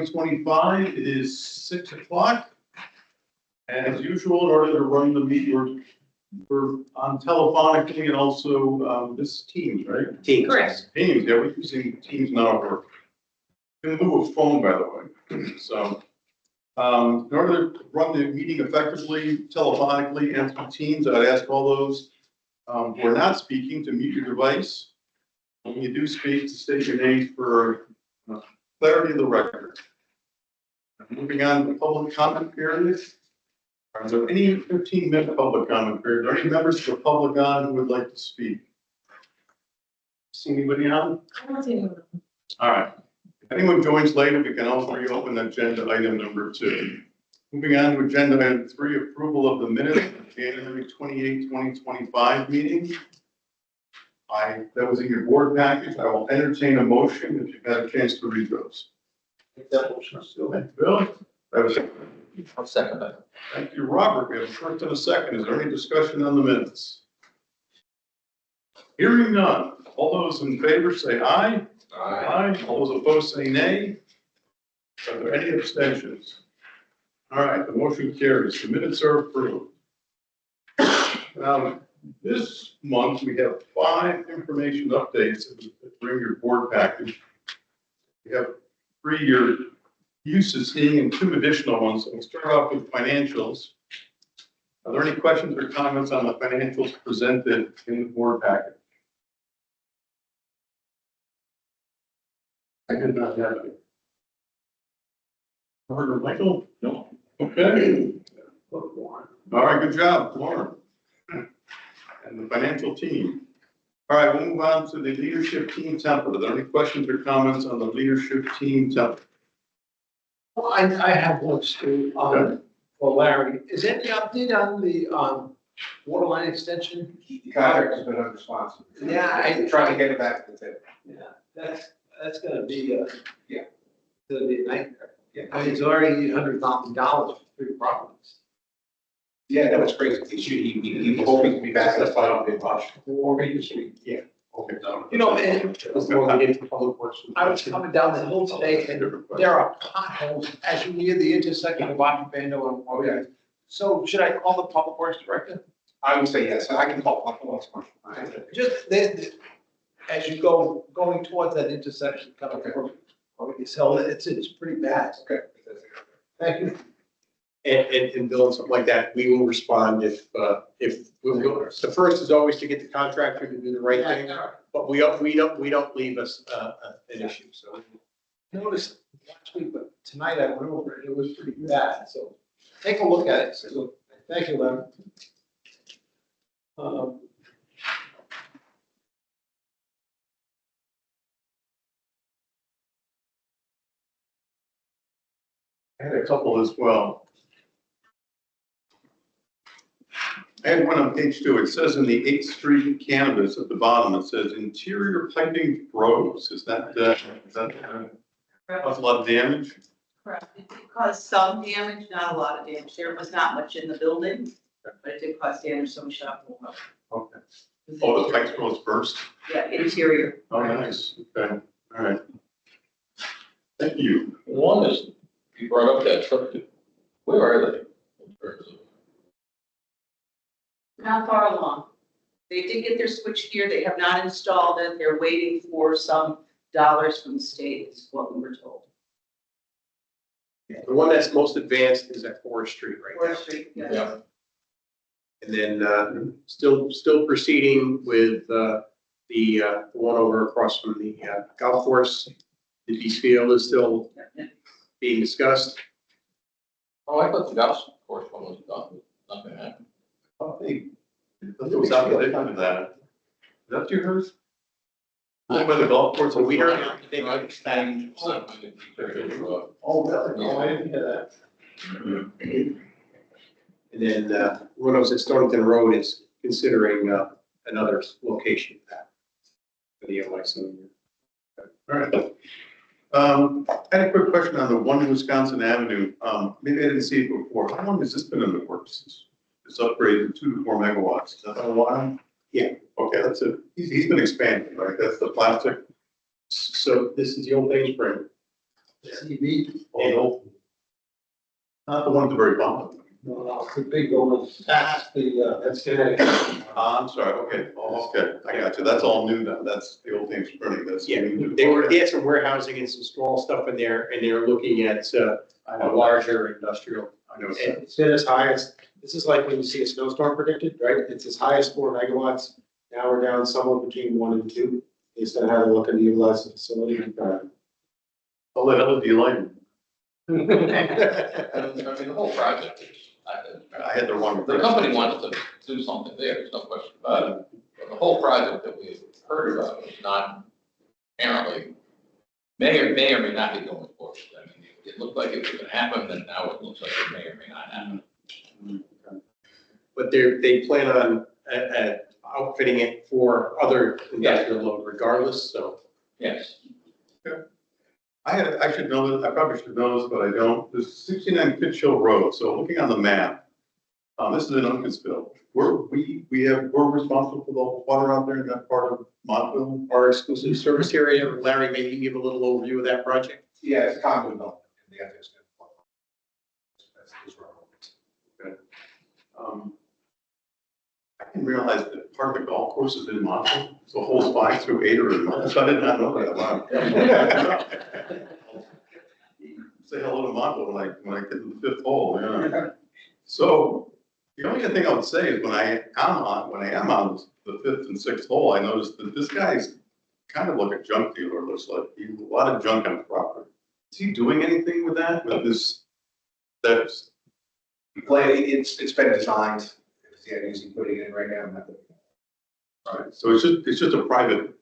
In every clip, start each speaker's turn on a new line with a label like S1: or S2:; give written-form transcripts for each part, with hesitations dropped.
S1: 2025. It is 6 o'clock. And as usual, in order to run the meeting, we're on telephonically and also this Teams, right?
S2: Teams.
S3: Correct.
S1: Teams, yeah, we're using Teams now at work. In lieu of phone, by the way. So, in order to run the meeting effectively telephonically and through Teams, I'd ask all those who are not speaking to mute your device. When you do speak, to state your name for clarity of the record. Moving on to the public comment period. Are there any 15-minute public comment period? Are any members of the public on who would like to speak? See anybody on?
S3: I don't see anyone.
S1: All right. If anyone joins later, we can also reopen agenda item number 2. Moving on to agenda item 3, approval of the minutes of January 28, 2025 meeting. That was in your board package. I will entertain a motion if you've had a chance to read those.
S2: That motion.
S1: Thank you, Bill. I have a second.
S2: I'll second that.
S1: Thank you, Robert. We have a first and a second. Is there any discussion on the minutes? Hearing none. All those in favor say aye. Aye. All those opposed say nay. Are there any abstentions? All right, the motion carries. The minutes are approved. Now, this month, we have 5 information updates that bring your board package. We have 3 you're used to seeing and 2 additional ones. So we'll start off with financials. Are there any questions or comments on the financials presented in the board package? I did not have any. Robert or Michael? No. Okay. All right, good job, Lauren. And the financial team. All right, we'll move on to the leadership team template. Are there any questions or comments on the leadership team template?
S4: Well, I have one, Stu, for Larry. Is there any update on the, water line extension?
S5: The contract has been unresponsive.
S4: Yeah,
S5: I'm trying to get it back to the tip.
S4: Yeah, that's gonna be,
S5: Yeah.
S4: gonna be a nightmare.
S5: Yeah.
S4: I mean, it's already $800,000 for 3 properties.
S5: Yeah, that was crazy. He was hoping to be back. That's why I don't get much. Yeah.
S1: Okay.
S4: You know, and I was coming down the hill today and there are potholes as you near the intersection of Bando and Morehead. So should I call the public works director?
S5: I would say yes. I can call.
S4: Just as you going towards that intersection, coming from this hill, it's pretty bad.
S5: Okay.
S4: Thank you.
S2: And Bill, and something like that, we will respond if we'll go. The first is always to get the contractor to do the right thing, but we don't leave us an issue, so.
S4: Noticed last week, but tonight I went over it, it was pretty bad, so take a look at it. So, thank you, Lem.
S1: I had a couple as well. I had one on page 2. It says in the 8th Street canvas at the bottom, it says interior piping froze. Is that caused a lot of damage?
S3: Correct. It did cause some damage, not a lot of damage. There was not much in the building, but it did cause damage, so we shut the whole house.
S1: Okay. Oh, the pipe froze first?
S3: Yeah, interior.
S1: Oh, nice. Okay. All right. Thank you.
S6: One is, you brought up that truck, where are they?
S3: Not far along. They did get their switch gear. They have not installed it. They're waiting for some dollars from the state, is what we were told.
S2: The one that's most advanced is at Forest Street right now.
S3: Forest Street, yes.
S6: Yeah.
S2: And then, still proceeding with, the one over across from the, golf course. The East Field is still being discussed.
S6: Oh, I thought the golf course one was done, nothing happened.
S1: That was out there for that. Is that you heard? By the golf course.
S2: So we heard.
S6: They might extend.
S4: Oh, really? No, I didn't hear that.
S2: And then, one of us at Stonington Road is considering, another location for the OIC.
S1: All right. I had a quick question on the 1 Wisconsin Avenue. Maybe I didn't see it before. How long has this been in the works? This upgrade to 2 to 4 megawatts. Is that a while?
S2: Yeah.
S1: Okay, that's it. He's been expanding, right? That's the plastic.
S2: So this is the old Bay Spring.
S4: CV,
S1: Although, not the one at the very bottom.
S4: no, the big one past the, that's Connecticut.
S1: I'm sorry, okay, oh, okay, I got you, that's all new then, that's the old Thames Printing, that's.
S2: Yeah,
S1: new.
S2: they had some warehousing and some small stuff in there, and they're looking at,
S1: I
S2: a
S1: know,
S2: larger industrial.
S1: I know,
S4: And it's been as high as, this is like when you see a snowstorm predicted, right? It's as high as 4 megawatts. Now we're down somewhere between 1 and 2. He's gonna have a look and utilize the facility.
S1: I'll let LED lighting.
S6: And, I mean, the whole project is,
S1: I had the wrong.
S6: the company wants to do something there, there's no question about it. But the whole project that we've heard about is not apparently, may or may not be going forward. I mean, it looked like it was gonna happen, and now it looks like it may or may not happen.
S2: But they plan on, outfitting it for other industrial load regardless, so.
S6: Yes.
S1: I should know this, I probably should know this, but I don't. This is 69 Fitchhill Road, so looking on the map, this is in Uncasville. We're responsible for the water out there in that part of Montville.
S2: Our exclusive service area, Larry, maybe you can give a little overview of that project?
S5: Yeah, it's common development in the ethics. That's his role.
S1: I didn't realize that part of the golf course is in Montville, so holes 5 through 8 are in Montville, so I did not know that, wow. Say hello to Montville when I get to the 5th hole, yeah. So, the only thing I would say is when I am on the 5th and 6th hole, I noticed that this guy's kind of like a junk dealer, looks like, he has a lot of junk on his property. Is he doing anything with that, with this, that's,
S5: Well, it's been designed, yeah, he's putting it in right now.
S1: right, so it's just a private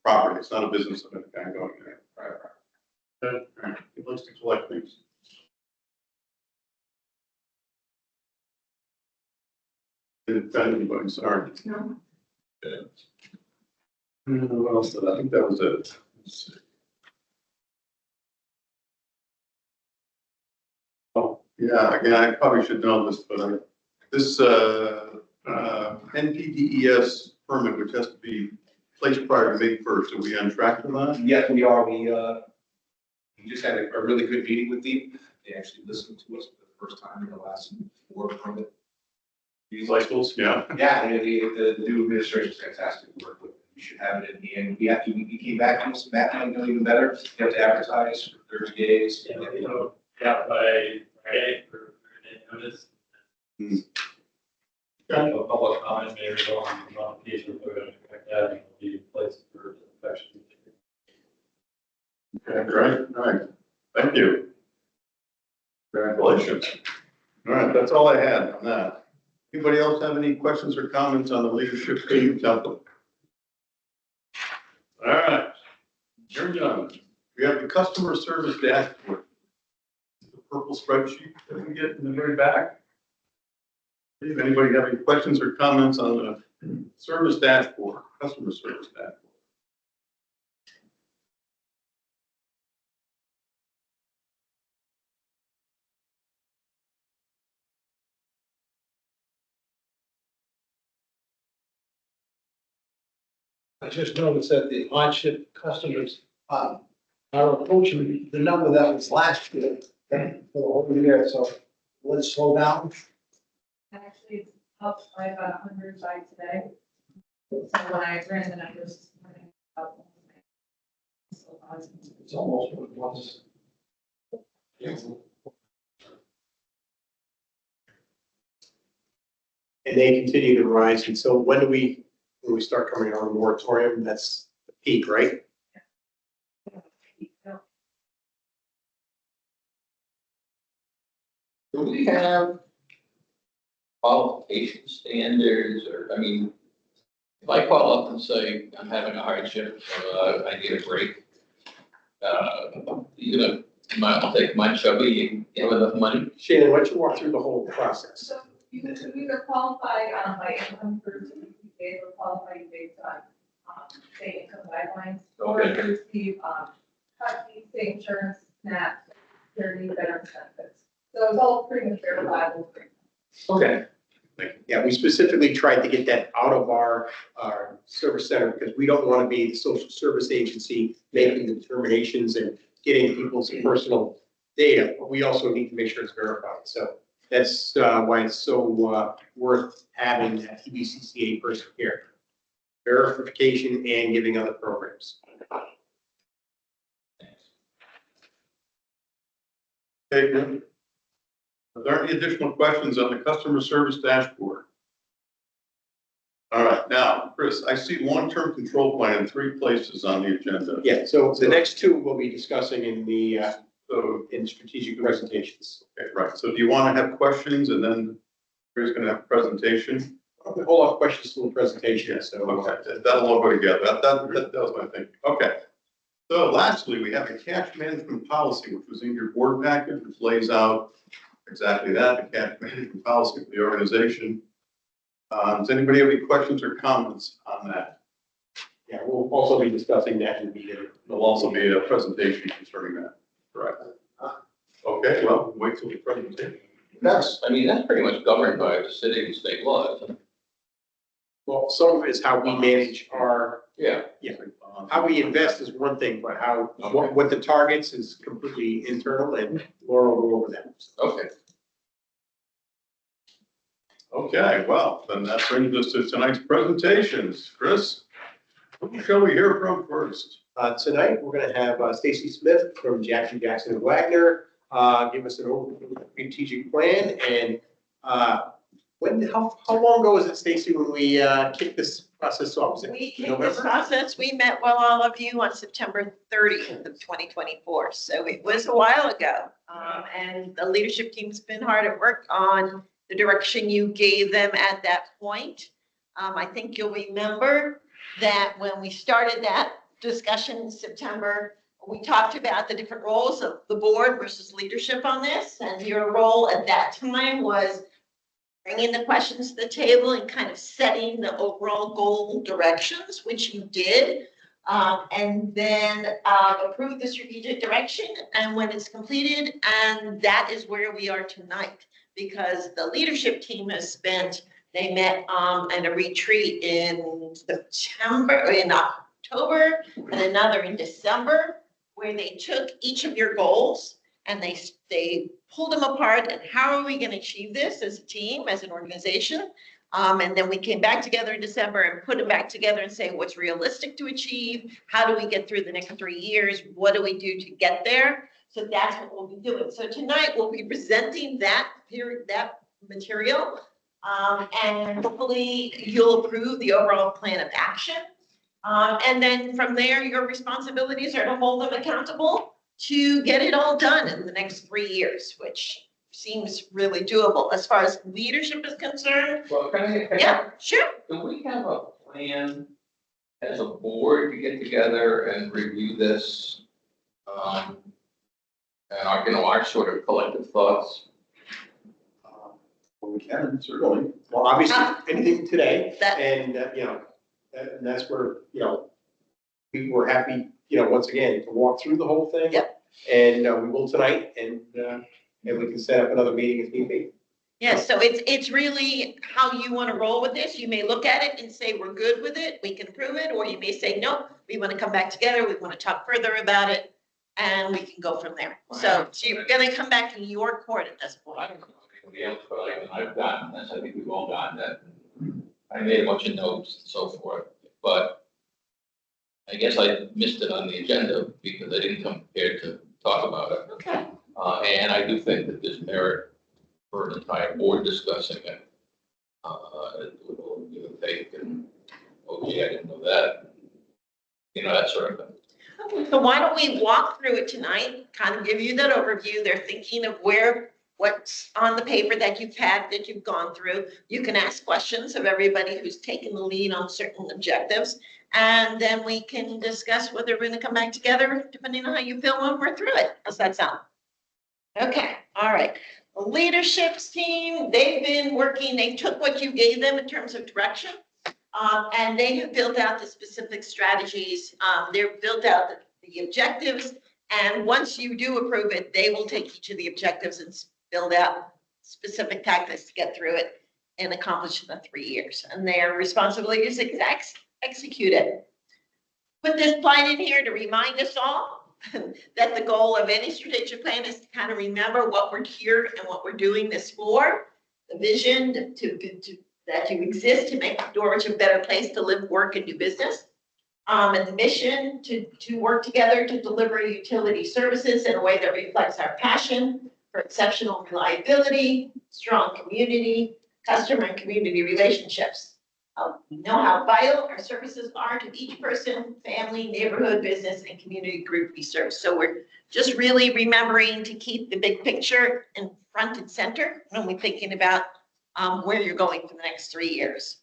S1: property, it's not a business of any kind going there.
S5: Right.
S1: Right. He likes to collect things. Didn't offend anybody, sorry.
S3: No.
S1: What else did I think that was it? Let's see. Oh, yeah, again, I probably should know this, but this NPDES permit, which has to be placed prior to May 1st, are we on track for that?
S5: Yes, we are. We just had a really good meeting with them. They actually listened to us for the first time in the last 4 permit.
S1: These cycles, yeah.
S5: Yeah, the new administration is fantastic to work with. We should have it in the end. We came back to us, Matt, and know even better. You have to advertise for 30 days.
S7: Yeah, by Friday for notice. A public comment may result in modification of the that and will be placed for inspection.
S1: Okay, great, all right, thank you. Congratulations. All right, that's all I had on that. Anybody else have any questions or comments on the leadership team template? All right, you're done. We have the customer service dashboard. The purple spreadsheet that we get in the very back. If anybody have any questions or comments on the service dashboard, customer service dashboard?
S4: I just noticed that the hardship customers, are approaching the number that was last year for the whole year, so let's slow down.
S8: Actually, it's up by about 100 by today. So when I ran the numbers this morning, about so
S4: It's almost what it was.
S2: And they continue to rise, and so when we start coming on a moratorium, that's the peak, right?
S6: Do we have qualification standards, or, I mean, if I call up and say, I'm having a hardship, I need a break, I'll take my chubby, you have enough money?
S2: Shannon, why don't you walk through the whole process?
S8: So you can either qualify by income for CPA or qualify based on state income guidelines. Or
S6: Okay.
S8: you receive state insurance, SNAP, security, veterans benefits. So it's all pretty much verifiable.
S2: Okay. Yeah, we specifically tried to get that out of our service center because we don't want to be the social service agency making the determinations and getting people's personal data, but we also need to make sure it's verified. So that's why it's so worth having that TBCCA person here. Verification and giving other programs.
S1: Okay, good. Are there any additional questions on the customer service dashboard? All right, now, Chris, I see long-term control plan in 3 places on the agenda.
S2: Yeah, so the next 2 we'll be discussing in the,
S1: So,
S2: in strategic presentations.
S1: okay, right, so do you want to have questions and then Chris going to have a presentation?
S2: Hold off questions till the presentation, so.
S1: Okay, that'll all go together. That was my thinking. Okay. So lastly, we have a cash management policy, which was in your board package, which lays out exactly that, the cash management policy for the organization. Does anybody have any questions or comments on that?
S2: Yeah, we'll also be discussing that in the meeting.
S1: There'll also be a presentation concerning that. Correct. Okay, well, wait till the presentation.
S2: That's,
S6: I mean, that's pretty much governed by the city and state law, isn't it?
S2: well, some of it is how we manage our,
S6: Yeah.
S2: how we invest is one thing, but how, what the targets is completely internal, and Laura will go over that.
S6: Okay.
S1: Okay, well, then that brings us to tonight's presentations. Chris, who shall we hear from first?
S2: Tonight, we're gonna have Stacy Smith from Jackson and Wagner, give us an overview of the strategic plan, and, how long ago was it, Stacy, when we, kicked this process off? Was it
S9: We kicked this
S2: November?
S9: process, we met with all of you on September 30th of 2024, so it was a while ago. And the leadership team's been hard at work on the direction you gave them at that point. I think you'll remember that when we started that discussion in September, we talked about the different roles of the board versus leadership on this, and your role at that time was bringing the questions to the table and kind of setting the overall goal directions, which you did. And then approve the strategic direction, and when it's completed, and that is where we are tonight. Because the leadership team has spent, they met at a retreat in October, and another in December, where they took each of your goals and they pulled them apart, and how are we going to achieve this as a team, as an organization? And then we came back together in December and put them back together and say, what's realistic to achieve? How do we get through the next 3 years? What do we do to get there? So that's what we'll be doing. So tonight we'll be presenting that material. And hopefully you'll approve the overall plan of action. And then from there, your responsibilities are to hold them accountable to get it all done in the next 3 years, which seems really doable. As far as leadership is concerned,
S6: Well,
S9: yeah, sure.
S6: do we have a plan as a board to get together and review this? And our sort of collective thoughts?
S1: Well, we can, certainly.
S2: Well, obviously, anything today,
S9: That-
S2: and, and that's where, we were happy, once again, to walk through the whole thing.
S9: Yep.
S2: And we will tonight, and we can set up another meeting if need be.
S9: Yeah, so it's really how you want to roll with this. You may look at it and say, we're good with it, we can prove it, or you may say, no, we want to come back together, we want to talk further about it, and we can go from there. So you're gonna come back in your court at this
S6: Well, I
S9: point.
S6: don't know if anybody else, but I've gotten this, I think we've all gotten that. I made a bunch of notes and so forth, but I guess I missed it on the agenda because I didn't come prepared to talk about it.
S9: Okay.
S6: And I do think that there's merit for an entire board discussing it. With all of you, Faith and, oh gee, I didn't know that. That sort of thing.
S9: So why don't we walk through it tonight, kind of give you that overview. They're thinking of what's on the paper that you've gone through. You can ask questions of everybody who's taken the lead on certain objectives. And then we can discuss whether we're gonna come back together, depending on how you feel when we're through it. How's that sound? Okay, all right. The leadership team, they've been working, they took what you gave them in terms of direction. And they have built out the specific strategies. They've built out the objectives. And once you do approve it, they will take each of the objectives and build out specific tactics to get through it and accomplish in the 3 years. And their responsibility is to execute it. Put this slide in here to remind us all that the goal of any strategic plan is to kind of remember what we're here and what we're doing this for. The vision that you exist to make Norwich a better place to live, work, and do business. And the mission to work together to deliver utility services in a way that reflects our passion for exceptional reliability, strong community, customer and community relationships. We know how vital our services are to each person, family, neighborhood, business, and community group we serve. So we're just really remembering to keep the big picture in front and center when we're thinking about where you're going for the next 3 years.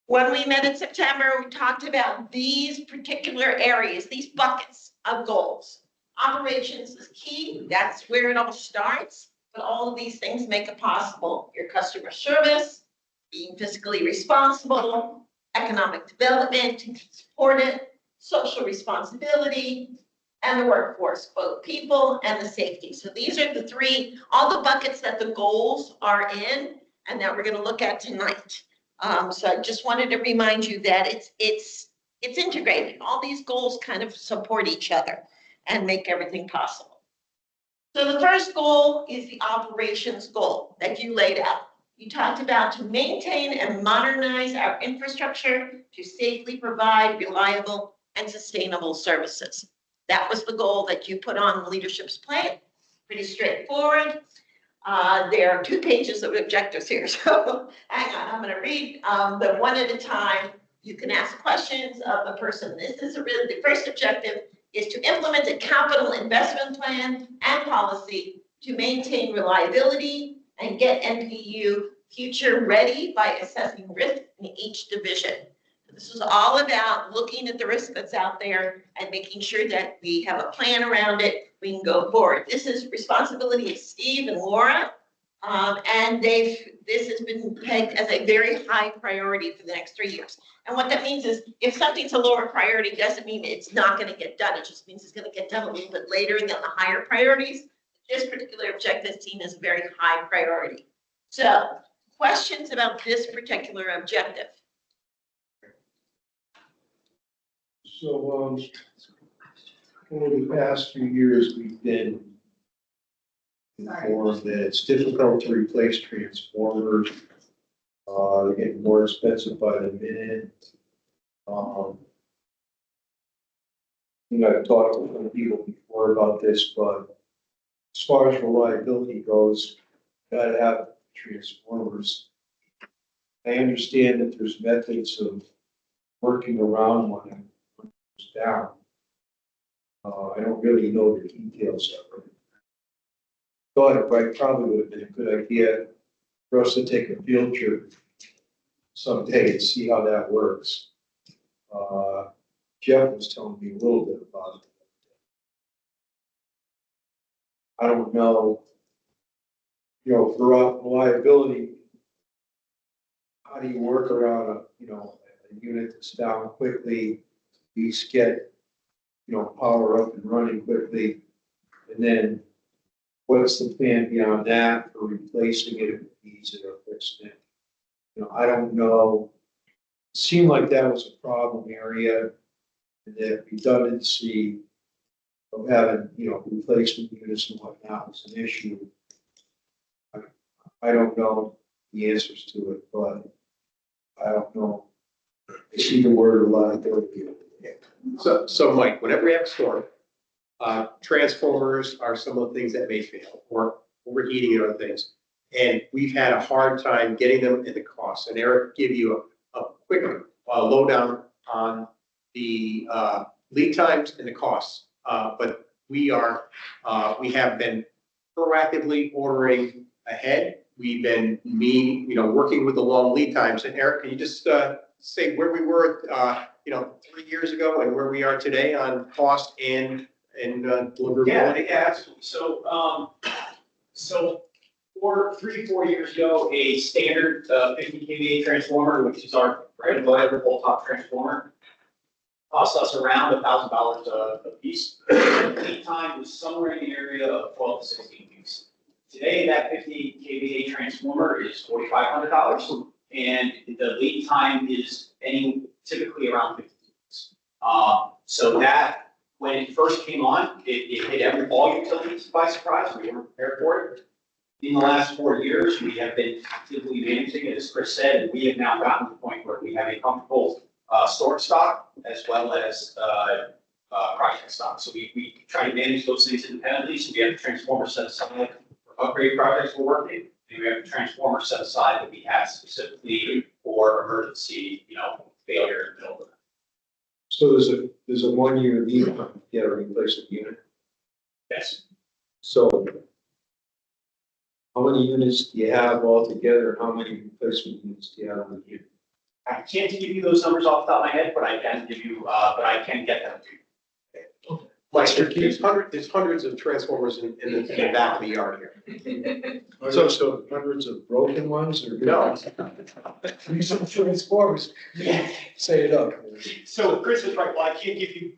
S9: When we met in September, we talked about these particular areas, these buckets of goals. Operations is key. That's where it all starts. But all of these things make it possible. Your customer service, being fiscally responsible, economic development to support it, social responsibility, and the workforce, both people and the safety. So these are the three, all the buckets that the goals are in and that we're going to look at tonight. So I just wanted to remind you that it's integrated. All these goals kind of support each other and make everything possible. So the first goal is the operations goal that you laid out. You talked about to maintain and modernize our infrastructure to safely provide reliable and sustainable services. That was the goal that you put on the leadership's plan. Pretty straightforward. There are 2 pages of objectives here, so hang on, I'm going to read them one at a time. You can ask questions of the person. This is really the first objective is to implement a capital investment plan and policy to maintain reliability and get NPU future ready by assessing risk in each division. This is all about looking at the risk that's out there and making sure that we have a plan around it. We can go forward. This is responsibility of Steve and Laura, and this has been pegged as a very high priority for the next 3 years. And what that means is if something's a lower priority, doesn't mean it's not going to get done. It just means it's going to get done a little bit later than the higher priorities. This particular objective is seen as a very high priority. So questions about this particular objective?
S10: So, over the past few years, we've been informed that it's difficult to replace transformers. They're getting more expensive by the minute. I've talked to some people before about this, but as far as reliability goes, gotta have transformers. I understand that there's methods of working around one and down. I don't really know the details of it. Thought it probably would have been a good idea for us to take a field trip someday and see how that works. Jeff was telling me a little bit about it. I don't know, for reliability, how do you work around a unit that's down quickly? You get, power up and running quickly. And then what's the plan beyond that for replacing it if it needs it or fixing it? I don't know. It seemed like that was a problem area and that redundancy of having, replacement units and whatnot was an issue. I don't know the answers to it, but I don't know. I see the word reliability.
S2: So Mike, whenever we have a storm, transformers are some of the things that may fail, or overheating and other things. And we've had a hard time getting them in the cost. And Eric give you a quick lowdown on the lead times and the costs. But we have been proactively ordering ahead. We've been working with the long lead times. And Eric, can you just say where we were 3 years ago and where we are today on cost and deliverability?
S11: Yeah. So 3-4 years ago, a standard 50 kVA transformer, which is our regular pole-top transformer, cost us around $1,000 a piece. Lead time was somewhere in the area of 12 to 16 weeks. Today, that 50 kVA transformer is $4,500, and the lead time is typically around 50 weeks. So that when it first came on, it hit all utilities by surprise. We weren't prepared for it. In the last 4 years, we have been actively managing it, as Chris said, and we have now gotten to the point where we have a comfortable storage stock as well as project stock. So we try to manage those things independently. So we have the transformer set aside for upgrade projects we're working, and we have the transformer set aside that we have specifically for emergency, failure in the building.
S10: So there's a 1 year lead time to get a replacement unit.
S11: Yes.
S10: So how many units do you have altogether? How many replacement units do you have on the unit?
S11: I can't give you those numbers off the top of my head, but I can give you, but I can get them to you.
S2: Like, there's hundreds of transformers in the back of the yard here.
S10: So hundreds of broken ones or?
S2: No.
S10: Some transformers, say it up.
S11: So Chris is right, well, I can't give you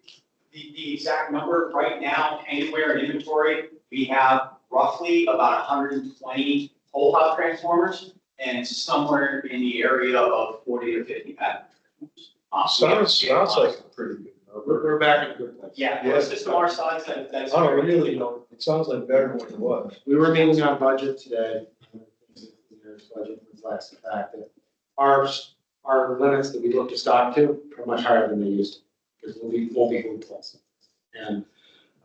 S11: the exact number right now, anywhere in inventory. We have roughly about 120 whole house transformers, and somewhere in the area of 40 to 50 pattern transformers.
S10: Sounds like a pretty good number.
S2: We're back in a good place.
S11: Yeah, for a system our size, that's.
S10: Oh, really? It sounds like better than what it was.
S12: We were meeting on budget today. The year's budget reflects the fact that our limits that we look to stock to are much higher than they used to, because we'll be moved plus. And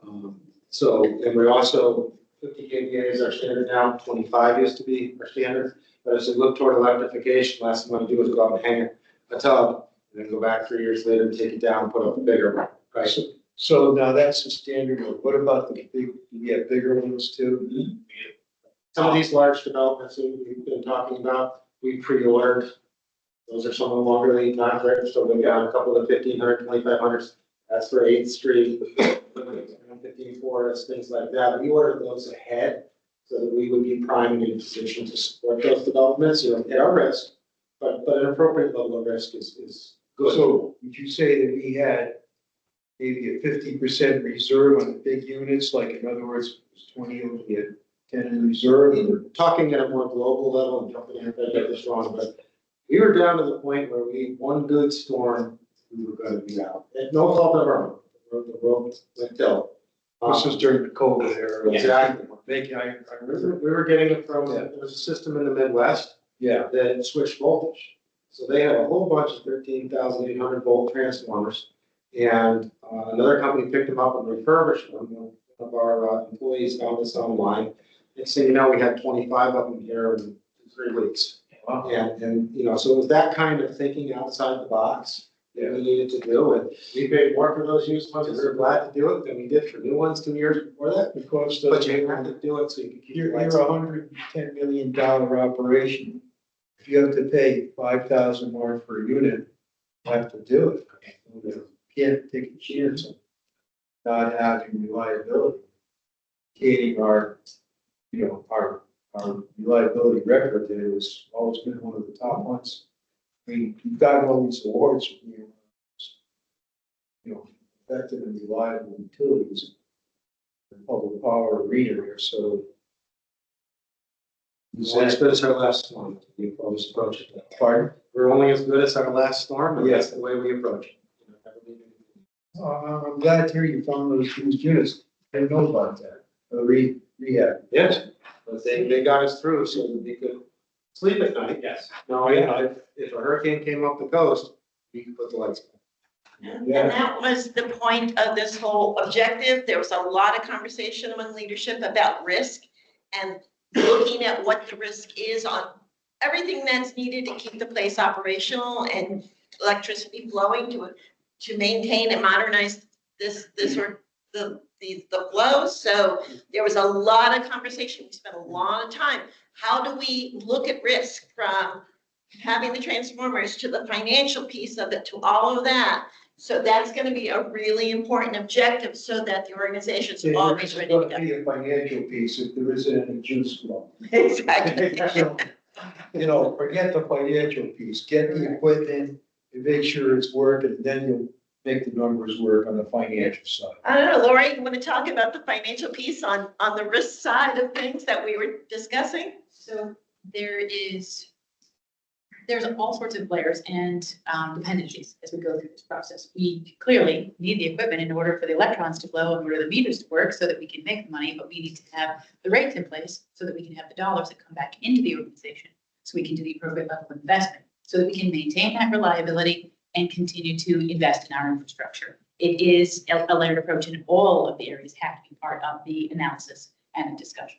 S12: and we're also 50 kVA is our standard now, 25 used to be our standard. But as we look toward electrification, last thing I want to do is go out and hang a tub and then go back 3 years later and take it down and put up a bigger one, right?
S10: So now that's the standard. What about the big, you have bigger ones too?
S12: Some of these large developments that we've been talking about, we pre-ordered. Those are some of the longer lead times, right? So we've got a couple of 1,500, 2,500s. That's for 8th Street, 15 Forest, things like that. We ordered those ahead so that we would be primed in position to support those developments, at our risk. But an appropriate level of risk is good.
S10: So would you say that we had maybe a 50% reserve on the big units? Like in other words, it was 20, and we had 10 in reserve? Or?
S12: Talking at a more global level, and jumping in if I get this wrong, but we were down to the point where one good storm, we were going to be out. At no fault of our own. The road went tilt.
S10: This was during the COVID era.
S12: Exactly.
S10: I
S12: We were getting it from, there was a system in the Midwest
S10: Yeah.
S12: that switched voltage. So they had a whole bunch of 13,800 volt transformers. And another company picked them up and refurbished them. One of our employees found this online. And so, we had 25 of them here in 3 weeks. And so it was that kind of thinking outside the box that we needed to do. And we paid more for those used ones, and we were glad to do it than we did for new ones 2 years before that.
S10: Because
S12: But you have to do it so you can keep
S10: you're
S12: your lights
S10: a
S12: on.
S10: $110 million operation. If you have to pay 5,000 more for a unit, you have to do it. You can't take a chance on not having reliability. Gaining our reliability record there has always been one of the top ones. I mean, you've got all these awards from effective and reliable utilities in the public power arena here, so.
S12: We're only as good as our last storm. We always approach it that way.
S10: Pardon?
S12: We're only as good as our last storm, and that's
S10: Yes.
S12: the way we approach it.
S10: I'm glad to hear you found those used units. I didn't know about that. Rehab.
S12: Yes, but they got us through so that we could sleep at night.
S11: Yes.
S12: Now, if a hurricane came up the coast, we could put the lights on.
S9: And that was the point of this whole objective. There was a lot of conversation among leadership about risk and looking at what the risk is on everything that's needed to keep the place operational and electricity flowing to maintain and modernize the flow. So there was a lot of conversation. We spent a lot of time. How do we look at risk from having the transformers to the financial piece of it, to all of that? So that's going to be a really important objective so that the organization's always ready to
S10: There's
S9: go.
S10: going to be a financial piece if there isn't any juice flow.
S9: Exactly.
S10: Forget the financial piece, get the equipment and make sure it's working, then you'll make the numbers work on the financial side.
S9: I don't know, Lori, you want to talk about the financial piece on the risk side of things that we were discussing?
S13: So there's there's all sorts of layers and dependencies as we go through this process. We clearly need the equipment in order for the electrons to flow, in order for the meters to work so that we can make the money, but we need to have the rates in place so that we can have the dollars that come back into the organization, so we can do the appropriate level of investment, so that we can maintain that reliability and continue to invest in our infrastructure. It is a layered approach, and all of the areas have to be part of the analysis and the discussion.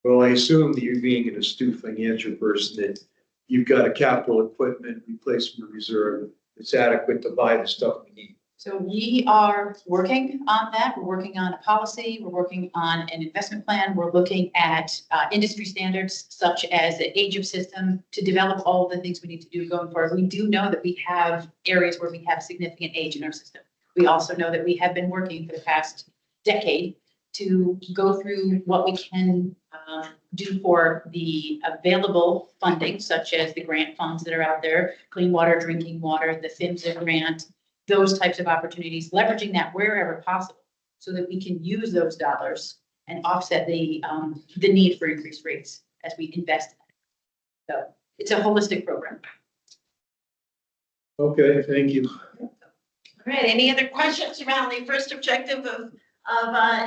S10: Well, I assume that you being an astute financial person, that you've got a capital equipment replacement reserve that's adequate to buy the stuff we need.
S13: So we are working on that. We're working on a policy. We're working on an investment plan. We're looking at industry standards such as the age of system to develop all the things we need to do going forward. We do know that we have areas where we have significant age in our system. We also know that we have been working for the past decade to go through what we can do for the available funding, such as the grant funds that are out there, clean water, drinking water, the PHMSA grant, those types of opportunities, leveraging that wherever possible so that we can use those dollars and offset the need for increased rates as we invest in it. So it's a holistic program.
S10: Okay, thank you.
S9: All right, any other questions around the first objective of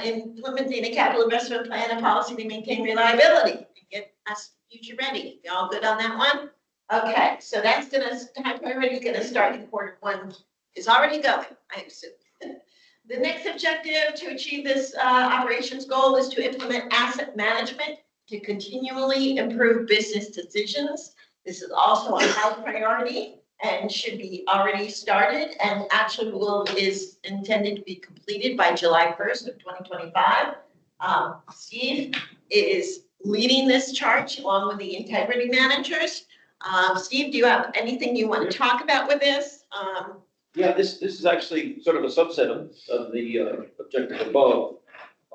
S9: implementing a capital investment plan and policy to maintain reliability and get us future ready? You all good on that one? Okay, so that's high priority gonna start in Q1. Is already going, I assume. The next objective to achieve this operations goal is to implement asset management to continually improve business decisions. This is also a high priority and should be already started, and actually is intended to be completed by July 1st of 2025. Steve is leading this charge along with the integrity managers. Steve, do you have anything you want to talk about with this?
S14: Yeah, this is actually sort of a subset of the objective above.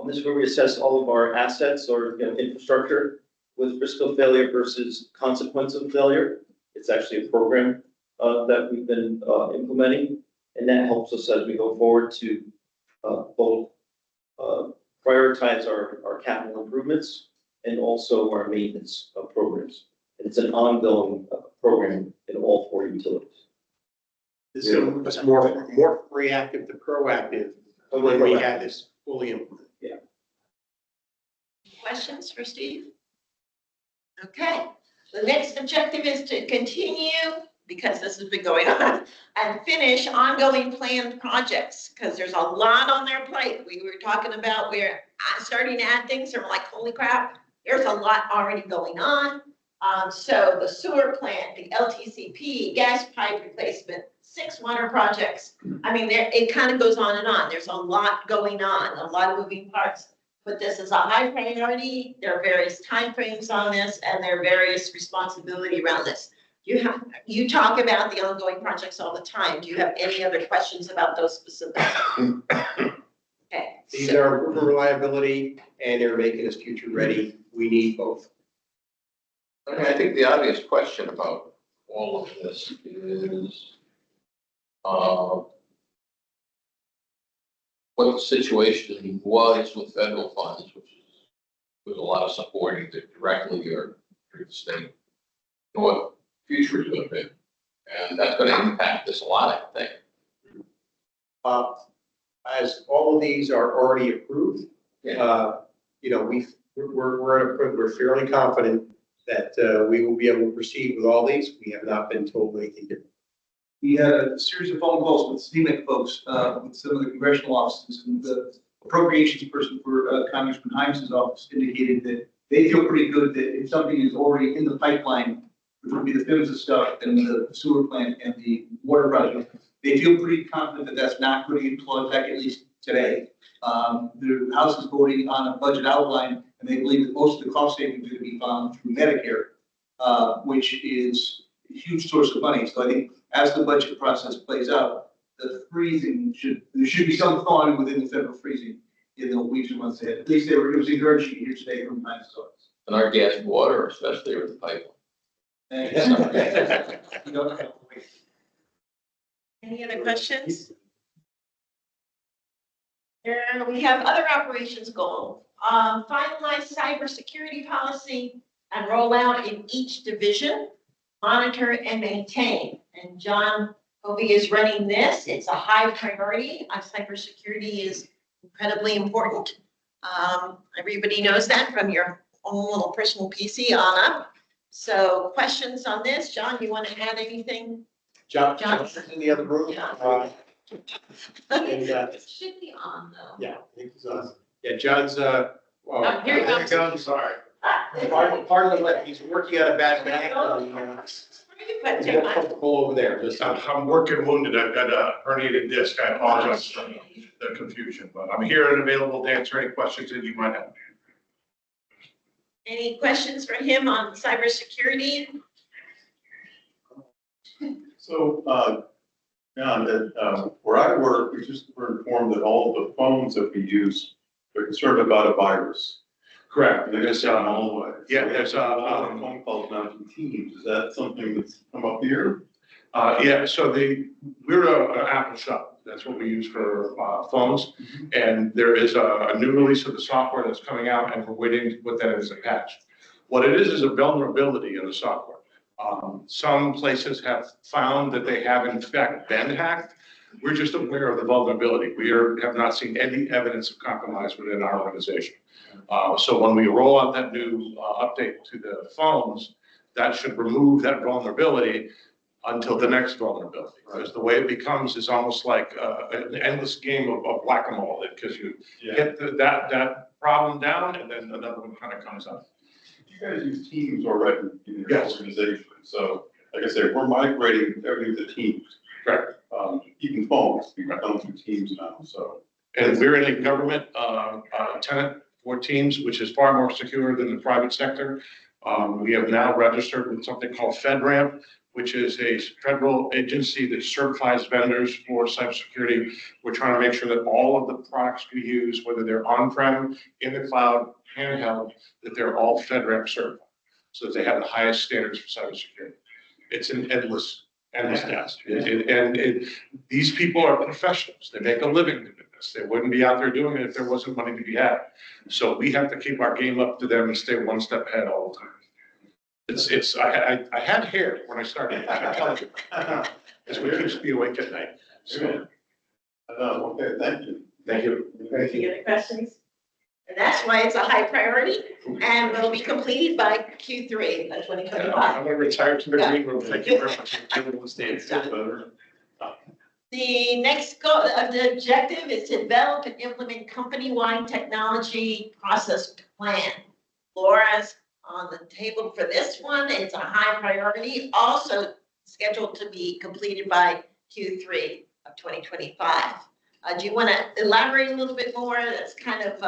S14: This is where we assess all of our assets or infrastructure with risk of failure versus consequence of failure. It's actually a program that we've been implementing, and that helps us as we go forward to both prioritize our capital improvements and also our maintenance programs. And it's an ongoing program in all 4 utilities.
S2: It's more reactive to proactive when we had this fully implemented.
S14: Yeah.
S9: Questions for Steve? Okay, the next objective is to continue, because this has been going on, and finish ongoing planned projects, because there's a lot on their plate. We were talking about we're starting to add things, and we're like, holy crap, there's a lot already going on. So the sewer plant, the LTCP, gas pipe replacement, 6 water projects. I mean, it kind of goes on and on. There's a lot going on, a lot of moving parts. But this is a high priority. There are various timeframes on this, and there are various responsibility around this. You talk about the ongoing projects all the time. Do you have any other questions about those specifics? Okay.
S2: These are improving reliability and they're making us future ready. We need both.
S6: I mean, I think the obvious question about all of this is, what the situation was with federal funds, which is with a lot of support either directly or through the state, and what future is going to be. And that's going to impact this a lot, I think.
S2: As all of these are already approved, we're fairly confident that we will be able to proceed with all these. We have not been told anything different.
S15: We had a series of phone calls with CMIC folks, with some of the congressional offices, and the appropriations person for Congressman Hines' office indicated that they feel pretty good that if something is already in the pipeline, which would be the PHMSA stuff and the sewer plant and the water project, they feel pretty confident that that's not going to get clawed back, at least today. The House is voting on a budget outline, and they believe that most of the cost savings are going to be found through Medicare, which is a huge source of money. So I think as the budget process plays out, the freezing there should be some thawing within the federal freezing in the weeks and months ahead. At least it was encouraging here today from Hines' office.
S6: And our gas and water, especially with the pipeline.
S9: Any other questions? And we have other operations goal. Finalize cybersecurity policy and roll out in each division, monitor and maintain. And John Hovey is running this. It's a high priority. Cybersecurity is incredibly important. Everybody knows that from your own little personal PC on up. So questions on this? John, you want to add anything?
S2: John's in the other room. And,
S3: It should be on though.
S2: yeah, I think he's on. Yeah, John's,
S9: Oh, here he comes.
S2: I'm sorry. Pardon the way, he's working on a bad back.
S9: But
S2: He's
S9: John,
S2: comfortable over there. Just,
S16: I'm working wounded. I've got a herniated disc. I apologize for the confusion, but I'm here and available to answer any questions that you might have.
S9: any questions for him on cybersecurity?
S1: So, John, where I work, we just were informed that all the phones that we use, they're concerned about a virus.
S16: Correct.
S1: And they're just down the hallway.
S16: Yeah, there's
S1: phone calls now from Teams. Is that something that's come up here?
S16: Yeah, so we're an Apple shop. That's what we use for phones. And there is a new release of the software that's coming out, and we're waiting with that as a patch. What it is a vulnerability in the software. Some places have found that they have in fact been hacked. We're just aware of the vulnerability. We have not seen any evidence of compromise within our organization. So when we roll out that new update to the phones, that should remove that vulnerability until the next vulnerability. Because the way it becomes is almost like an endless game of whack-a-mole, because you hit that problem down and then another one kind of comes up.
S1: You guys use Teams already in your
S16: Yes.
S1: organization. So, like I said, we're migrating everything to Teams.
S16: Correct.
S1: Even phones, we come through Teams now, so.
S16: And we're in a government tenant for Teams, which is far more secure than the private sector. We have now registered with something called FedRAMP, which is a federal agency that certifies vendors for cybersecurity. We're trying to make sure that all of the products we use, whether they're on-prem, in the cloud, handheld, that they're all FedRAMP certified, so that they have the highest standards for cybersecurity. It's an endless task. These people are professionals. They make a living doing this. They wouldn't be out there doing it if there wasn't money to be had. So we have to keep our game up to them and stay one step ahead all the time. I had hair when I started. I tell you. It's what keeps me awake at night. So,
S1: Okay, thank you.
S16: thank you.
S9: Any other questions? And that's why it's a high priority and will be completed by Q3 of 2025.
S16: I'm gonna retire to the green room. Thank you very much. Everyone stays.
S9: The next goal, the objective is to develop and implement company-wide technology process plan. Laura's on the table for this one. It's a high priority, also scheduled to be completed by Q3 of 2025. Do you want to elaborate a little bit more? That's kind of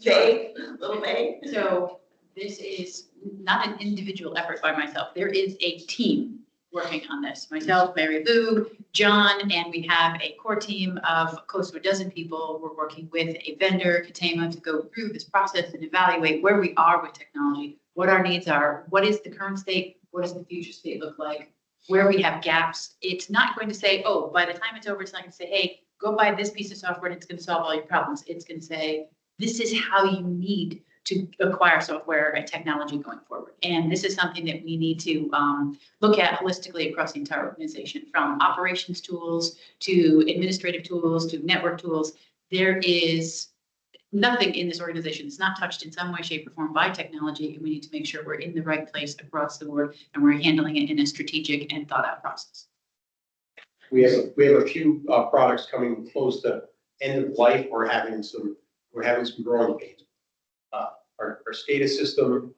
S9: vague, a little vague.
S13: So this is not an individual effort by myself. There is a team working on this. Myself, Mary Lou, John, and we have a core team of close to a dozen people. We're working with a vendor, Katama, to go through this process and evaluate where we are with technology, what our needs are, what is the current state, what does the future state look like, where we have gaps. It's not going to say, oh, by the time it's over, it's not going to say, hey, go buy this piece of software and it's going to solve all your problems. It's going to say, this is how you need to acquire software and technology going forward. And this is something that we need to look at holistically across the entire organization, from operations tools to administrative tools to network tools. There is nothing in this organization that's not touched in some way, shape, or form by technology, and we need to make sure we're in the right place across the board and we're handling it in a strategic and thought out process.
S2: we have a few products coming close to end of life. We're having some growing pains. Our SCADA system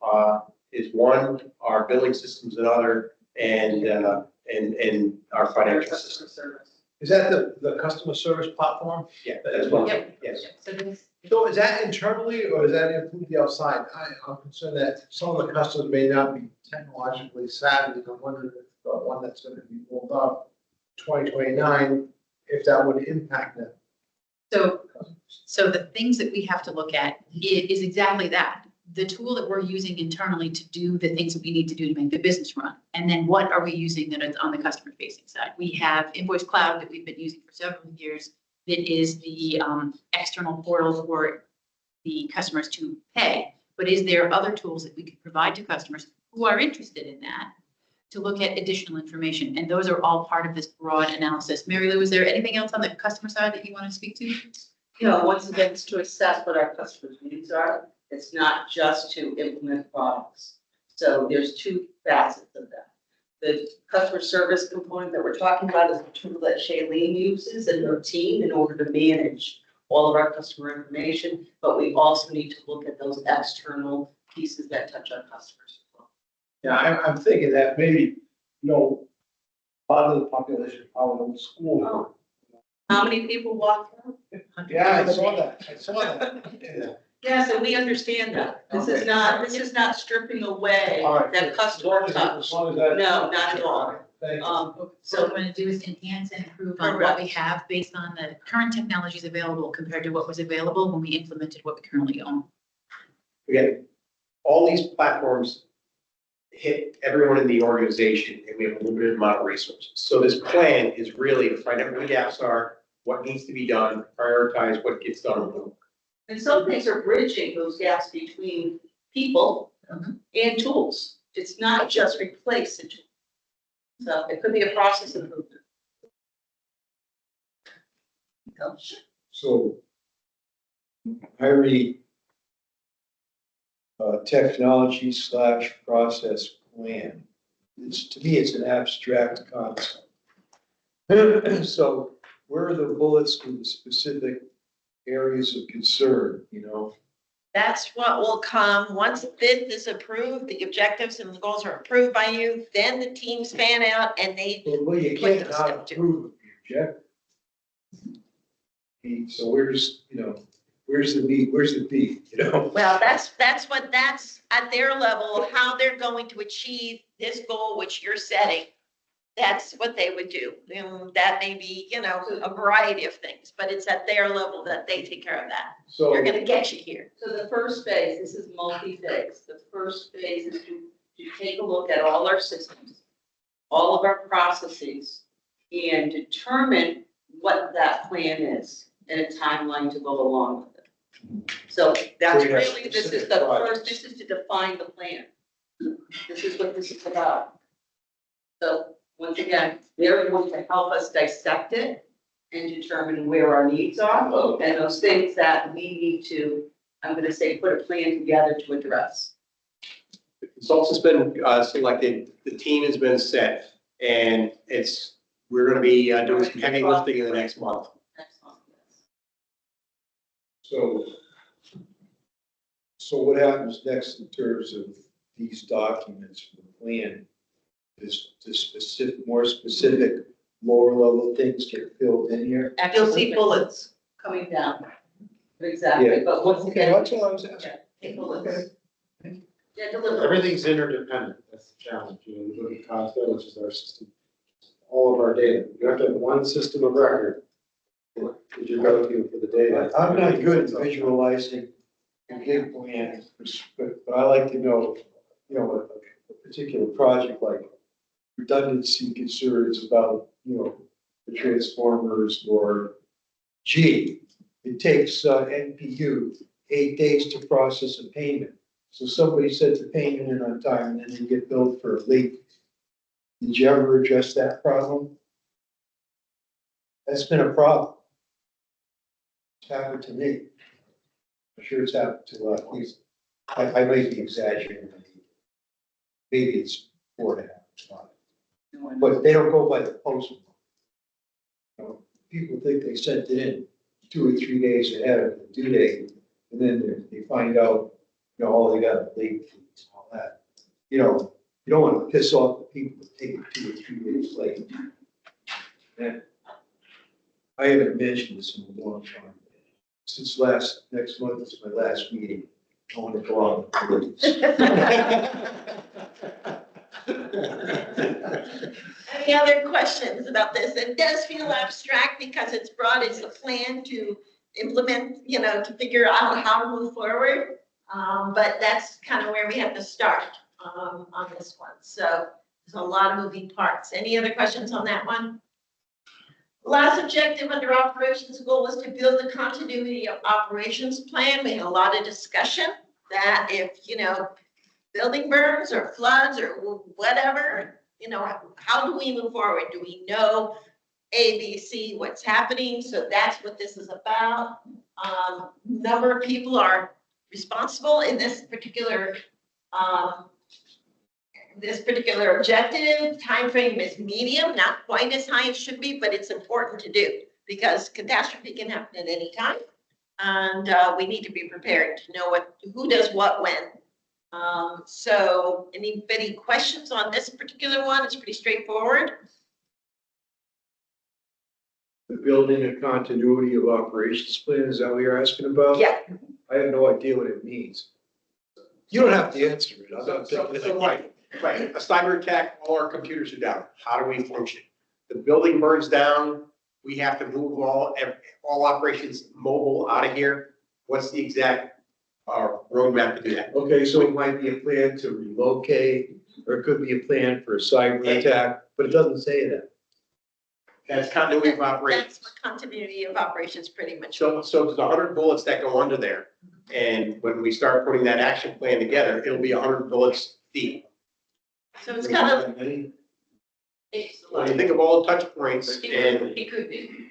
S2: is one, our billing system's another, and our financial system.
S4: Is that the customer service platform?
S2: Yeah, that's one.
S9: Yep.
S2: Yes.
S4: So is that internally or is that include the outside? I'm concerned that some of the customers may not be technologically savvy. I'm wondering if the one that's going to be rolled up 2029, if that would impact them.
S13: So the things that we have to look at is exactly that. The tool that we're using internally to do the things that we need to do to make the business run. And then what are we using that is on the customer facing side? We have Invoice Cloud that we've been using for several years. That is the external portal for the customers to pay. but is there other tools that we could provide to customers who are interested in that to look at additional information? And those are all part of this broad analysis. Mary Lou, is there anything else on the customer side that you want to speak to?
S3: You know, once again, it's to assess what our customers' needs are. It's not just to implement products. So there's two facets of that. The customer service component that we're talking about is a tool that Shailene uses and her team in order to manage all of our customer information. But we also need to look at those external pieces that touch our customers as well.
S4: Yeah, I'm thinking that maybe, a lot of the population probably don't school.
S3: How many people walk through?
S4: Yeah, I saw that. Yeah.
S3: Yeah, so we understand that. This is not stripping away
S4: All right.
S3: that customer touch.
S4: As long as that.
S3: No, not at all.
S4: Thank you.
S13: So
S3: So
S13: what we're going to do is enhance and improve on what we have based on the current technologies available compared to what was available when we implemented what we currently own.
S2: Again, all these platforms hit everyone in the organization, and we have a limited amount of resources. So this plan is really to find out where the gaps are, what needs to be done, prioritize what gets done.
S3: and some things are bridging those gaps between people and tools. It's not just replace the tool. So it could be a process improvement.
S10: So I read technology / process plan. To me, it's an abstract concept. So where are the bullets to the specific areas of concern,
S9: That's what will come, once this is approved, the objectives and the goals are approved by you, then the teams fan out and they,
S10: Well, you
S9: What
S10: can't
S9: does
S10: not
S9: that do?
S10: approve the objective. So where's the meat, where's the beef,
S9: well, that's at their level, how they're going to achieve this goal which you're setting. That's what they would do. That may be, a variety of things, but it's at their level that they take care of that.
S10: So.
S9: They're gonna get you here.
S3: So the first phase, this is multi-phase. The first phase is to take a look at all our systems, all of our processes, and determine what that plan is and a timeline to go along with it. So that's
S10: So you have
S3: really, this is
S10: specific
S3: the
S10: projects.
S3: first, this is to define the plan. This is what this is about. So once again, they're going to help us dissect it and determine where our needs are and those things that we need to, I'm gonna say, put a plan together to address.
S2: The consultant's been selected, the team has been set, and we're gonna be doing some heavy lifting in the next month.
S3: Excellent, yes.
S10: So what happens next in terms of these documents for the plan? Is the more specific, lower level things get filled in here?
S3: You'll see bullets coming down. Exactly,
S10: Yeah.
S3: but once
S10: Okay,
S3: again,
S10: that's all I was asking.
S3: take bullets. Yeah, deliver.
S12: Everything's interdependent, that's the challenge, we look at Costco, which is our system, all of our data, you have to have one system of record. That you're go-to for the data.
S10: I'm not good at visualizing a big plan, but I like to know, a particular project like redundancy concerns about, the transformers or it takes NPU 8 days to process a payment. So somebody sends a payment in on time and then they get billed for late. Did you ever address that problem? That's been a problem. It's happened to me. I'm sure it's happened to a lot of people. I might be exaggerating. Maybe it's 4.5 months. But they don't go by the post. People think they sent it in 2 or 3 days ahead of the due date, and then they find out, oh, they got late fees and all that. You don't want to piss off the people that take it 2 or 3 days late. And I haven't mentioned this in a long time. Since next month is my last meeting, I want to go on.
S9: Any other questions about this? It does feel abstract because it's brought as a plan to implement, to figure out how to move forward. But that's kind of where we have to start on this one. So there's a lot of moving parts. Any other questions on that one? Last objective under operations goal was to build the continuity of operations plan. We had a lot of discussion. that if, building burns or floods or whatever, how do we move forward? Do we know A, B, C, what's happening? So that's what this is about. Number of people are responsible in this particular objective. Timeframe is medium, not quite as high as it should be, but it's important to do because catastrophe can happen at any time. And we need to be prepared to know who does what when. So anybody questions on this particular one? It's pretty straightforward.
S10: The building a continuity of operations plan, is that what you're asking about?
S9: Yeah.
S10: I have no idea what it means. You don't have to answer it. I'm not picking it up.
S2: Right, a cyber attack, all our computers are down. How do we function? The building burns down, we have to move all operations mobile out of here. What's the exact roadmap to do that?
S10: Okay, so it might be a plan to relocate, or it could be a plan for a cyber attack, but it doesn't say that.
S2: That's continuity of operations.
S9: That's what continuity of operations pretty much.
S2: So there's 100 bullets that go under there. And when we start putting that action plan together, it'll be 100 bullets deep.
S9: So it's kind of.
S2: When you think of all the touch points and,
S3: It could be.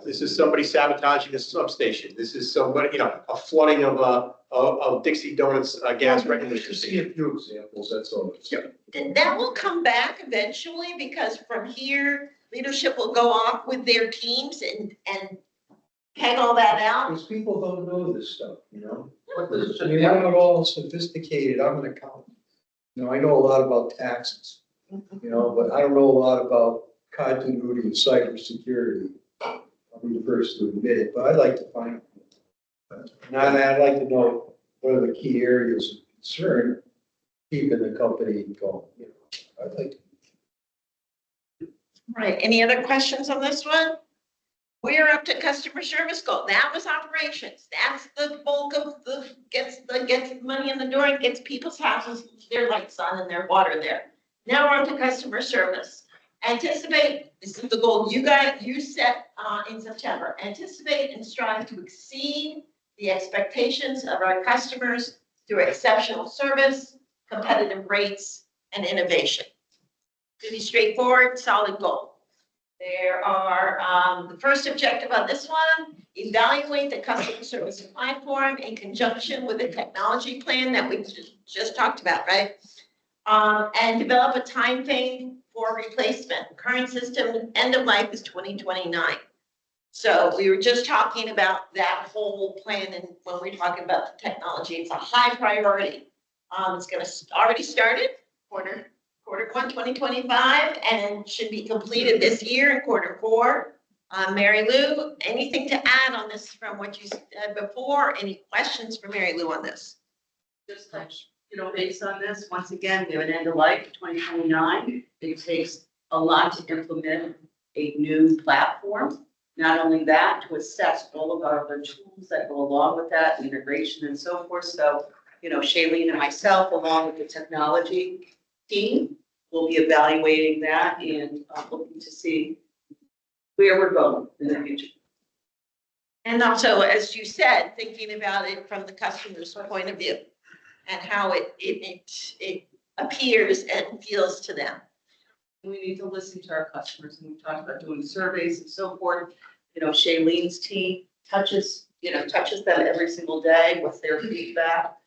S2: this is somebody sabotaging a substation. This is somebody, a flooding of Dixie Donuts gas regulation
S10: Just see
S2: station.
S10: a few examples, that's all.
S9: That will come back eventually because from here, leadership will go off with their teams and peg all that out.
S10: Because people don't know this stuff, I mean, I'm not all sophisticated, I'm an accountant. I know a lot about taxes, but I don't know a lot about continuity of cybersecurity. I'll be the first to admit it, but I'd like to find. Now, I'd like to know what are the key areas of concern, keeping the company going, I'd like to.
S9: Right, any other questions on this one? We're up to customer service goal. That was operations. That's the bulk of gets money in the door and gets people's houses, their lights on and their water there. Now we're on to customer service. Anticipate, this is the goal you set in September. Anticipate and strive to exceed the expectations of our customers through exceptional service, competitive rates, and innovation. Pretty straightforward, solid goal. There are, the first objective on this one, evaluate the customer service platform in conjunction with the technology plan that we just talked about, right? And develop a time frame for replacement. Current system end of life is 2029. So we were just talking about that whole plan and when we're talking about the technology, it's a high priority. It's gonna already started, quarter one, 2025, and should be completed this year in quarter four. Mary Lou, anything to add on this from what you said before? Any questions for Mary Lou on this?
S3: Just based on this, once again, we have an end of life, 2029. It takes a lot to implement a new platform. Not only that, to assess all of our other tools that go along with that, integration and so forth. So, Shailene and myself, along with the technology team, will be evaluating that and looking to see where we're going in the future.
S9: And also, as you said, thinking about it from the customer's point of view and how it appears and feels to them.
S3: We need to listen to our customers, and we talked about doing surveys and so forth. Shailene's team touches them every single day. What's their feedback?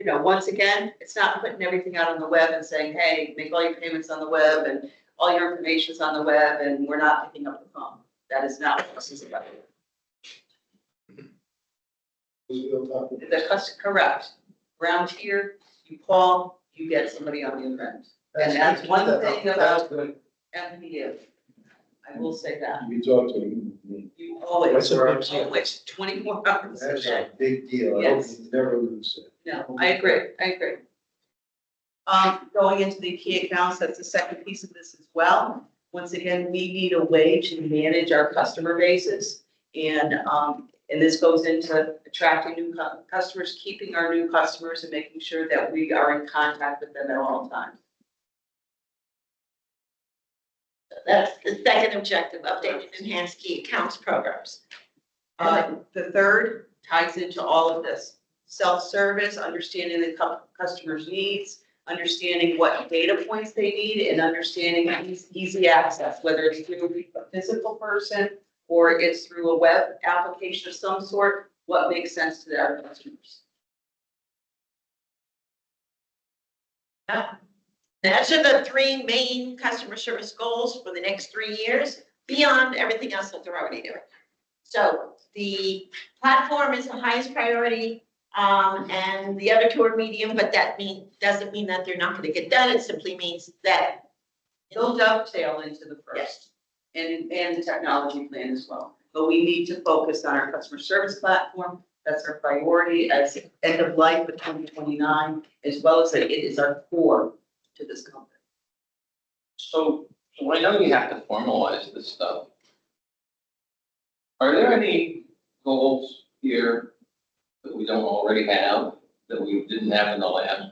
S3: Once again, it's not putting everything out on the web and saying, hey, make all your payments on the web and all your information's on the web and we're not picking up the phone. That is not what this is about. The customer, correct. Around here, you call, you get somebody on the other end. And that's one thing about MPU. I will say that.
S10: You talk to them.
S3: You always,
S10: That's a big
S3: are
S10: deal.
S3: always 24 hours a
S10: That's
S3: day.
S10: a big deal. I hope
S3: Yes.
S10: you never lose it.
S3: No, I agree. Going into the key accounts, that's the second piece of this as well. Once again, we need a way to manage our customer bases. And this goes into attracting new customers, keeping our new customers and making sure that we are in contact with them at all times.
S9: That's the second objective, update and enhance key accounts programs.
S3: The third ties into all of this. self-service, understanding the customer's needs, understanding what data points they need, and understanding easy access, whether it's through a physical person or it's through a web application of some sort, what makes sense to their customers.
S9: Those are the three main customer service goals for the next 3 years, beyond everything else that they're already doing. So the platform is the highest priority, and the other two are medium, but that doesn't mean that they're not gonna get done. It simply means that
S3: It'll dovetail into the first and the technology plan as well. But we need to focus on our customer service platform. That's our priority as end of life of 2029, as well as it is our core to this company.
S6: So I know you have to formalize this stuff. Are there any goals here that we don't already have, that we didn't have in the last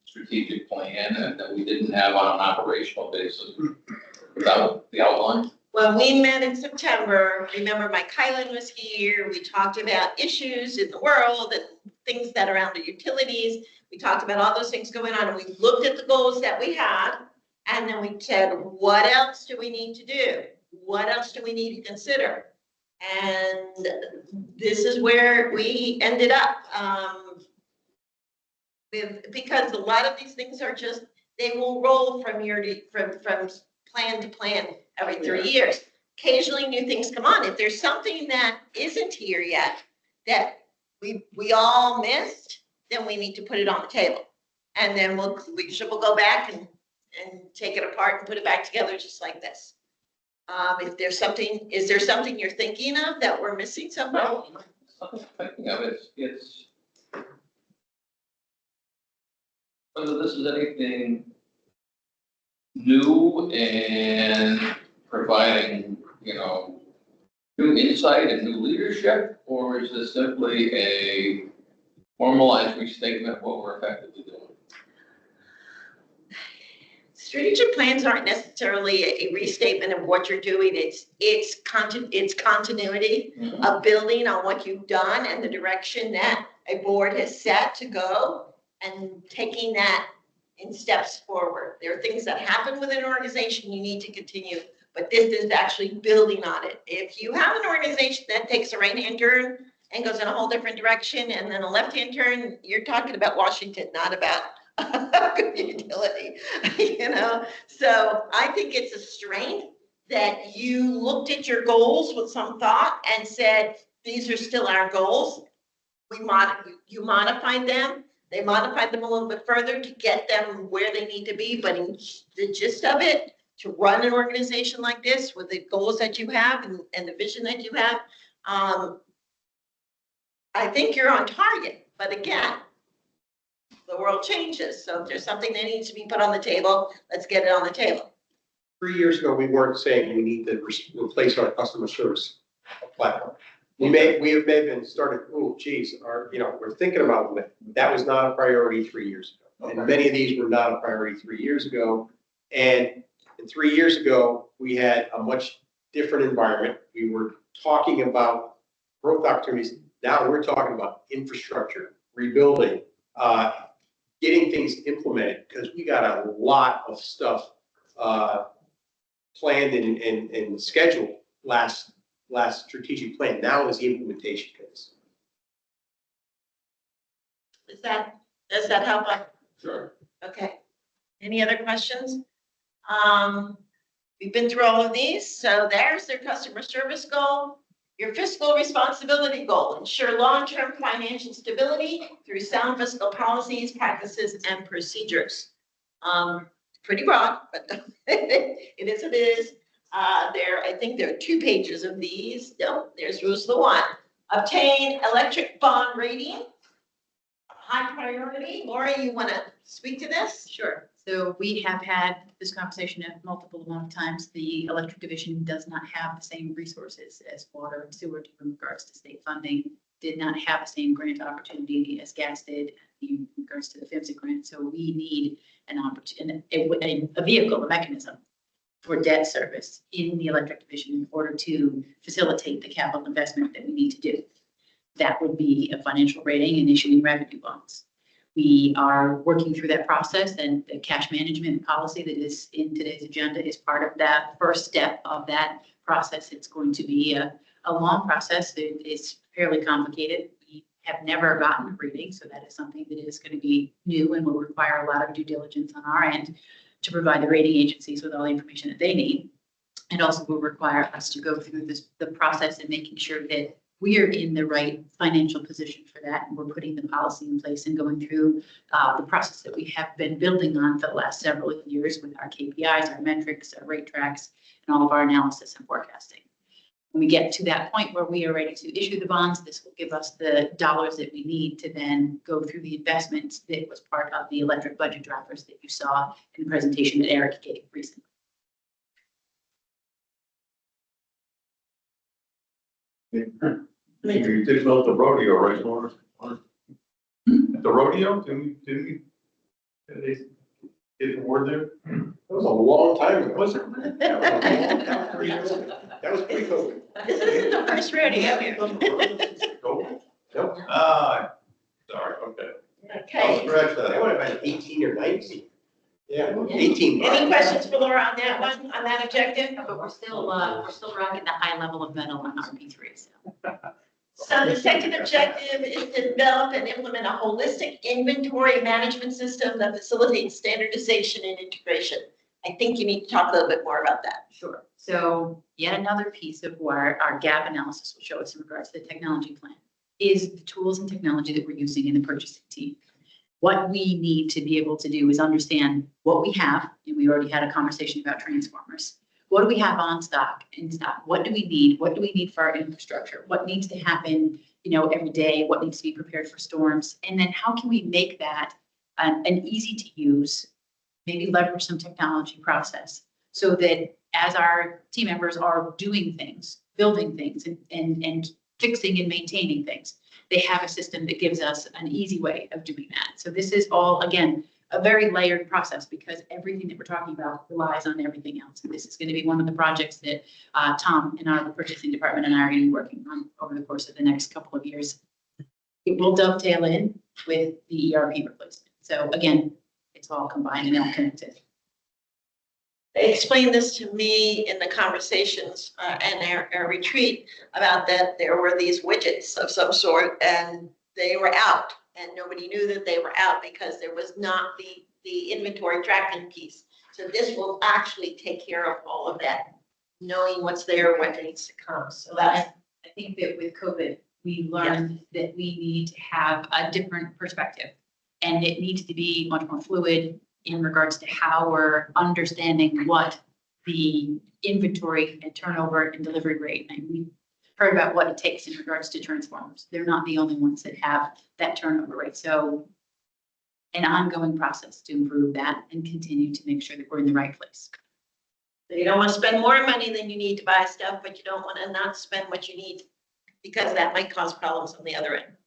S6: strategic plan, and that we didn't have on an operational basis without the outline?
S9: when we met in September, remember Mike Kylan was here, we talked about issues in the world and things that are around the utilities. We talked about all those things going on, and we looked at the goals that we had, and then we said, what else do we need to do? What else do we need to consider? And this is where we ended up. Because a lot of these things are just, they will roll from year to, from plan to plan every 3 years. Occasionally new things come on. If there's something that isn't here yet that we all missed, then we need to put it on the table. And then leadership will go back and take it apart and put it back together just like this. If there's something, is there something you're thinking of that we're missing somewhere?
S6: No, I'm thinking of it, it's whether this is anything new and providing, new insight and new leadership, or is this simply a formalized restatement of what we're effectively doing?
S9: Strategic plans aren't necessarily a restatement of what you're doing. It's continuity of building on what you've done and the direction that a board has set to go and taking that in steps forward. There are things that happen within an organization you need to continue, but this is actually building on it. If you have an organization that takes a right-hand turn and goes in a whole different direction and then a left-hand turn, you're talking about Washington, not about good utility, So I think it's a strength that you looked at your goals with some thought and said, these are still our goals. You modified them. They modified them a little bit further to get them where they need to be, but in the gist of it, to run an organization like this with the goals that you have and the vision that you have, I think you're on target. But again, the world changes. So if there's something that needs to be put on the table, let's get it on the table.
S2: 3 years ago, we weren't saying we need to replace our customer service platform. We may have been started, oh geez, we're thinking about it. That was not a priority 3 years ago. And many of these were not a priority 3 years ago. And 3 years ago, we had a much different environment. We were talking about growth opportunities. Now we're talking about infrastructure, rebuilding, getting things implemented, because we got a lot of stuff planned and scheduled last strategic plan. Now is the implementation phase.
S9: Does that help?
S6: Sure.
S9: Okay. Any other questions? We've been through all of these. So there's their customer service goal. Your fiscal responsibility goal, ensure long-term financial stability through sound fiscal policies, practices, and procedures. Pretty broad, but it is what it is. I think there are 2 pages of these. No, there's rules the one. Obtain electric bond rating. High priority. Laura, you want to speak to this?
S13: Sure. So we have had this conversation at multiple amount of times. The electric division does not have the same resources as water and sewer in regards to state funding, did not have the same grant opportunity as gas did in regards to the PHMSA grant. So we need an opportunity, a vehicle, a mechanism for debt service in the electric division in order to facilitate the capital investment that we need to do. that would be a financial rating and issuing revenue bonds. We are working through that process, and the cash management policy that is in today's agenda is part of that first step of that process. It's going to be a long process. It is fairly complicated. We have never gotten a rating, so that is something that is going to be new and will require a lot of due diligence on our end to provide the rating agencies with all the information that they need. It also will require us to go through the process and making sure that we are in the right financial position for that. And we're putting the policy in place and going through the process that we have been building on for the last several years with our KPIs, our metrics, our rate tracks, and all of our analysis and forecasting. When we get to that point where we are ready to issue the bonds, this will give us the dollars that we need to then go through the investments that was part of the electric budget drivers that you saw in the presentation that Eric gave recently.
S1: You did about the rodeo, right, Laura? At the rodeo, didn't we? Did they get the word there?
S2: That was a long time ago.
S1: Was it?
S2: That was pre-COVID.
S9: This isn't the first rodeo here.
S2: Nope.
S1: Sorry, okay.
S9: Okay.
S1: I'll scratch
S2: That
S1: that.
S2: would have been 18 or 19. Yeah,
S9: Yeah.
S2: 18.
S9: Any questions for Laura on that one, on that objective?
S13: But we're still rocking the high level of metal on RP3, so.
S9: So the second objective is to develop and implement a holistic inventory management system that facilitates standardization and integration. I think you need to talk a little bit more about that.
S13: Sure. So yet another piece of where our gap analysis will show us in regards to the technology plan is the tools and technology that we're using in the purchasing team. What we need to be able to do is understand what we have, and we already had a conversation about transformers. What do we have on stock, in stock? What do we need? What do we need for our infrastructure? What needs to happen, every day? What needs to be prepared for storms? And then how can we make that an easy to use, maybe leverage some technology process so that as our team members are doing things, building things and fixing and maintaining things, they have a system that gives us an easy way of doing that. So this is all, again, a very layered process because everything that we're talking about relies on everything else. And this is going to be one of the projects that Tom and our purchasing department and I are going to be working on over the course of the next couple of years. It will dovetail in with the ERP replacement. So again, it's all combined and all connected.
S9: They explained this to me in the conversations and our retreat about that there were these widgets of some sort and they were out and nobody knew that they were out because there was not the inventory tracking piece. So this will actually take care of all of that, knowing what's there, what needs to come. So that's.
S13: I think that with COVID, we learned that we need to have a different perspective and it needs to be much more fluid in regards to how we're understanding what the inventory and turnover and delivery rate. And we heard about what it takes in regards to transformers. They're not the only ones that have that turnover rate. So an ongoing process to improve that and continue to make sure that we're in the right place.
S9: So you don't want to spend more money than you need to buy stuff, but you don't want to not spend what you need because that might cause problems on the other end.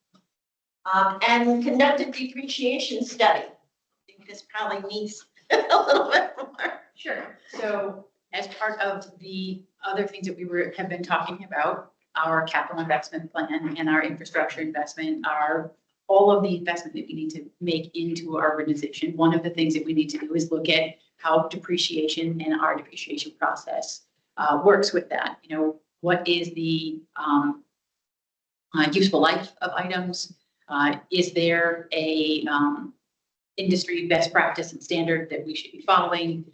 S9: And conduct a depreciation study. I think this probably needs a little bit more.
S13: Sure. So as part of the other things that we have been talking about, our capital investment plan and our infrastructure investment are all of the investment that we need to make into our organization. One of the things that we need to do is look at how depreciation and our depreciation process works with that. What is the useful life of items? Is there a industry best practice and standard that we should be following?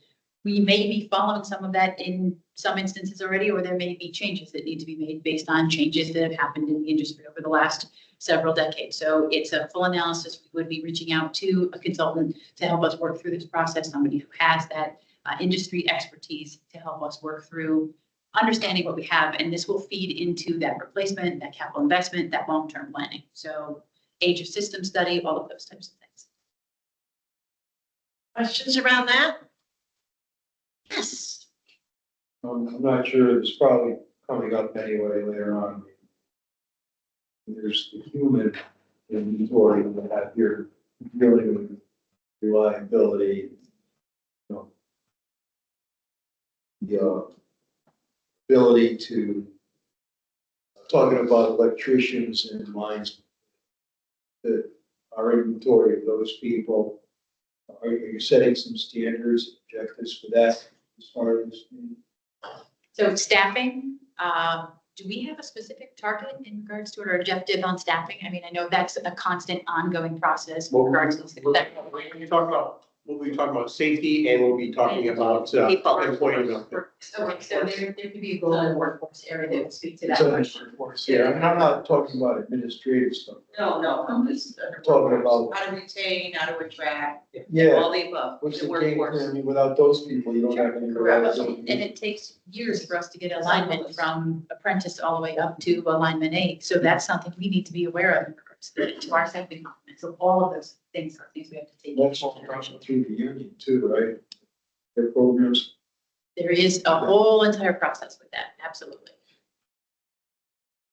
S13: We may be following some of that in some instances already, or there may be changes that need to be made based on changes that have happened in the industry over the last several decades. So it's a full analysis. We would be reaching out to a consultant to help us work through this process, somebody who has that industry expertise to help us work through understanding what we have. And this will feed into that replacement, that capital investment, that long-term planning. So age of system study, all of those types of things.
S9: Questions around that? Yes.
S10: I'm not sure, it's probably coming up anyway later on. There's the human inventory that you're dealing with reliability, the ability to talking about electricians and lines. That our inventory of those people, are you setting some standards, objectives for that as far as?
S13: So staffing, do we have a specific target in regards to our objective on staffing? I mean, I know that's a constant ongoing process with regards to that.
S2: When you talk about, we'll be talking about safety and we'll be talking about
S9: People.
S2: employee development.
S13: Okay, so there could be a goal in the workforce area that would speak to that
S10: So,
S13: question.
S10: yeah, I mean, I'm not talking about administrative stuff.
S3: No, I'm just.
S10: Talking about,
S3: How to retain, how to attract,
S10: yeah,
S3: all the above,
S10: what's
S3: the
S10: the game,
S3: workforce.
S10: I mean, without those people, you don't have any.
S3: Correct.
S13: And it takes years for us to get alignment from apprentice all the way up to alignment A. So that's something we need to be aware of in regards to our staffing. So all of those things are things we have to take.
S10: That's all comes through the union too, right? Their programs.
S13: There is a whole entire process with that, absolutely.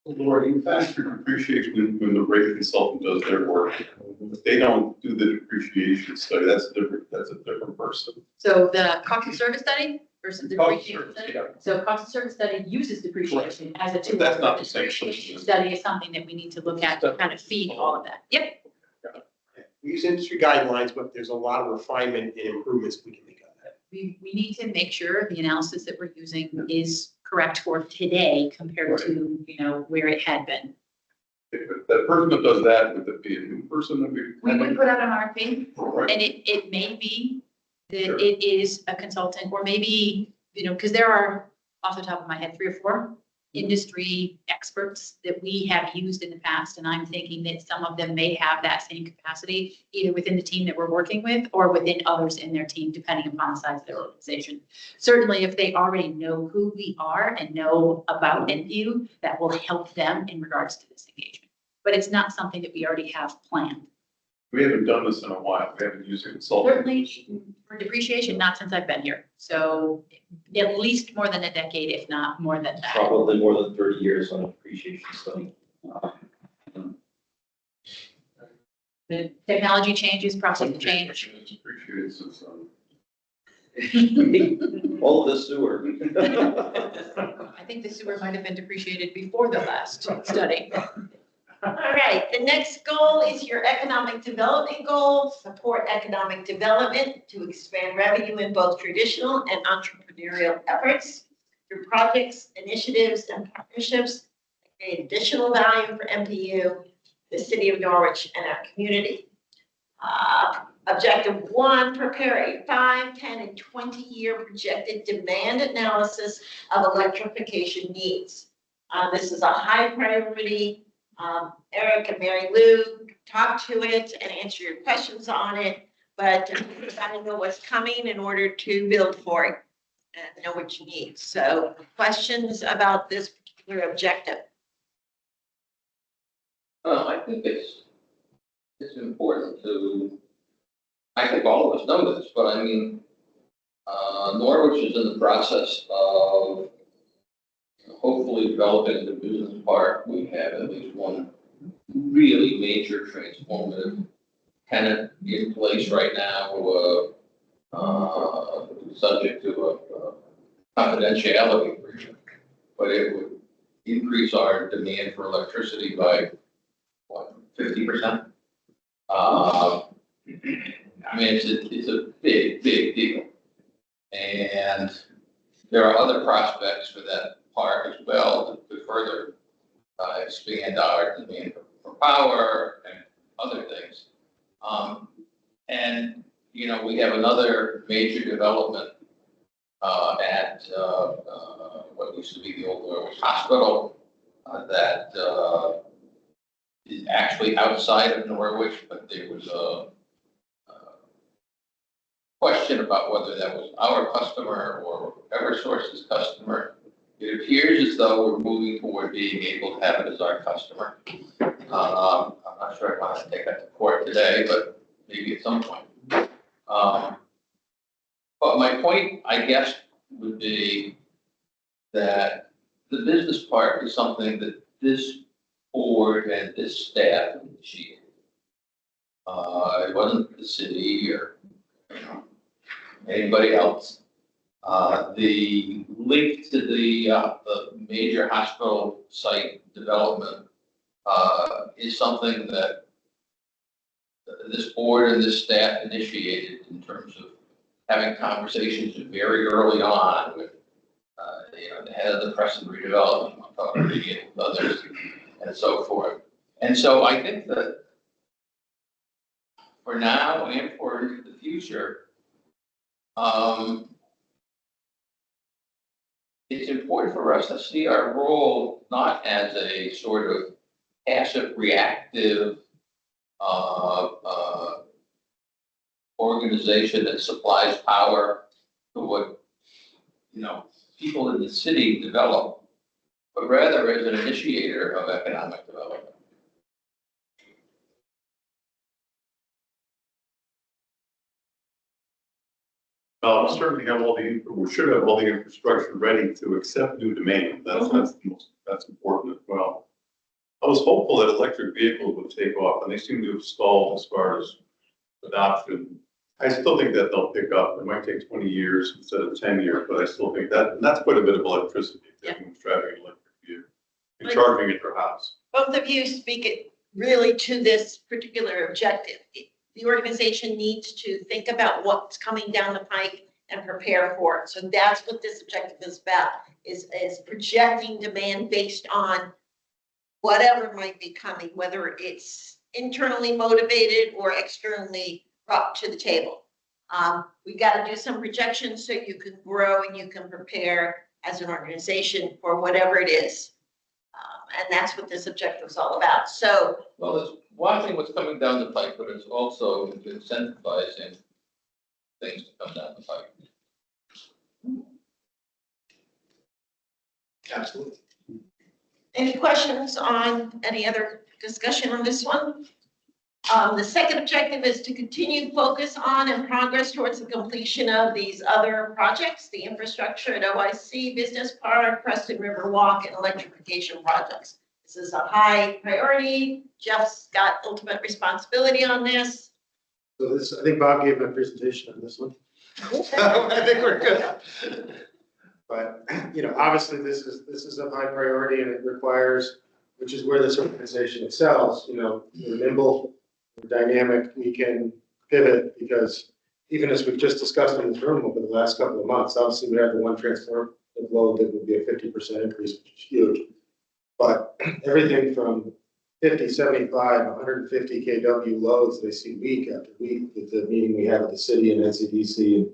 S1: Laura, you factor depreciation when the rate consultant does their work. If they don't do the depreciation study, that's a different person.
S13: So the cost of service study versus the
S1: Cost of
S13: depreciation
S1: service,
S13: study?
S1: yeah.
S13: So cost of service study uses depreciation as a tool.
S1: That's not the same
S13: Depreciation
S1: thing.
S13: Study is something that we need to look at to kind of feed all of that. Yep,
S2: We use industry guidelines, but there's a lot of refinement and improvements we can make on that.
S13: we need to make sure the analysis that we're using is correct for today compared to, where it had been.
S1: If that person that does that, would it be a new person that we?
S13: We would put out an RFP,
S1: Right.
S13: and it may be that
S1: Sure.
S13: it is a consultant, or maybe, because there are, off the top of my head, 3 or 4 industry experts that we have used in the past, and I'm thinking that some of them may have that same capacity, either within the team that we're working with or within others in their team, depending upon the size of their organization. Certainly, if they already know who we are and know about NVU, that will help them in regards to this engagement. But it's not something that we already have planned.
S1: We haven't done this in a while. We haven't used a consultant.
S13: Certainly for depreciation, not since I've been here. So at least more than a decade, if not more than that.
S14: Probably more than 30 years on a depreciation study.
S13: The technology changes, process change.
S1: Depreciates its,
S14: All of the sewer.
S13: I think the sewer might have been depreciated before the last study.
S9: All right, the next goal is your economic development goal, support economic development to expand revenue in both traditional and entrepreneurial efforts through projects, initiatives, and partnerships that create additional value for MPU, the city of Norwich, and our community. Objective 1, prepare a 5, 10, and 20-year projected demand analysis of electrification needs. This is a high priority. Eric and Mary Lou talk to it and answer your questions on it, but you gotta know what's coming in order to build for it and know what you need. So questions about this particular objective?
S6: I think it's important to, I think all of us know this, but I mean, Norwich is in the process of hopefully developing the business park. We have at least one really major transformative tenant in place right now, subject to a confidentiality agreement, but it would increase our demand for electricity by, what, 50%? I mean, it's a big deal. And there are other prospects for that park as well that could further expand our demand for power and other things. And, we have another major development at what used to be the old Norwich Hospital that is actually outside of Norwich, but there was a question about whether that was our customer or Eversource's customer. It appears as though we're moving toward being able to have it as our customer. I'm not sure I want to take that to court today, but maybe at some point. But my point, I guess, would be that the business park is something that this board and this staff initiated. It wasn't the city or anybody else. The link to the major hospital site development is something that this board and this staff initiated in terms of having conversations very early on with, the head of the Preston redevelopment, with others, and so forth. And so I think that for now and for the future, it's important for us to see our role not as a sort of passive, reactive organization that supplies power to what, people in the city develop, but rather as an initiator of economic development.
S1: We certainly have we should have all the infrastructure ready to accept new demand. That's important as well. I was hopeful that electric vehicles would take off, and they seem to have stalled as far as adoption. I still think that they'll pick up. It might take 20 years instead of 10 years, but I still think and that's quite a bit of electricity that moves driving an electric vehicle and charging at your house.
S9: Both of you speak it really to this particular objective. The organization needs to think about what's coming down the pike and prepare for it. So that's what this objective is about, is projecting demand based on whatever might be coming, whether it's internally motivated or externally brought to the table. We've got to do some projections so you can grow and you can prepare as an organization for whatever it is. And that's what this objective is all about. So,
S6: well, it's watching what's coming down the pike, but it's also incentivizing things to come down the pike.
S2: Absolutely.
S9: any questions on any other discussion on this one? The second objective is to continue focus on and progress towards the completion of these other projects, the infrastructure at OIC, Business Park, Preston River Walk, and electrification projects. This is a high priority. Jeff's got ultimate responsibility on this.
S12: So this, I think Bob gave my presentation on this one. I think we're good. But, obviously this is a high priority and it requires, which is where this organization excels, we're nimble, we're dynamic, we can pivot because even as we've just discussed in this room over the last couple of months, obviously we had the one transformative load that would be a 50% increase, which is huge. But everything from 50, 75, 150 kW loads they see week after week with the meeting we have at the city and NCDC,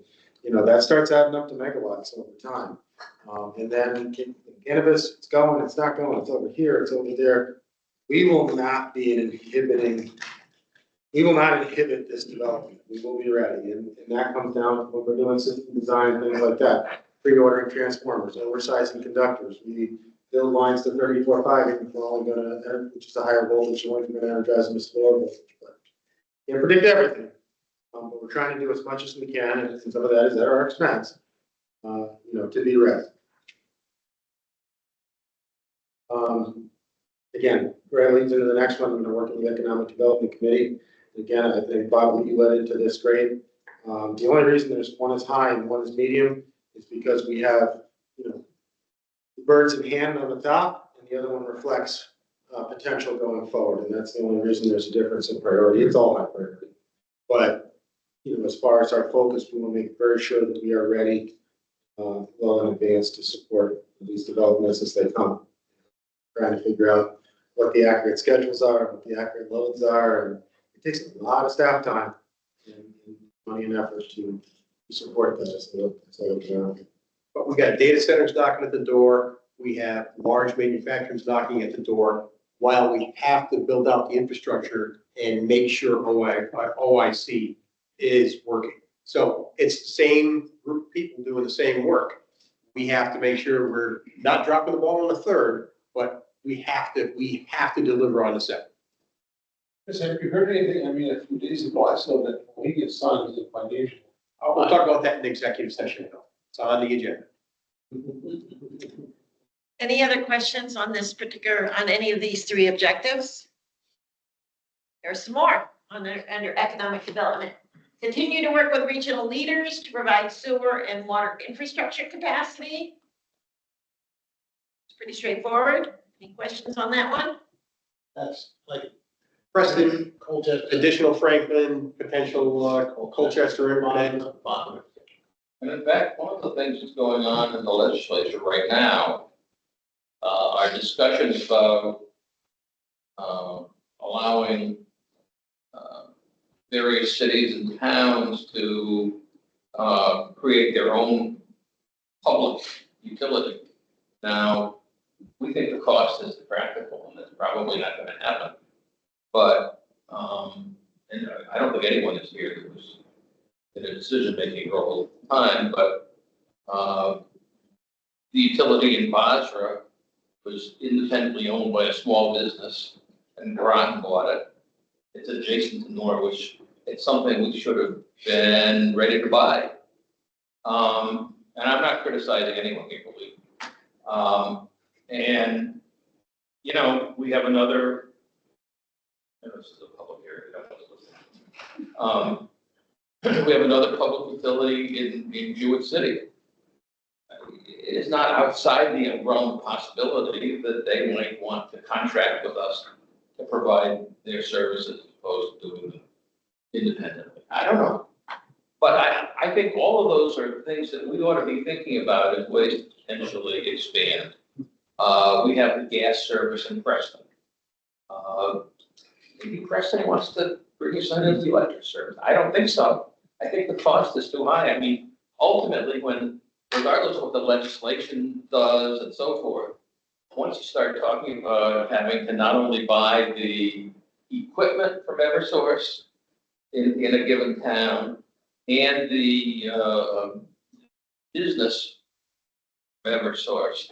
S12: and that starts adding up to megawatts over time. And then cannabis, it's going, it's not going, it's over here, it's over there. We will not inhibit this development. We will be ready. And that comes down to when we're doing system design, things like that. Pre-ordering transformers, oversizing conductors. We build lines to 34.5, even if we're only gonna, which is a higher voltage, we're only gonna energize them to lower voltage. But can't predict everything. But we're trying to do as much as we can, and some of that is at our expense, to be ready. Again, where it leads into the next one, I'm going to work with the Economic Development Committee. Again, I think Bob, you led into this great. The only reason there's one is high and one is medium is because we have, the birds in hand on the top, and the other one reflects potential going forward, and that's the only reason there's a difference in priority. It's all high priority, but as far as our focus, we want to make very sure that we are ready well in advance to support these developments as they come. Trying to figure out what the accurate schedules are, what the accurate loads are, and it takes a lot of staff time and money and effort to support that.
S2: But we got data centers knocking at the door. We have large manufacturers knocking at the door, while we have to build out the infrastructure and make sure OIC is working. So it's the same group of people doing the same work. We have to make sure we're not dropping the ball on the third, but we have to deliver on the second.
S4: Have you heard anything? I mean, a few days ago, I saw that Mohegan Sun is a financial.
S2: We'll talk about that in the executive session. It's on the agenda.
S9: Any other questions on any of these three objectives? There's some more under economic development. Continue to work with regional leaders to provide sewer and water infrastructure capacity. It's pretty straightforward. Any questions on that one?
S2: That's like Preston,
S4: Colchester.
S2: additional Franklin, potential Colchester, Riverhead.
S6: And in fact, one of the things that's going on in the legislature right now are discussions about allowing various cities and towns to create their own public utility. Now, we think the cost is practical, and it's probably not going to happen. But, and I don't think anyone is here that was in a decision-making role at the time, but the utility in Basra was independently owned by a small business, and Groton bought it. It's adjacent to Norwich. It's something we should have been ready to buy. And I'm not criticizing anyone here, believe me. And, you know, we have another, this is a public area. We have another public utility in Jewett City. It is not outside the realm of possibility that they might want to contract with us to provide their services as opposed to doing them independently. I don't know. But I think all of those are things that we ought to be thinking about as ways to potentially expand. We have the gas service in Preston. Maybe Preston wants to bring us into the electric service. I don't think so. I think the cost is too high. I mean, ultimately, regardless of what the legislation does and so forth, once you start talking about having to not only buy the equipment from Eversource in a given town and the business from Eversource,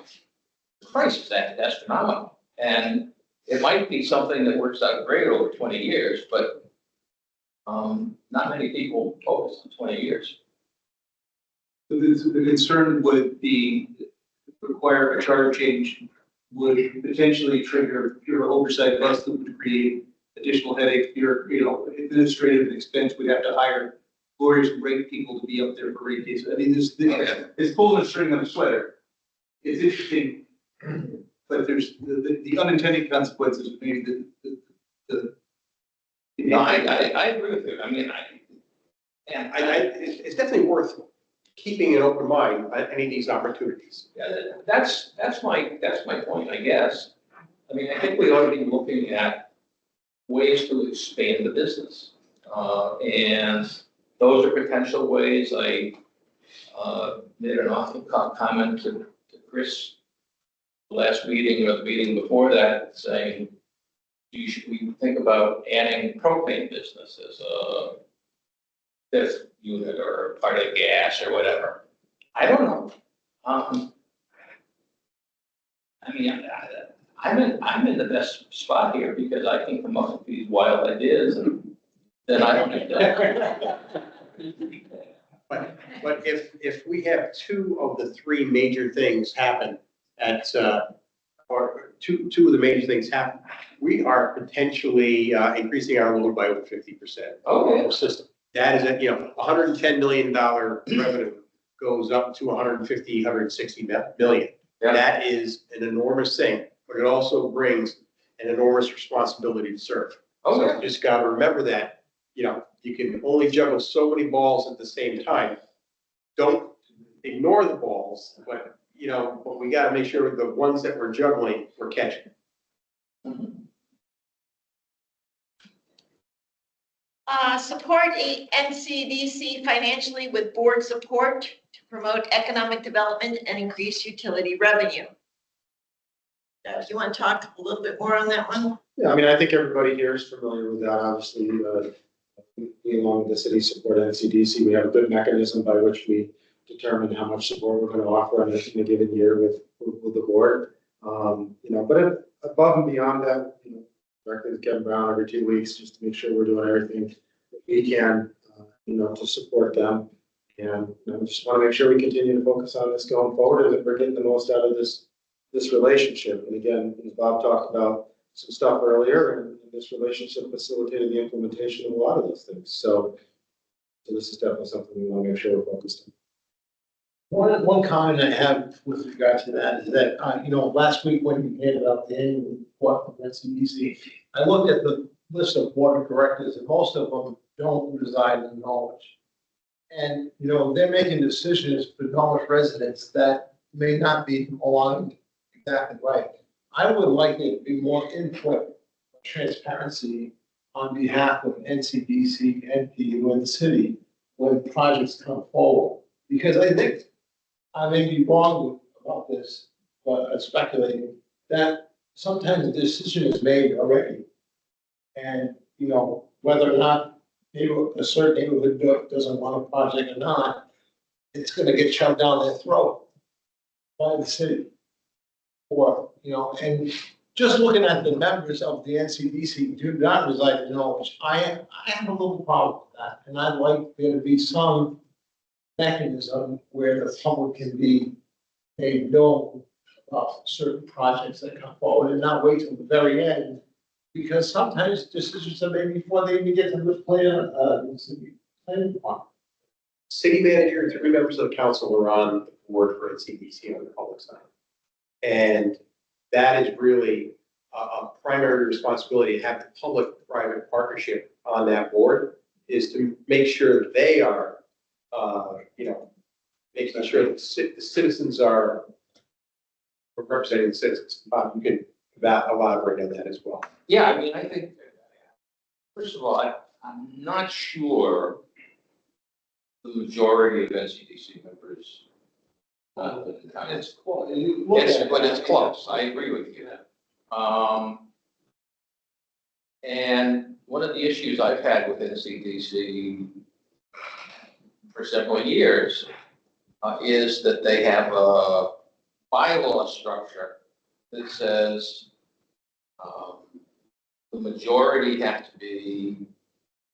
S6: the price is astronomical. And it might be something that works out great over 20 years, but not many people focus on 20 years.
S15: The concern would be require a charter change would potentially trigger pure oversight costs that would create additional headache, administrative expense. We'd have to hire lawyers and rate people to be up there for rate cases. I mean, it's pulling a string on a sweater. It's interesting, but there's the unintended consequences of maybe
S6: No, I agree with you. I mean,
S2: it's definitely worth keeping an open mind on any of these opportunities.
S6: yeah, that's my point, I guess. I mean, I think we ought to be looking at ways to expand the business. And those are potential ways. I made an awful comment to Chris last meeting or the meeting before that, saying, should we think about adding propane business as a fifth unit or part of gas or whatever? I don't know. I mean, I'm in the best spot here because I can come up with these wild ideas, and then I don't need that.
S2: But if we have two of the three major things happen or two of the major things happen, we are potentially increasing our load by over 50%.
S6: Okay.
S2: System. That is at, $110 million revenue goes up to 160 million.
S6: Yeah.
S2: That is an enormous thing, but it also brings an enormous responsibility to serve. So
S6: Okay.
S2: you just got to remember that, you can only juggle so many balls at the same time. Don't ignore the balls, but we got to make sure the ones that we're juggling, we're catching.
S9: Support NCDC financially with board support to promote economic development and increase utility revenue. Do you want to talk a little bit more on that one?
S12: Yeah, I mean, I think everybody here is familiar with that. Obviously, we along with the city support NCDC, we have a good mechanism by which we determine how much support we're going to offer in a given year with the board. But above and beyond that, directly with Kevin Brown every 2 weeks, just to make sure we're doing everything that we can, to support them. And just want to make sure we continue to focus on this going forward and that we're getting the most out of this relationship. And again, as Bob talked about some stuff earlier, and this relationship facilitated the implementation of a lot of those things. So So this is definitely something we want to make sure we're focused on.
S4: One comment I have with regard to that is that, last week when we handed out the annual report from NCDC, I looked at the list of board of directors and most of them don't reside in Norwich. And, they're making decisions for Norwich residents that may not be along exactly right. I would like there to be more input, transparency on behalf of NCDC, NP, and the city when projects come forward. Because I think, I may be wrong about this, but I'm speculating, that sometimes the decision is made already. And, whether or not a certain neighborhood doesn't want a project or not, it's gonna get shoved down their throat by the city. Or, and just looking at the members of the NCDC do not reside in Norwich, I have a little problem with that. And I'd like there to be some mechanism where the public can be made known about certain projects that come forward and not wait till the very end. Because sometimes decisions are made before they even get to the planning department.
S2: City manager and 3 members of the council are on the board for NCDC on the public side. And that is really a primary responsibility to have the public-private partnership on that board is to make sure they are, making sure that the citizens are representing the citizens. You can elaborate on that as well.
S6: Yeah, I mean, I think, first of all, I'm not sure the majority of NCDC members. It's but it's close. I agree with you. And one of the issues I've had with NCDC for several years is that they have a bylaw structure that says the majority have to be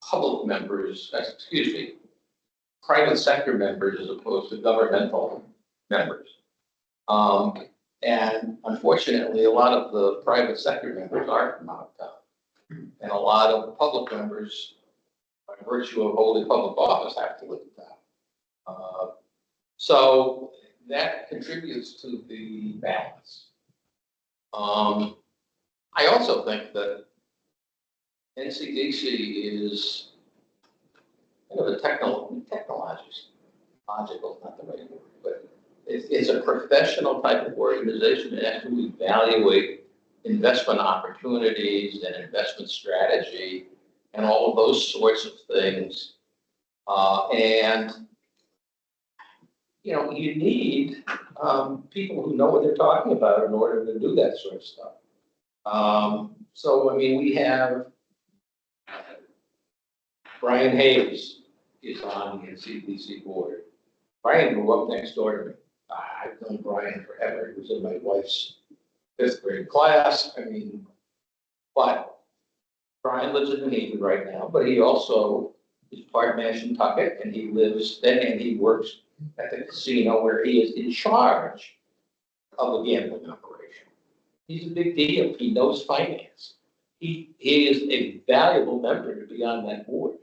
S6: public members, private sector members as opposed to governmental members. And unfortunately, a lot of the private sector members aren't from out of town. And a lot of public members, by virtue of holding public office, have to live in town. So that contributes to the balance. I also think that NCDC is kind of a technological, not the right word, but it's a professional type of organization that has to evaluate investment opportunities and investment strategy and all of those sorts of things. You need people who know what they're talking about in order to do that sort of stuff. So, I mean, we have Brian Hayes is on the NCDC board. Brian grew up next door to me. I've known Brian forever. He was in my wife's 5th grade class. I mean, but Brian lives in New Haven right now, but he also is part Mashantucket, and he lives then and he works at the casino where he is in charge of a gambling operation. He's a big deal. He knows finance. He is a valuable member to be on that board.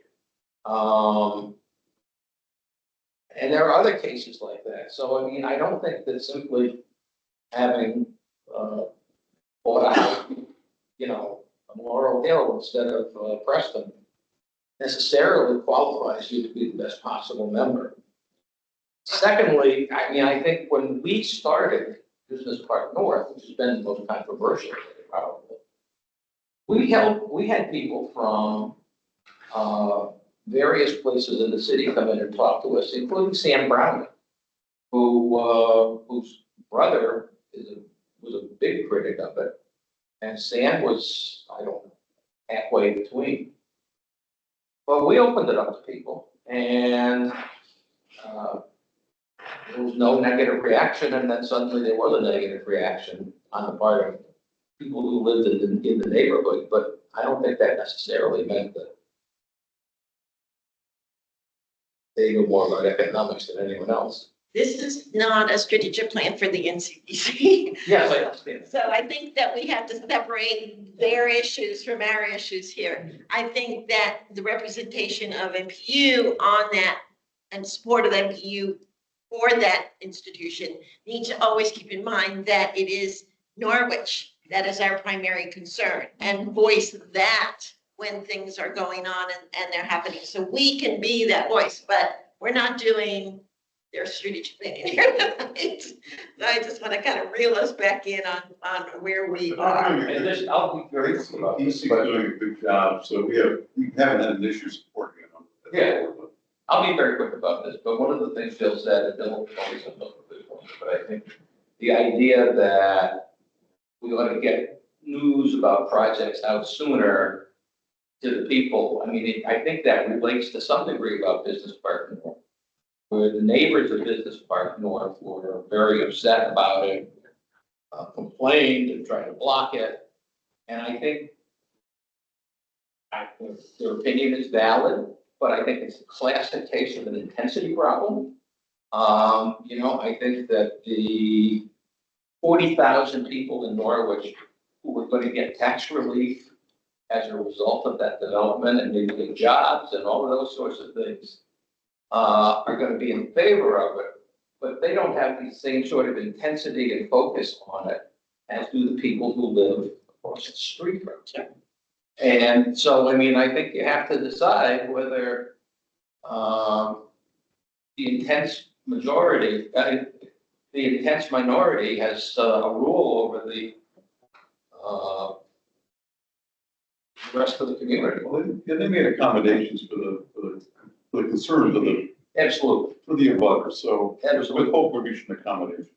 S6: And there are other cases like that. So, I mean, I don't think that simply having bought a house, on Laurel Hill instead of Preston necessarily qualifies you to be the best possible member. Secondly, I mean, I think when we started Business Park North, which has been the most controversial, probably, we had people from various places in the city come in and talk to us, including Sam Brown, whose brother was a big critic of it, and Sam was, I don't know, halfway between. But we opened it up to people, and there was no negative reaction, and then suddenly there was a negative reaction on the part of people who lived in the neighborhood. But I don't think that necessarily meant that they knew more about economics than anyone else.
S9: this is not a strategic plan for the NCDC.
S6: Yes, I understand.
S9: So I think that we have to separate their issues from our issues here. I think that the representation of MPU on that and support of MPU for that institution need to always keep in mind that it is Norwich that is our primary concern, and voice that when things are going on and they're happening. So we can be that voice, but we're not doing their strategic planning here tonight. So I just want to kind of reel us back in on where we are.
S6: And this, I'll be very clear about this,
S1: DC's
S6: but
S1: doing a good job, so we haven't had an issue supporting it.
S6: Yeah. I'll be very quick about this, but one of the things Bill said, and Bill always has a good point, but I think the idea that we ought to get news about projects out sooner to the people, I mean, I think that relates to some degree about Business Park North, where the neighbors of Business Park North were very upset about it, complained and tried to block it, and I think their opinion is valid, but I think it's a classic case of an intensity problem. You know, I think that the 40,000 people in Norwich who were going to get tax relief as a result of that development and maybe get jobs and all of those sorts of things are going to be in favor of it, but they don't have the same sort of intensity and focus on it as do the people who live across the street from it. And so, I mean, I think you have to decide whether the intense majority, the intense minority has a rule over the rest of the community.
S1: Well, they made accommodations for the concerns of
S6: Absolutely.
S1: for the abutters, so
S6: Absolutely.
S1: with hope we're reaching accommodation.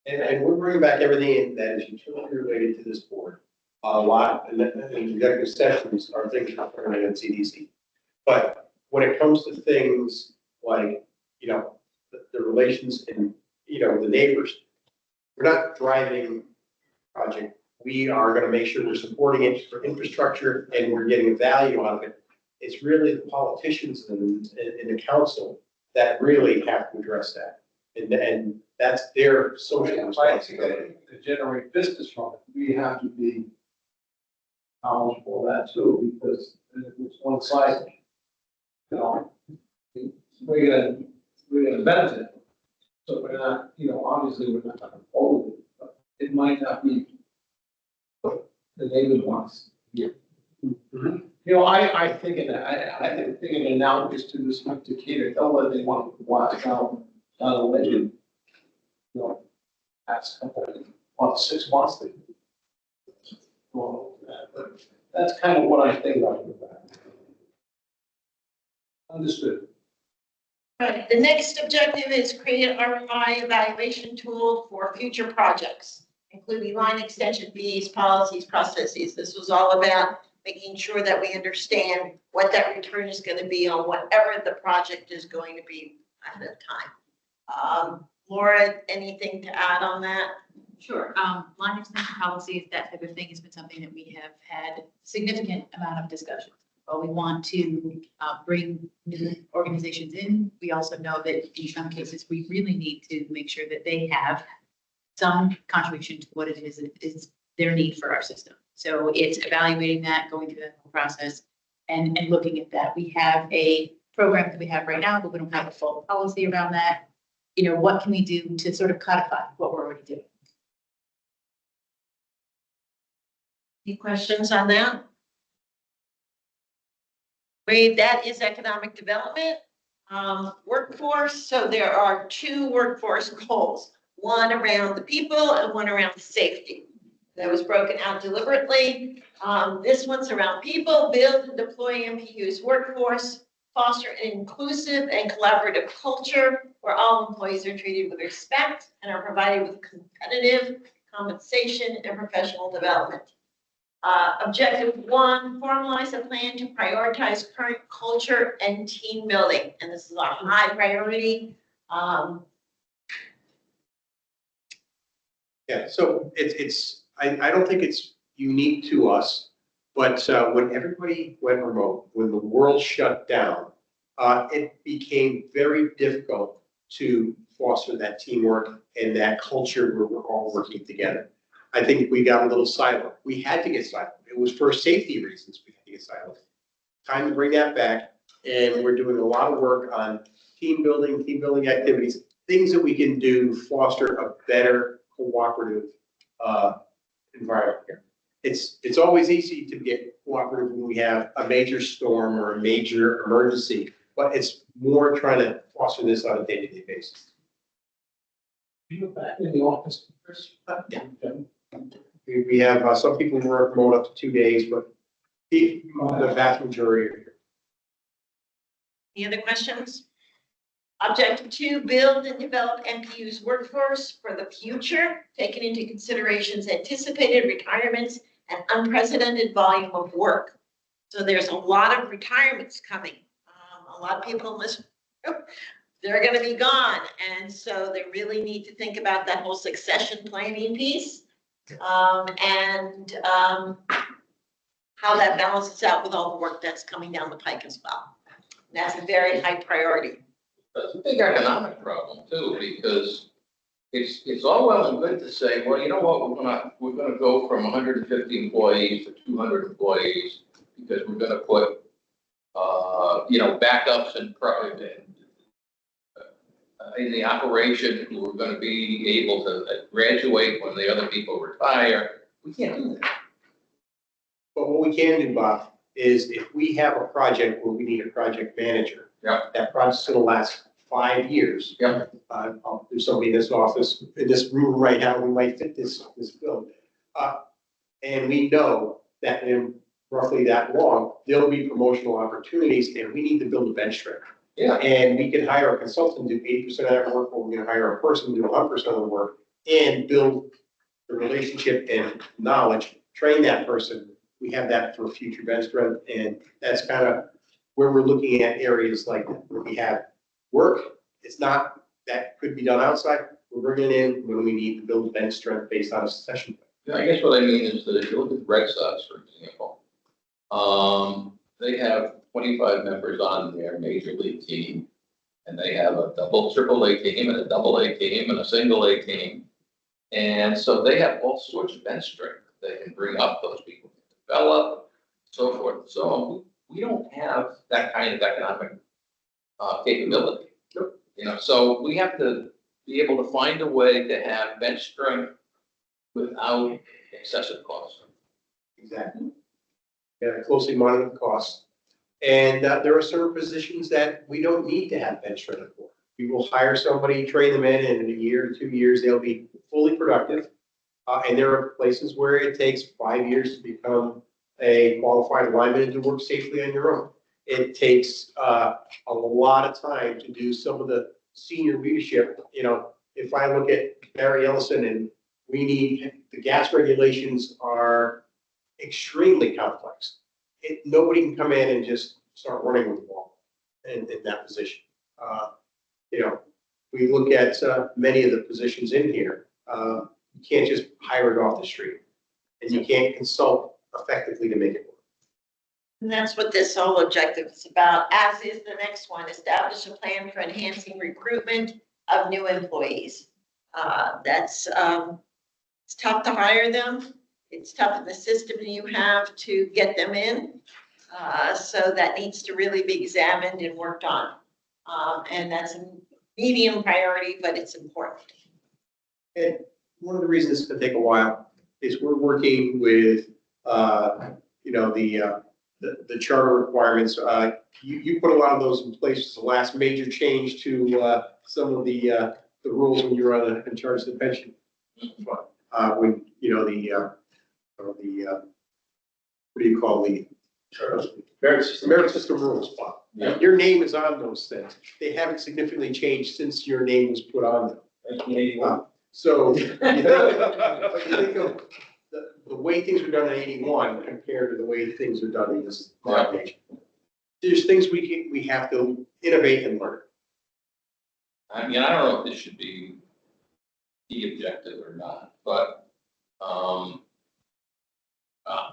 S2: And we're bringing back everything that is utility related to this board. A lot, and executive sessions are things not for an NCDC. But when it comes to things like, you know, the relations and, you know, the neighbors, we're not driving project. We are gonna make sure we're supporting it for infrastructure and we're getting value out of it. It's really the politicians and the council that really have to address that. And that's their social responsibility.
S4: To generate business from it, we have to be knowledgeable of that too, because it's one sided. You know, we're gonna benefit. So we're not, you know, obviously we're not gonna hold it, but it might not be what the neighbors wants. Yeah. You know, I think I think an analogous to this to cater, tell them they want to watch down a legend. You know, past couple of months, 6 months. Well, but that's kind of what I think about it. Understood.
S9: Right, the next objective is create an ROI evaluation tool for future projects, including line extension fees, policies, processes. This was all about making sure that we understand what that return is going to be on whatever the project is going to be at that time. Laura, anything to add on that?
S13: Sure. Line extension policies, that type of thing has been something that we have had significant amount of discussion. But we want to bring new organizations in. We also know that in some cases, we really need to make sure that they have some contribution to what it is their need for our system. So it's evaluating that, going through that whole process and looking at that. We have a program that we have right now, but we don't have a full policy around that. You know, what can we do to sort of codify what we're already doing?
S9: Any questions on that? Wade, that is economic development, workforce. So there are two workforce goals, one around the people and one around safety. That was broken out deliberately. This one's around people, build and deploy MPU's workforce, foster an inclusive and collaborative culture where all employees are treated with respect and are provided with competitive compensation and professional development. Objective 1, formalize a plan to prioritize current culture and team building. And this is a high priority.
S2: Yeah, so I don't think it's unique to us, but when everybody went remote, when the world shut down, it became very difficult to foster that teamwork and that culture where we're all working together. I think we got a little siloed. We had to get siloed. It was for safety reasons we had to get siloed. Time to bring that back, and we're doing a lot of work on team building activities, things that we can do to foster a better cooperative environment here. It's always easy to get cooperative when we have a major storm or a major emergency, but it's more trying to foster this on a day-to-day basis.
S12: You back in the office, Chris?
S2: Yeah. We have some people who work remote up to 2 days, but the vast majority are here.
S9: Any other questions? Objective 2, build and develop MPU's workforce for the future, taking into considerations anticipated retirements and unprecedented volume of work. So there's a lot of retirements coming. A lot of people in this group, they're going to be gone. And so they really need to think about that whole succession planning piece and how that balances out with all the work that's coming down the pike as well. That's a very high priority.
S6: That's a big economic problem too, because it's all well and good to say, well, you know what, we're gonna go from 150 employees to 200 employees because we're gonna put, backups and in the operation who are gonna be able to graduate when the other people retire. We can't do that.
S2: But what we can do, Bob, is if we have a project where we need a project manager.
S6: Yeah.
S2: That project's gonna last 5 years.
S6: Yeah.
S2: There's somebody in this office, in this room right now, who might fit this bill. And we know that in roughly that long, there'll be promotional opportunities, and we need to build a bench strength.
S6: Yeah.
S2: And we can hire a consultant, do 80% of that work, or we can hire a person, do 100% of the work, and build the relationship and knowledge, train that person. We have that for future bench strength, and that's kind of where we're looking at areas like that, where we have work. It's not, that could be done outside. We're bringing in when we need to build bench strength based on a succession.
S6: Yeah, I guess what I mean is that if you look at the Red Sox, for example, they have 25 members on their major league team, and they have a triple A team and a double A team and a single A team. And so they have all sorts of bench strength. They can bring up those people, develop, so forth and so on. We don't have that kind of economic capability. So we have to be able to find a way to have bench strength without excessive cost.
S2: Exactly. Yeah, closely monitor the costs. And there are certain positions that we don't need to have bench strength for. We will hire somebody, train them in, and in a year or 2 years, they'll be fully productive. And there are places where it takes 5 years to become a qualified lineman and to work safely on your own. It takes a lot of time to do some of the senior leadership. If I look at Barry Ellison, and the gas regulations are extremely complex. Nobody can come in and just start running with the ball in that position. We look at many of the positions in here. You can't just hire it off the street, and you can't consult effectively to make it work.
S9: And that's what this whole objective is about, as is the next one, establish a plan for enhancing recruitment of new employees. It's tough to hire them. It's tough in the system you have to get them in. So that needs to really be examined and worked on. And that's a medium priority, but it's important.
S2: And one of the reasons it's going to take a while is we're working with, the charter requirements. You put a lot of those in place. It's the last major change to some of the rules when you were in charge of the pension. When what do you call the merit system rules?
S6: Yeah.
S2: Your name is on those things. They haven't significantly changed since your name was put on them.
S6: 1981.
S2: So you think of the way things were done in 81 compared to the way things are done in this modern age. There's things we have to innovate and learn.
S6: I mean, I don't know if this should be the objective or not, but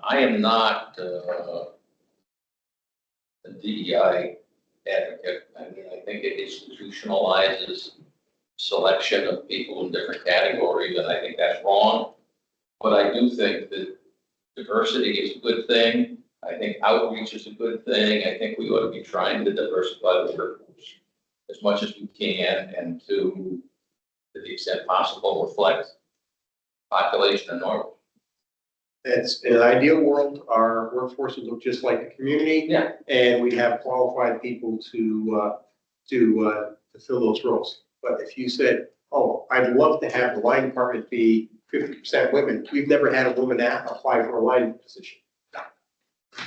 S6: I am not a DEI advocate. I mean, I think it institutionalizes selection of people in different categories, and I think that's wrong. But I do think that diversity is a good thing. I think outreach is a good thing. I think we ought to be trying to diversify the workforce as much as we can, and to the extent possible, reflect population in Norwich.
S2: It's in an ideal world, our workforce would look just like the community.
S6: Yeah.
S2: And we'd have qualified people to fill those roles. But if you said, oh, I'd love to have the line department be 50% women, we've never had a woman apply for a line position.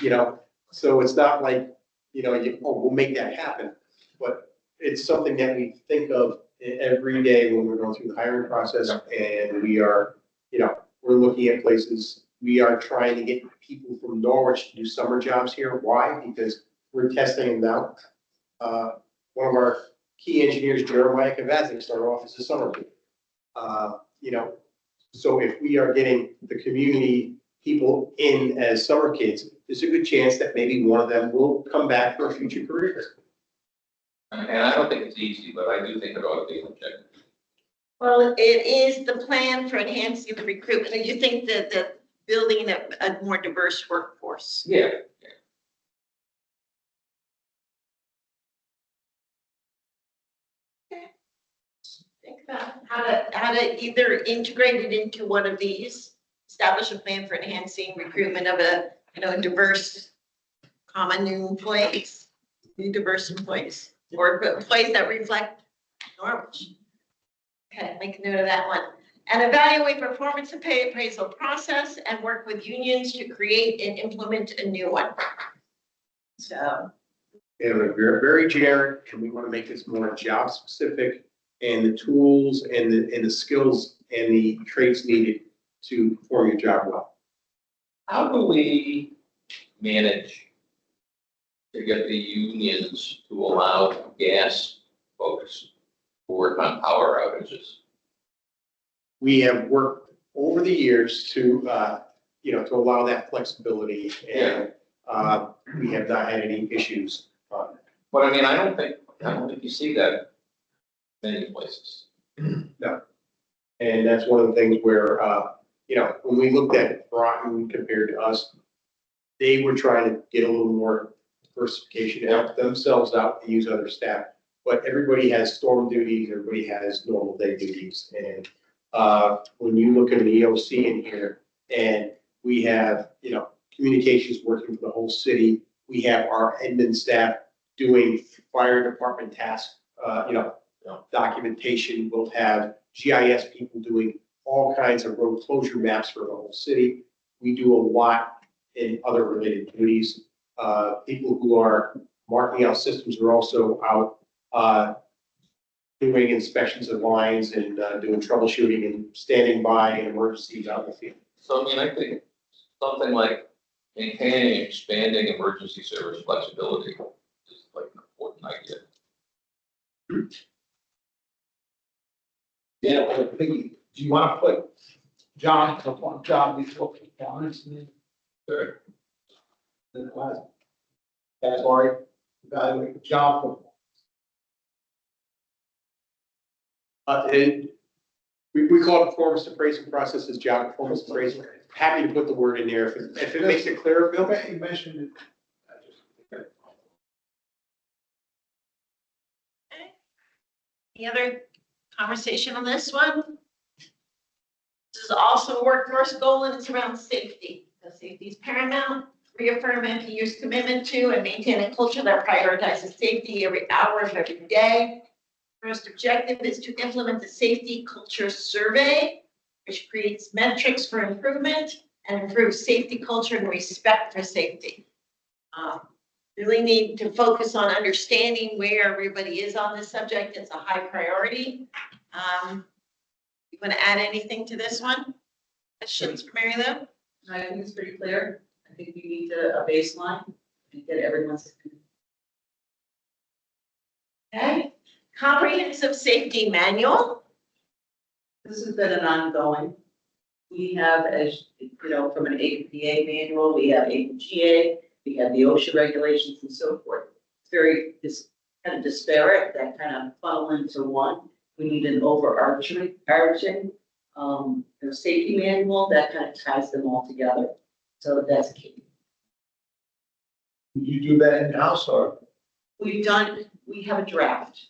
S2: You know, so it's not like, we'll make that happen. But it's something that we think of every day when we're going through the hiring process, and we are, we're looking at places. We are trying to get people from Norwich to do summer jobs here. Why? Because we're testing them out. One of our key engineers, Jeremiah Kovacic, started off as a summer kid. So if we are getting the community people in as summer kids, there's a good chance that maybe one of them will come back for a future career.
S6: And I don't think it's easy, but I do think it ought to be an objective.
S9: Well, it is the plan for enhancing the recruitment. And you think that the building a more diverse workforce?
S6: Yeah.
S9: Think about how to either integrate it into one of these, establish a plan for enhancing recruitment of a diverse, common new employees, new diverse employees, or employees that reflect Norwich. Okay, make a note of that one. And evaluate performance and pay appraisal process, and work with unions to create and implement a new one. So.
S2: And we're very generic, and we want to make this more job specific, and the tools and the skills and the traits needed to perform your job well.
S6: How do we manage to get the unions to allow gas folks to work on power outages?
S2: We have worked over the years to allow that flexibility, and we have not had any issues on it.
S6: But I mean, I don't think you see that many places.
S2: No. And that's one of the things where, when we looked at Groton compared to us, they were trying to get a little more diversification to help themselves out and use other staff. But everybody has storm duties, everybody has normal day duties. And when you look at an EOC in here, and we have, communications working for the whole city, we have our admin staff doing fire department tasks, documentation. We'll have GIS people doing all kinds of road closure maps for the whole city. We do a lot in other related duties. People who are marking out systems are also out doing inspections of lines and doing troubleshooting and standing by in emergencies out in the field.
S6: So I mean, I think something like maintaining and expanding emergency service flexibility is like an important idea.
S4: Yeah, well, Piggy, do you want to put John up on job before balance?
S6: Sure.
S4: Then last category, evaluate job.
S2: And we call it performance appraisal process as job performance appraisal. Happy to put the word in there if it makes it clearer, Bill.
S4: You mentioned it.
S9: Any other conversation on this one? This is also a workforce goal, and it's around safety. Because safety is paramount. Reaffirm MPU's commitment to and maintain a culture that prioritizes safety every hour of every day. First objective is to implement the safety culture survey, which creates metrics for improvement and improves safety culture and respect for safety. Really need to focus on understanding where everybody is on this subject. It's a high priority. You want to add anything to this one? Questions for Mary Lou?
S3: I think it's pretty clear. I think we need a baseline and get everyone's.
S9: Okay. Comprehensive safety manual.
S3: This has been an ongoing. We have, as you know, from an APA manual, we have APGA, we have the OSHA regulations and so forth. It's very kind of disparate, that kind of funnel into one. We need an overarching, safety manual that kind of ties them all together. So that's key.
S4: You do that in-house or?
S3: We have a draft.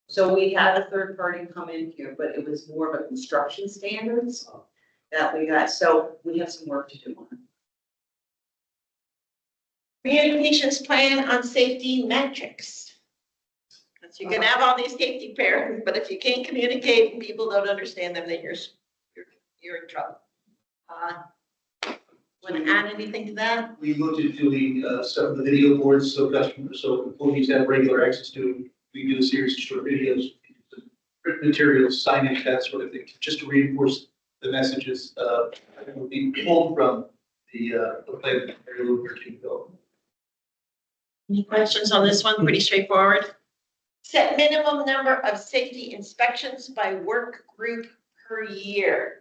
S3: So we had a third party come in here, but it was more of a construction standards that we got. So we have some work to do on it.
S9: Communications plan on safety metrics. Because you can have all these safety pairs, but if you can't communicate and people don't understand them, then you're in trouble. Want to add anything to that?
S15: We looked at doing some of the video boards, so customers, so employees have regular access to. We do a series of short videos, written materials, signage, that sort of thing, just to reinforce the messages. It will be pulled from the plan that Mary Lou and her team built.
S9: Any questions on this one? Pretty straightforward. Set minimum number of safety inspections by work group per year.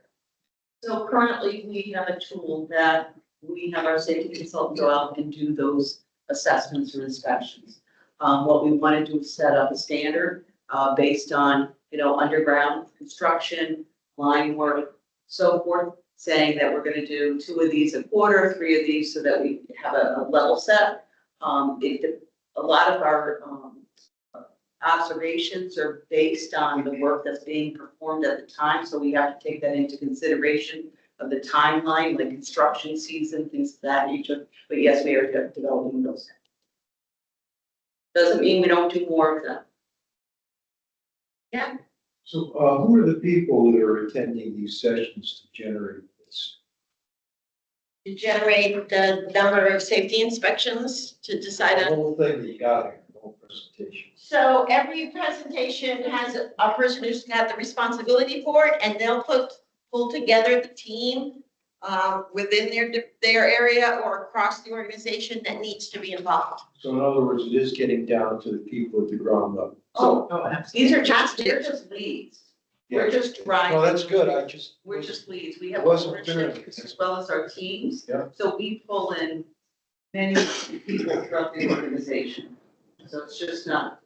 S3: So currently, we have a tool that we have our safety consultant go out and do those assessments or inspections. What we want to do is set up a standard based on, underground construction, line work, so forth, saying that we're going to do 2 of these a quarter, 3 of these, so that we have a level set. A lot of our observations are based on the work that's being performed at the time, so we have to take that into consideration of the timeline, like construction season, things of that nature. But yes, we are developing those. Doesn't mean we don't do more of them. Yeah.
S10: So, who are the people that are attending these sessions to generate this?
S9: To generate the number of safety inspections to decide
S10: The
S9: on.
S10: whole thing that you got here, the whole presentation.
S9: So every presentation has a person who's got the responsibility for it, and they'll pull together the team within their area or across the organization that needs to be involved.
S10: So in other words, it is getting down to the people at the ground level.
S3: These are they're just leads. We're just driving.
S10: No, that's good,
S3: We're just leads. We have
S10: Wasn't clear.
S3: ownership as well as our teams.
S10: Yeah.
S3: So we pull in many people throughout the organization. So it's just not,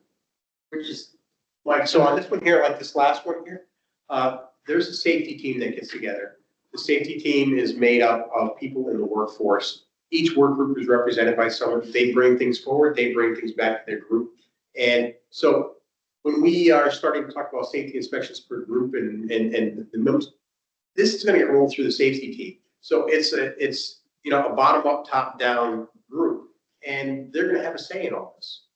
S3: we're just.
S2: Like, so on this one here, like this last one here, there's a safety team that gets together. The safety team is made up of people in the workforce. Each work group is represented by someone. They bring things forward, they bring things back to their group. And so when we are starting to talk about safety inspections per group and the members, this is going to get rolled through the safety team. So it's a bottom up, top down group, and they're going to have a say in all this.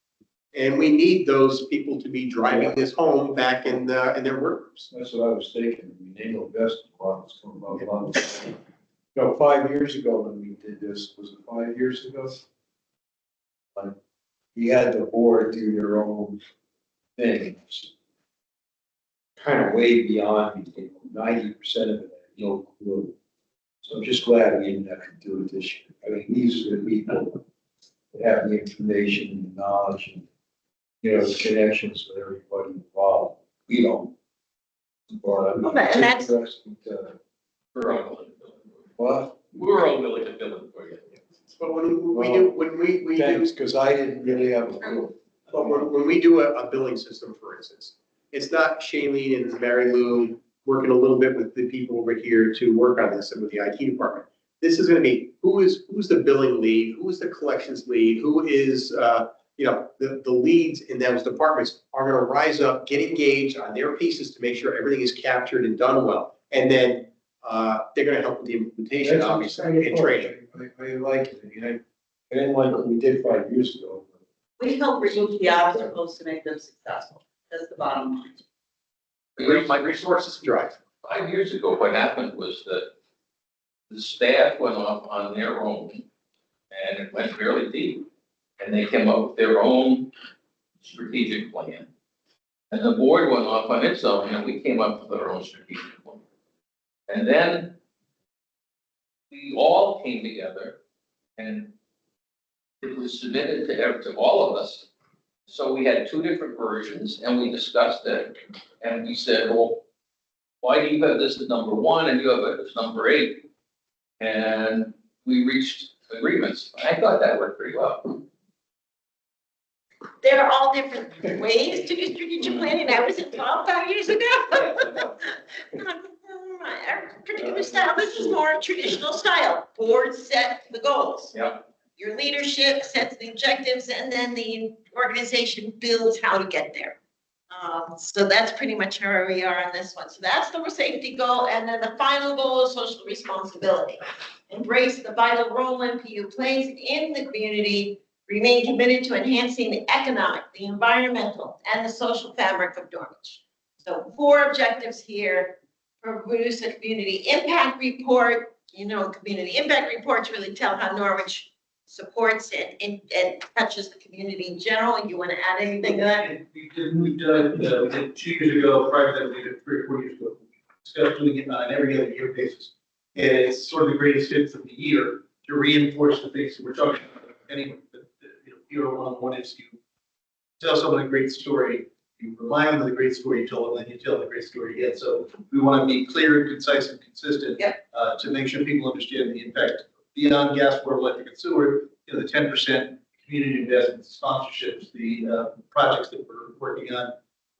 S2: And we need those people to be driving this home back in their work groups.
S10: That's what I was thinking. I mean, they know best what's going on. 5 years ago when we did this, was it 5 years ago? We had the board do their own things. Kind of way beyond, 90% of it, no clue. So I'm just glad we didn't have to do it this year. I mean, these are the people that have the information and the knowledge and, the connections with everybody involved. We don't. But I mean,
S9: And that's-
S10: interesting
S6: We're all willing to build it.
S10: what?
S6: We're all willing to build it for you.
S2: But when we do,
S10: Thanks, because I didn't really have a clue.
S2: but when we do a billing system, for instance, it's not Shailene and Mary Lou working a little bit with the people over here to work on this and with the IT department. This is gonna be, who's the billing lead, who is the collections lead, who is, the leads in those departments are gonna rise up, get engaged on their pieces to make sure everything is captured and done well. And then, they're gonna help with the implementation,
S10: That's
S2: obviously, and training.
S10: I like it. I mean, I didn't like what we did 5 years ago.
S3: We help remove the obstacles to make them successful. That's the bottom line.
S2: My resources drive.
S6: 5 years ago, what happened was that the staff went off on their own, and it went fairly deep. And they came up with their own strategic plan. And the board went off on its own, and we came up with our own strategic plan. And then we all came together, and it was submitted to all of us. So we had 2 different versions, and we discussed it, and we said, well, why do you have this as number 1 and you have it as number 8? And we reached agreements. I thought that worked pretty well.
S9: There are all different ways to do strategic planning. I was involved 5 years ago. Our particular style, this is more traditional style. Boards set the goals.
S6: Yep.
S9: Your leadership sets the objectives, and then the organization builds how to get there. So that's pretty much where we are on this one. So that's the safety goal, and then the final goal is social responsibility. Embrace the vital role NPU plays in the community. Remain committed to enhancing the economic, the environmental, and the social fabric of Norwich. So 4 objectives here. Produce a community impact report. You know, community impact reports really tell how Norwich supports it and touches the community in general. You want to add anything to that?
S15: We've done, we did 2 years ago, prior to that, we did 3 or 4 years ago. Discussed doing it on an every other year basis. And it's sort of the greatest hits of the year to reinforce the things that we're talking about. Anyway, your one-on-one is you tell someone a great story, you remind them of the great story you told them, and you tell the great story again. So we want to be clear and concise and consistent to make sure people understand the impact beyond gas, water, electric, and sewer. You know, the 10% community investments, sponsorships, the projects that we're working on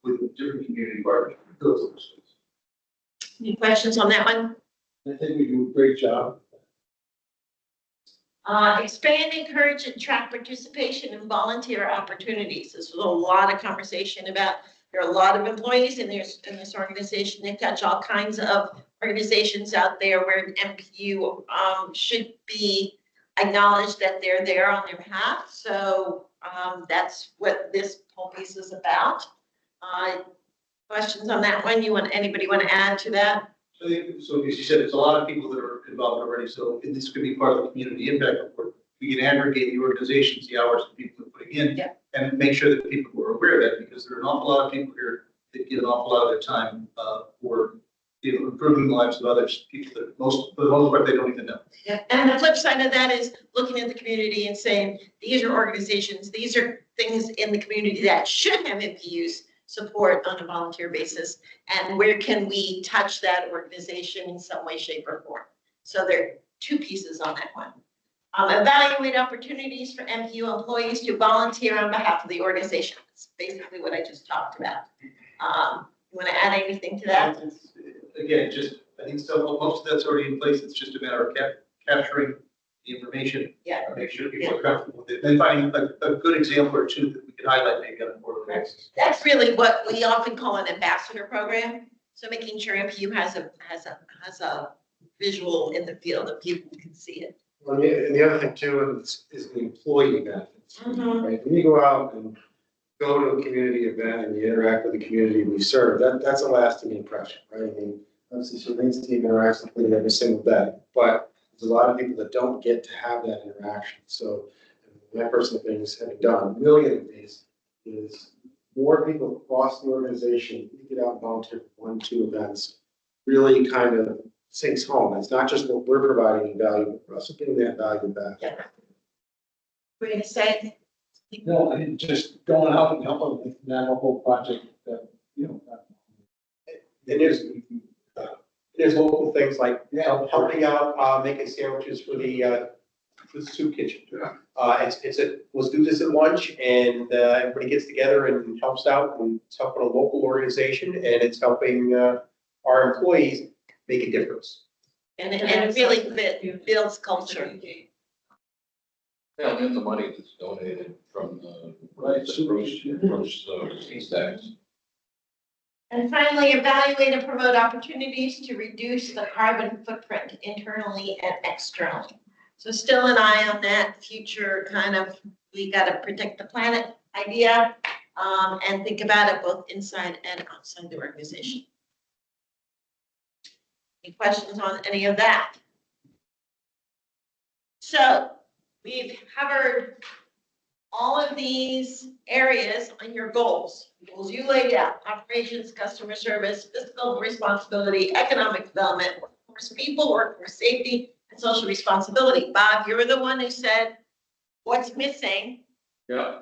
S15: with different community partners. Those.
S9: Any questions on that one?
S4: I think we do a great job.
S9: Expand, encourage, and track participation in volunteer opportunities. This was a lot of conversation about, there are a lot of employees in this organization. They touch all kinds of organizations out there where an MPU should be acknowledged that they're there on their behalf. So that's what this whole piece is about. Questions on that one? Anybody want to add to that?
S15: So as you said, there's a lot of people that are involved already, so this could be part of the community impact report. We can aggregate the organizations, the hours that people are putting in, and make sure that people are aware of that, because there are an awful lot of people here that give an awful lot of their time for improving the lives of others, people that for the most part, they don't even know.
S9: Yeah, and the flip side of that is looking at the community and saying, these are organizations, these are things in the community that should have MPUs support on a volunteer basis, and where can we touch that organization in some way, shape, or form. So there are 2 pieces on that one. Evaluate opportunities for MPU employees to volunteer on behalf of the organization. That's basically what I just talked about. You want to add anything to that?
S15: Again, I think most of that's already in place. It's just a matter of capturing the information. Make sure people are comfortable with it. And finding a good example or 2 that we could highlight maybe on a quarterly basis.
S9: That's really what we often call an ambassador program. So making sure MPU has a visual in the field that people can see it.
S12: Well, and the other thing too is the employee benefits. Right? When you go out and go to a community event and you interact with the community we serve, that's a lasting impression, right? I mean, obviously, Shirley's team interacts with me every single day, but there's a lot of people that don't get to have that interaction. So my personal things, having done a million of these, is more people across the organization get out and volunteer for 1, 2 events, really kind of sinks home. It's not just what we're providing in value, but we're also getting that value back.
S9: We're going to say.
S4: No, I mean, just going out and helping with that whole project,
S12: And there's local things like helping out, making sandwiches for the soup kitchen. Let's do this at lunch, and everybody gets together and helps out, and it's helping a local organization, and it's helping our employees make a difference.
S9: And it really builds culture.
S6: Yeah, and the money that's donated from the CSACs.
S9: And finally, evaluate and promote opportunities to reduce the carbon footprint internally and externally. So still an eye on that future kind of, we got to protect the planet idea, and think about it both inside and outside the organization. Any questions on any of that? So we've covered all of these areas on your goals you laid out: operations, customer service, fiscal responsibility, economic development, workforce people, workforce safety, and social responsibility. Bob, you're the one who said, what's missing?
S6: Yeah.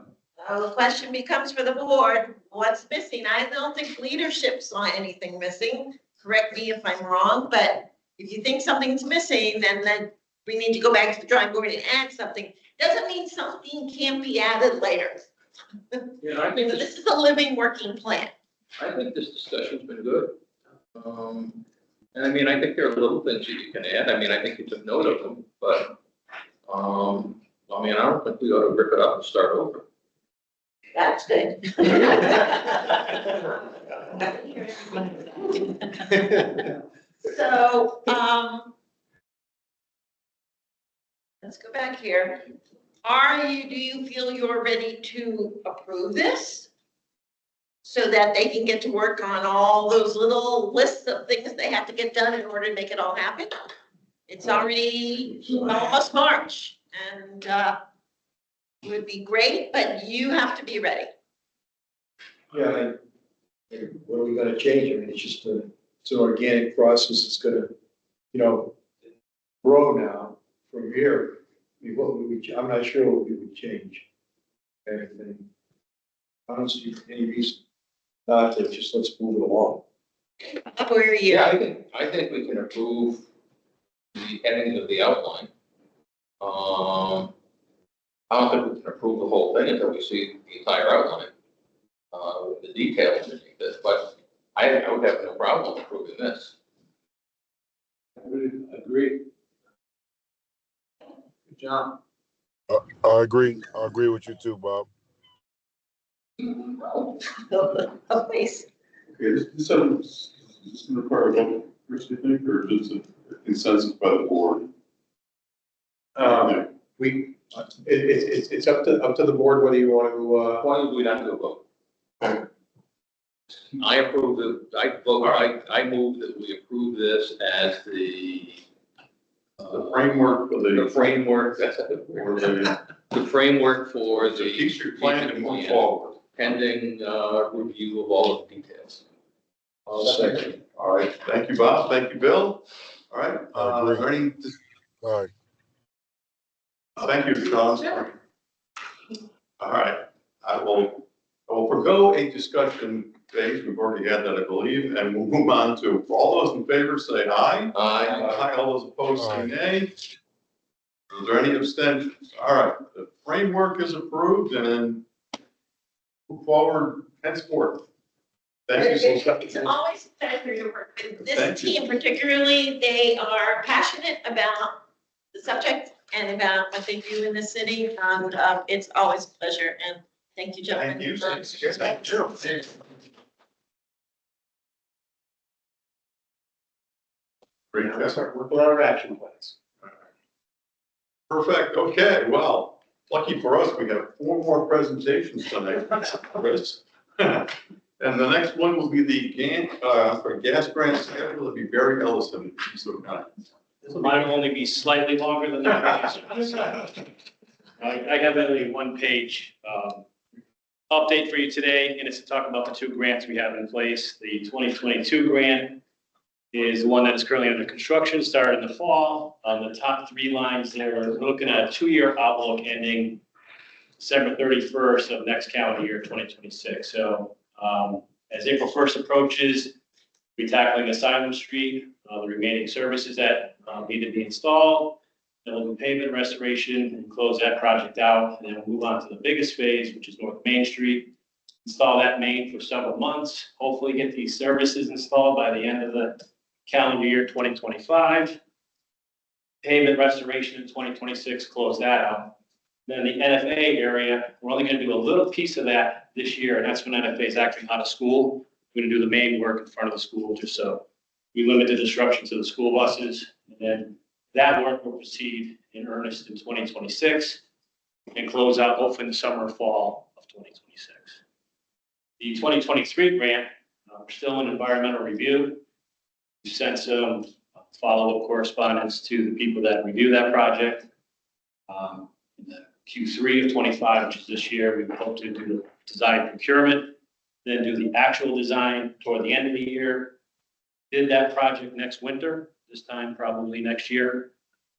S9: The question becomes for the board, what's missing? I don't think leadership saw anything missing. Correct me if I'm wrong, but if you think something's missing, then we need to go back to the drawing board and add something. Doesn't mean something can't be added later.
S6: Yeah, I think
S9: So this is a living, working plan.
S6: I think this discussion's been good. And I mean, I think there are little things that you can add. I mean, I think you took note of them, but, I mean, I don't think we ought to rip it up and start over.
S9: That's good. So, let's go back here. Do you feel you're ready to approve this? So that they can get to work on all those little lists of things they have to get done in order to make it all happen? It's already almost March, and, it would be great, but you have to be ready.
S10: Yeah, what are we gonna change? I mean, it's just it's an organic process. It's gonna, grow now from here. I mean, what would we, I'm not sure what we would change. Anything. I don't see any reason not to, just let's move it along.
S9: Where are you?
S6: Yeah, I think we can approve the heading of the outline. I don't think we can approve the whole thing until we see the entire outline, with the details underneath it, but I would have no problem approving this.
S10: I would agree.
S4: Good job.
S17: I agree. I agree with you too, Bob.
S9: Please.
S1: Okay, this doesn't require a vote, Chris, you think, or just a consensus by the board?
S4: It's up to the board whether you want to,
S6: Why would we not do a vote? I approve I move that we approve this as the
S1: framework for
S6: the framework,
S1: for the
S6: the framework for the.
S1: strategic plan to move forward.
S6: Pending, review of all of the details.
S10: I'll second.
S1: All right, thank you, Bob, thank you, Bill. All right,
S17: I agree.
S1: is there any,
S17: All right.
S1: thank you, Sean. All right, I will forego a discussion phase, we've already had that, I believe, and we'll move on to, for all those in favor, say aye.
S6: Aye.
S1: Aye, all those opposed, say nay. Is there any abstentions? All right, the framework is approved and move forward henceforth. Thank you so much.
S9: It's always a pleasure to work with this
S1: Thank you.
S9: team particularly. They are passionate about the subject and about what they do in the city. And it's always a pleasure. And thank you, gentlemen.
S1: Thank you.
S9: Thank you.
S1: Great job.
S4: start working on our action plans.
S1: Perfect, okay, well, lucky for us, we have 4 more presentations tonight, Chris. And the next one will be the gas grant schedule, it'll be Barry Ellison.
S7: Mine will only be slightly longer than that. I have only one page update for you today, and it's to talk about the 2 grants we have in place. The 2022 grant is the one that is currently under construction, started in the fall. On the top 3 lines there, we're looking at a 2-year outlook ending December 31st of next calendar year, 2026. So as April 1st approaches, we're tackling Asylum Street, the remaining services that need to be installed, then we'll do pavement restoration and close that project out, and then we'll move on to the biggest phase, which is North Main Street. Install that main for several months, hopefully get these services installed by the end of the calendar year 2025. Pavement restoration in 2026, close that out. Then the NFA area, we're only going to do a little piece of that this year, and that's when NFA is actually out of school. We're going to do the main work in front of the school just so we limit the disruption to the school buses. And then that work will proceed in earnest in 2026 and close out hopefully in the summer or fall of 2026. The 2023 grant, we're still in environmental review. We sent some follow-up correspondence to the people that review that project. In the Q3 of 25, which is this year, we hope to do the design procurement, then do the actual design toward the end of the year. Did that project next winter, this time probably next year,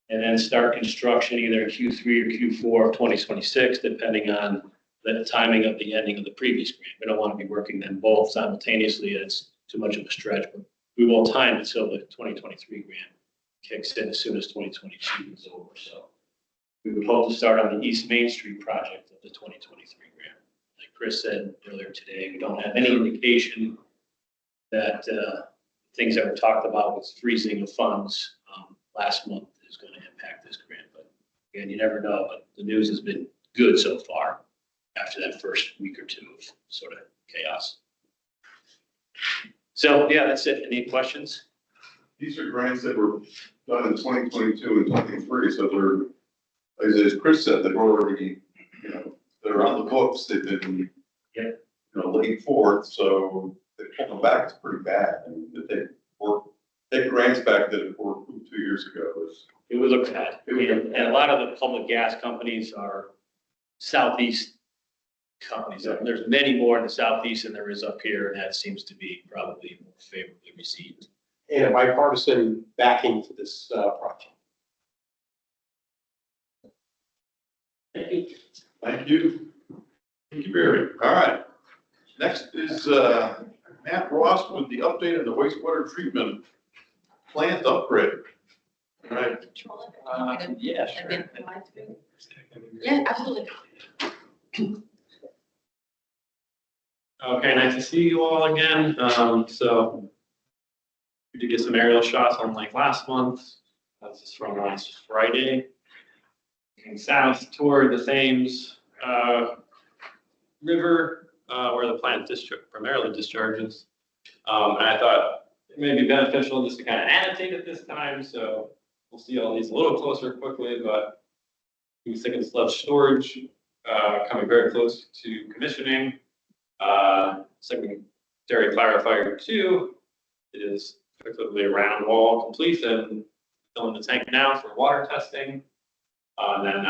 S7: and then start construction either Q3 or Q4 of 2026, depending on the timing of the ending of the previous grant. We don't want to be working them both simultaneously. It's too much of a stretch, but we will time it so the 2023 grant kicks in as soon as 2022 is over. So we would hope to start on the East Main Street project of the 2023 grant. Chris said earlier today, we don't have any indication that things that were talked about with freezing of funds last month is going to impact this grant. But again, you never know, but the news has been good so far after that first week or two of sort of chaos. So, yeah, that's it. Any questions?
S1: These are grants that were done in 2022 and 23, so they're, as Chris said, they're already, they're on the books, they've been, looking forward, so they pull them back, it's pretty bad. I mean, to take grants back that were approved 2 years ago
S7: It would look bad. And a lot of the public gas companies are southeast companies. There's many more in the southeast than there is up here, and that seems to be probably more favorably received.
S2: And a bipartisan backing for this project.
S7: Thank you.
S1: Thank you. Thank you, Barry. All right. Next is Matt Ross with the update on the wastewater treatment plant upgrade. All right.
S7: Yeah, sure.
S13: Yeah, absolutely.
S18: Okay, nice to see you all again. So we did get some aerial shots on Lake last month. This is from last Friday. Looking south toward the Thames River, where the plant primarily discharges. And I thought it may be beneficial just to kind of annotate it this time. So we'll see all these a little closer quickly, but we think of sludge storage coming very close to commissioning. Secondary clarifier 2 is effectively a round wall complete and filling the tank now for water testing. And then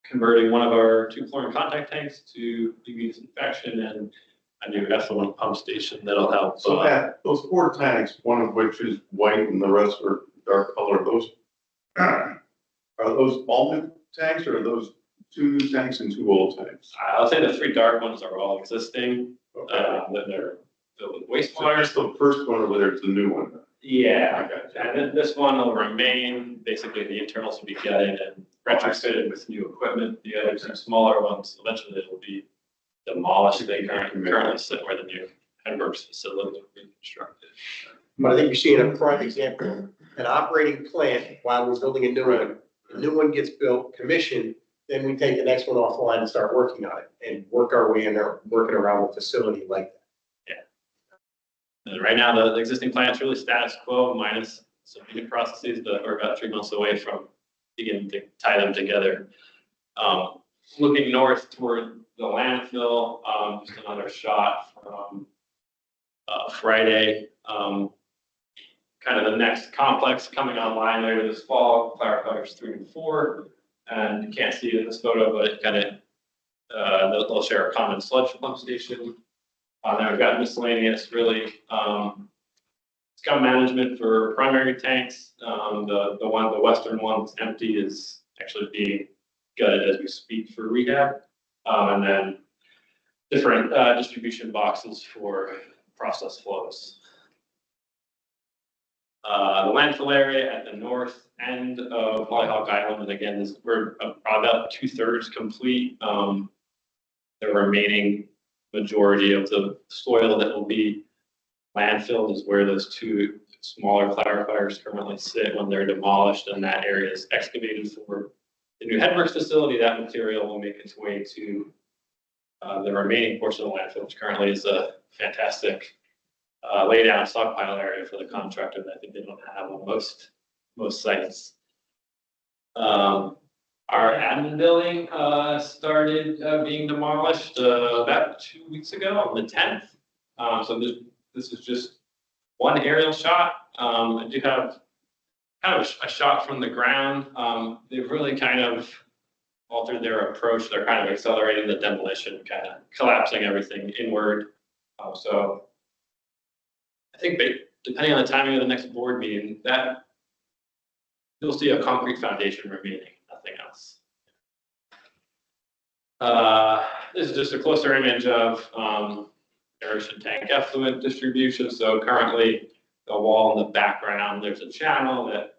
S18: converting one of our 2 chlorine contact tanks to UV disinfection and a new effluent pump station that'll help.
S1: So Matt, those 4 tanks, one of which is white and the rest are dark color, are those all new tanks or are those 2 new tanks and 2 old tanks?
S18: I'll say the 3 dark ones are all existing.
S1: Okay.
S18: That they're filled with
S1: So
S18: wastewater.
S1: that's the first one over there, it's the new one.
S18: Yeah,
S1: Okay.
S18: and then this one will remain, basically the internals will be gutted and retrofitted with new equipment. The other 2 smaller ones, eventually will be demolished. They currently sit where the new Headworks facility will be constructed.
S2: But I think you're seeing a prime example, an operating plant while we're building a new one. The new one gets built, commissioned, then we take the next one offline and start working on it and work our way in there, working around the facility like that.
S18: Right now, the existing plant's really status quo minus some new processes, but we're about 3 months away from beginning to tie them together. Looking north toward the landfill, just another shot from Friday. Kind of the next complex coming online later this fall, clarifiers 3 and 4. And you can't see it in this photo, but it kind of, they'll share a common sludge pump station. Then we've got miscellaneous, really, scum management for primary tanks. The western one that's empty is actually being gutted as we speak for rehab. And then different distribution boxes for process flows. The landfill area at the north end of Hollyhock Island, and again, we're about 2/3 complete. The remaining majority of the soil that will be landfilled is where those 2 smaller clarifiers currently sit when they're demolished, and that area is excavated for the new Headworks facility. That material will make its way to the remaining portion of the landfill, which currently is a fantastic lay down stockpile area for the contractor that I think they don't have on most sites. Our admin building started being demolished about 2 weeks ago on the 10th. So this is just one aerial shot. I do have kind of a shot from the ground. They've really kind of altered their approach. They're kind of accelerating the demolition, kind of collapsing everything inward. So I think depending on the timing of the next board meeting, that you'll see a concrete foundation remaining, nothing else. This is just a closer image of aeration tank effluent distribution. So currently the wall in the background, there's a channel that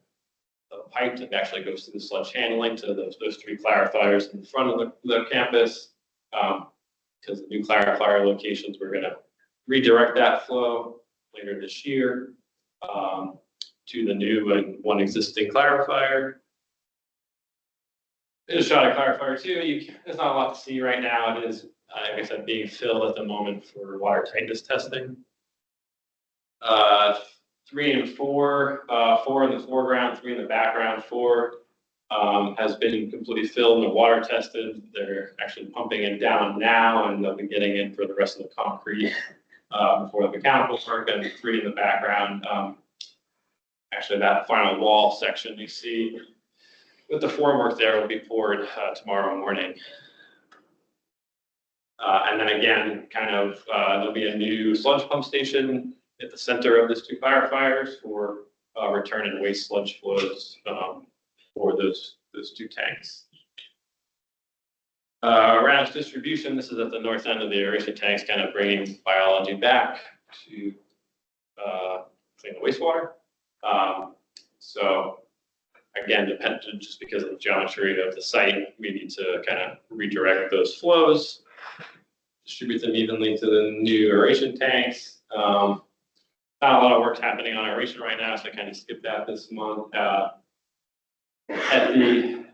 S18: the pipe that actually goes through the sludge handling to those 3 clarifiers in front of the campus. because the new clarifier locations, we're gonna redirect that flow later this year to the new and one existing clarifier. There's a shot at clarifier too. There's not a lot to see right now. It is, like I said, being filled at the moment for water tightness testing. 3 and 4, 4 in the foreground, 3 in the background. 4 has been completely filled and water tested. They're actually pumping it down now, and they'll be getting in for the rest of the concrete before the mechanical work. And 3 in the background. Actually, that final wall section you see with the formwork there will be poured tomorrow morning. And then again, kind of, there'll be a new sludge pump station at the center of these 2 clarifiers for return and waste sludge flows for those 2 tanks. Around distribution, this is at the north end of the aeration tanks, kind of bringing biology back to clean the wastewater. So again, dependent just because of the geometry of the site, we need to kind of redirect those flows, distribute them evenly to the new aeration tanks. Not a lot of work happening on aeration right now, so I kind of skipped that this month. At the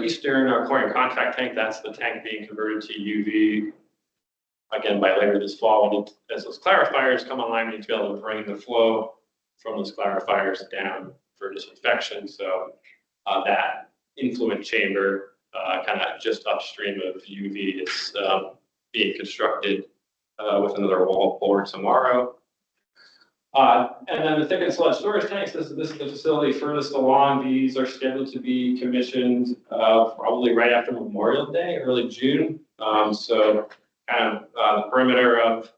S18: eastern chlorine contract tank, that's the tank being converted to UV. Again, by later this fall, as those clarifiers come online, we need to be able to bring the flow from those clarifiers down for disinfection. So that influent chamber, kind of just upstream of UV, is being constructed with another wall pour tomorrow. And then the thickened sludge storage tanks, this is the facility furthest along. These are scheduled to be commissioned probably right after Memorial Day, early June. So kind of the perimeter of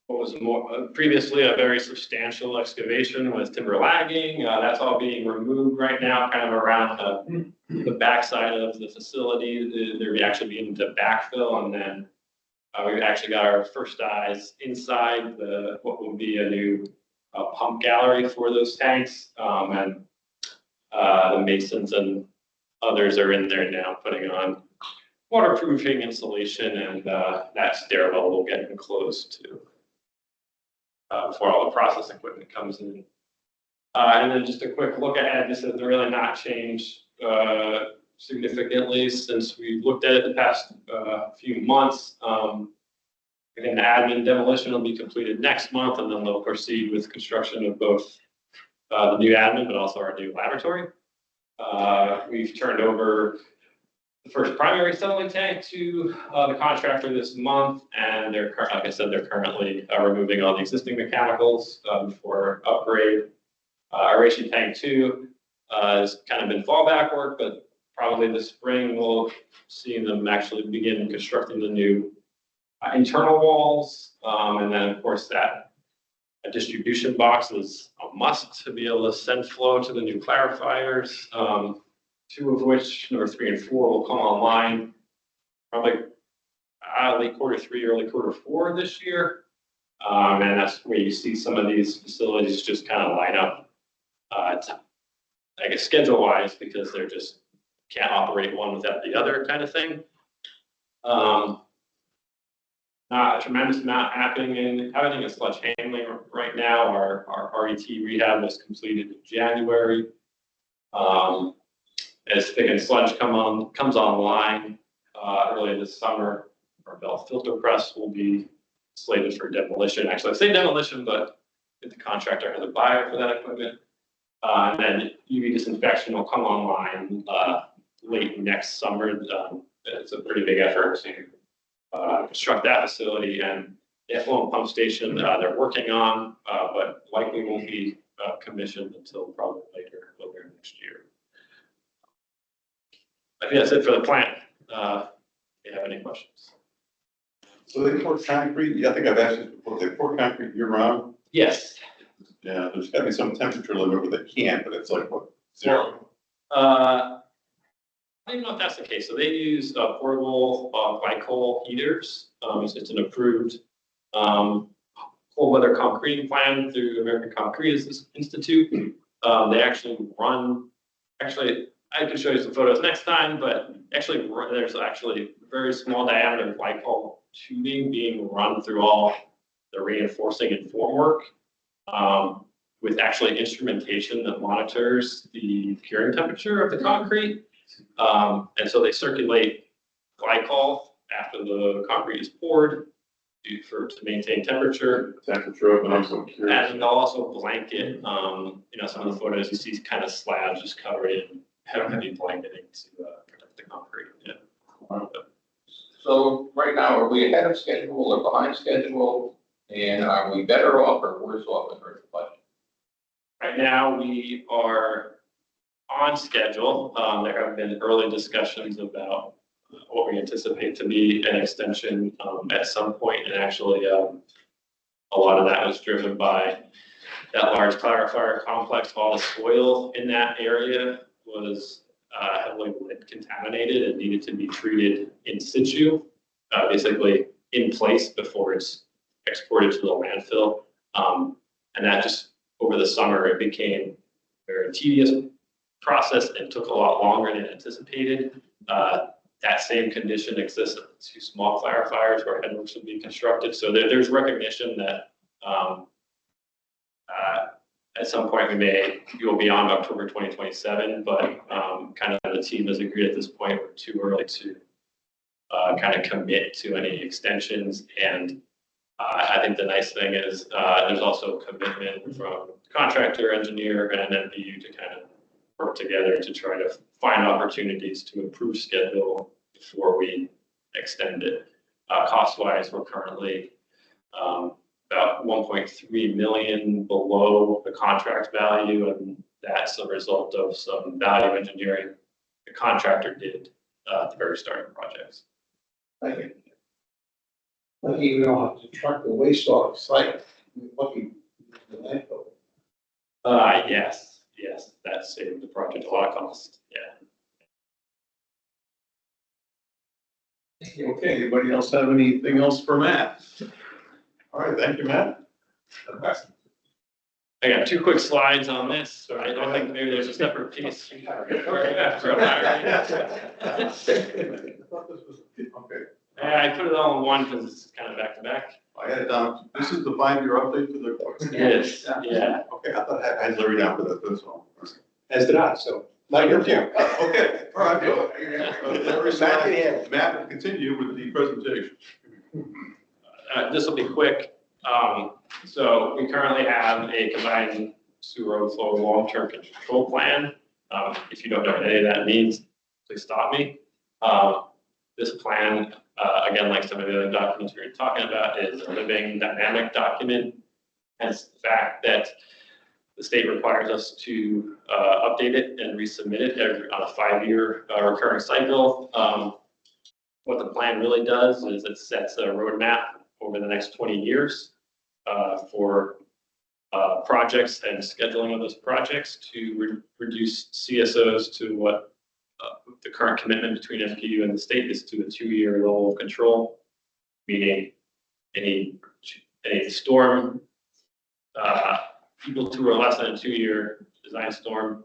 S18: what was previously a very substantial excavation with timber lagging. That's all being removed right now, kind of around the backside of the facility. They're actually beginning to backfill, and then we've actually got our first eyes inside what will be a new pump gallery for those tanks. And the masons and others are in there now putting on waterproofing insulation, and that stairwell will get enclosed too before all the process equipment comes in. And then just a quick look ahead. This has really not changed significantly since we looked at it the past few months. Again, the admin demolition will be completed next month, and then they'll proceed with construction of both the new admin, but also our new laboratory. We've turned over the first primary settling tank to the contractor this month, and they're, like I said, they're currently removing all the existing mechanicals for upgrade. Aeration tank 2 has kind of been fallback work, but probably this spring we'll see them actually begin constructing the new internal walls. And then of course that a distribution box is a must to be able to send flow to the new clarifiers. 2 of which, number 3 and 4, will come online probably late Q3, early Q4 this year. And that's where you see some of these facilities just kind of line up, I guess schedule-wise, because they're just can't operate one without the other kind of thing. Not a tremendous amount happening in sludge handling right now. Our RET rehab was completed in January. As thickened sludge comes online early this summer, our Bell filter press will be slated for demolition. Actually, I say demolition, but the contractor has a buyer for that equipment. And then UV disinfection will come online late next summer. It's a pretty big effort to construct that facility, and the effluent pump station they're working on, but likely won't be commissioned until probably later next year. I think that's it for the plant. If you have any questions?
S1: So they pour concrete, I think I've asked this before, they pour concrete year round?
S18: Yes.
S1: Yeah, there's gotta be some temperature limit where they can't, but it's like, what, 0?
S18: I don't even know if that's the case. So they use portable glycol heaters. It's an approved cold weather concreting plan through American Concrete Institute. They actually run, I can show you some photos next time, but actually, there's actually very small diameter glycol tubing being run through all the reinforcing and formwork, with actually instrumentation that monitors the curing temperature of the concrete. And so they circulate glycol after the concrete is poured to maintain temperature.
S1: Temperature and also cure.
S18: And they'll also blanket, some of the photos you see kind of slabs just covered in heavy blanketing to protect the concrete. Yeah.
S6: So right now, are we ahead of schedule or behind schedule? And are we better off or worse off in terms of budget?
S18: Right now, we are on schedule. There have been early discussions about what we anticipate to be an extension at some point, and actually, a lot of that was driven by that large clarifier complex. All the soil in that area was heavily lead contaminated and needed to be treated in situ, basically in place before it's exported to the landfill. And that just over the summer, it became a very tedious process and took a lot longer than anticipated. That same condition exists at the two small clarifiers where headworks would be constructed. So there's recognition that at some point we may go beyond October 2027, but kind of the team has agreed at this point we're too early to kind of commit to any extensions. And I think the nice thing is there's also commitment from contractor, engineer, and NPU to kind of work together to try to find opportunities to improve schedule before we extend it. Cost-wise, we're currently about 1.3 million below the contract value, and that's a result of some value engineering the contractor did at the very start of the projects.
S4: Thank you. I don't even know how to truck the waste off site. Lucky the landfill.
S18: Yes, that saved the project a lot of cost, yeah.
S1: Okay, anybody else have anything else for Matt? All right, thank you, Matt.
S18: I got two quick slides on this. I don't think maybe there's a separate piece.
S1: Okay.
S18: I put it all in one because it's kind of back to back.
S1: I had it down, this is the 5-year update for the.
S18: Yes, yeah.
S1: Okay, I thought I had Larry down for that, that's all.
S2: As did I, so.
S1: Not your view. Okay, all right, good. Matt will continue with the presentation.
S18: This will be quick. So we currently have a combined sewer overflow long-term control plan. If you don't know what any of that means, please stop me. This plan, again, like some of the other documents we were talking about, is a living dynamic document. Hence the fact that the state requires us to update it and resubmit it on a 5-year recurring cycle. What the plan really does is it sets a roadmap over the next 20 years for projects and scheduling of those projects to reduce CSOs to what the current commitment between FPU and the state is to a 2-year level of control, meaning any storm equal to or less than a 2-year design storm,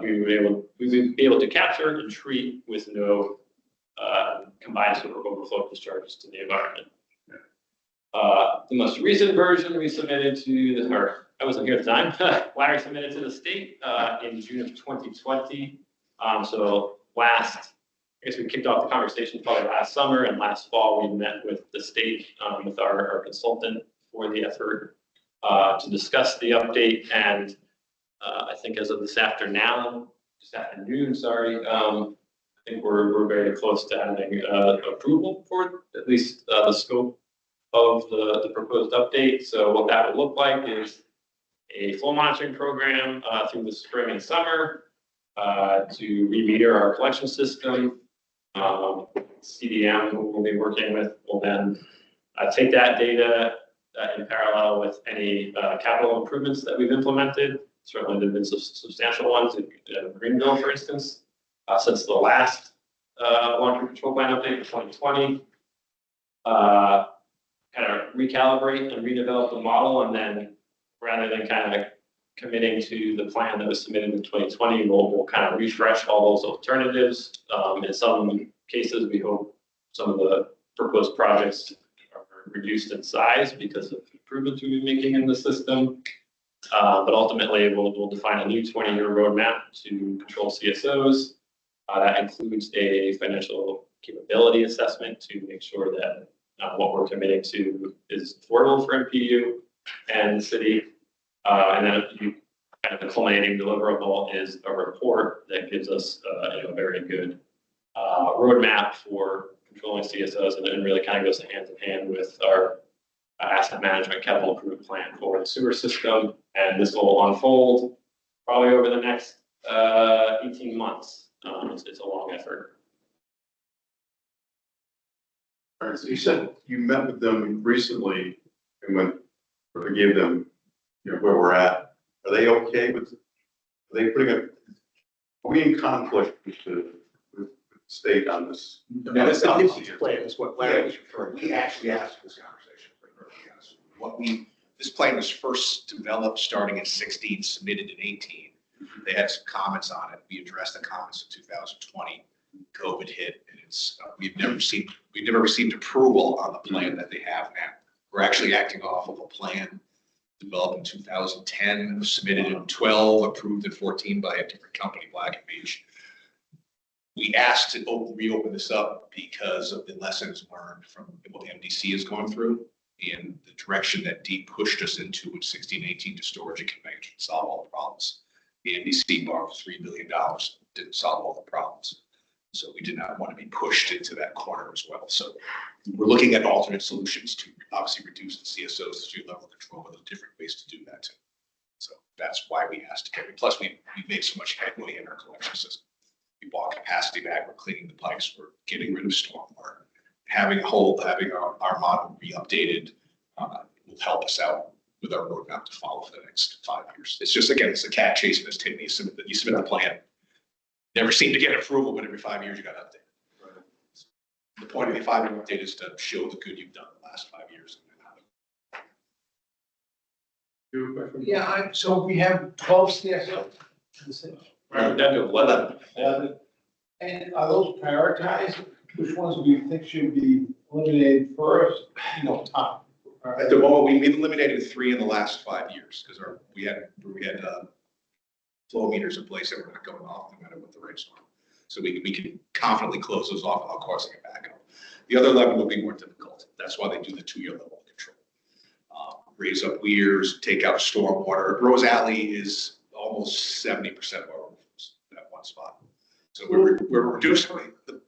S18: we would be able to capture and treat with no combined sewer overflow discharges to the environment. The most recent version we submitted to I wasn't here at the time, Larry submitted to the state in June of 2020. So I guess we kicked off the conversation probably last summer, and last fall we met with the state, with our consultant for the effort to discuss the update. And I think as of this afternoon, I think we're very close to having approval for at least the scope of the proposed update. So what that would look like is a flow monitoring program through the spring and summer to remeter our collection system. CDM, who we'll be working with, will then take that data in parallel with any capital improvements that we've implemented. Certainly there have been some substantial ones in Greenville, for instance, since the last long-term control plan update in 2020. Kind of recalibrate and redevelop the model, and then rather than kind of committing to the plan that was submitted in 2020. We'll kind of refresh all those alternatives. In some cases, we hope some of the proposed projects are reduced in size because of improvements we've been making in the system. But ultimately, we'll define a new 20-year roadmap to control CSOs. That includes a financial capability assessment to make sure that what we're committing to is affordable for NPU and the city. And then kind of the culminating deliverable is a report that gives us a very good roadmap for controlling CSOs, and then really kind of goes hand in hand with our asset management capital improvement plan for the sewer system. And this will unfold probably over the next 18 months. It's a long effort.
S1: All right, so you said you met with them recently and went, or gave them, where we're at. Are they okay with, are they putting are we in conflict with the state on this?
S2: No, this plan is what Larry was referring to.
S5: We actually asked for this conversation, to be perfectly honest. This plan was first developed starting in 16, submitted in 18. They had some comments on it. We addressed the comments in 2020. COVID hit, and we've never received approval on the plan that they have now. We're actually acting off of a plan developed in 2010, submitted in 12, approved in 14 by a different company, Black and Veatch. We asked to reopen this up because of the lessons learned from what MDC is going through and the direction that DEEP pushed us into in 16, 18 to storage and conveyance to solve all the problems. The MDC borrowed $3 billion, didn't solve all the problems. So we did not want to be pushed into that corner as well. So we're looking at alternate solutions to obviously reduce the CSOs to level control, but there's different ways to do that too. So that's why we asked to get it. Plus we made so much headway in our collection system. We bought capacity back, we're cleaning the pipes, we're getting rid of stormwater. Having our model re-updated will help us out with our roadmap to follow for the next 5 years. It's just, again, it's a cat chasing this tape. You submit the plan. Never seem to get approval, but every 5 years you got to update. Right. The point of the 5-year update is to show the good you've done the last 5 years.
S4: Yeah, so we have 12 CSOs.
S18: Right, we're down to 11.
S4: And are those prioritized? Which ones do you think should be eliminated first? Top.
S5: At the moment, we've eliminated 3 in the last 5 years because we had flow meters in place that were not going off no matter what the rates are. So we can confidently close those off without causing a backup. The other 11 will be more difficult. That's why they do the 2-year level of control. Raise up weirs, take out stormwater. Rose Alley is almost 70% of our rooms in that one spot. So we're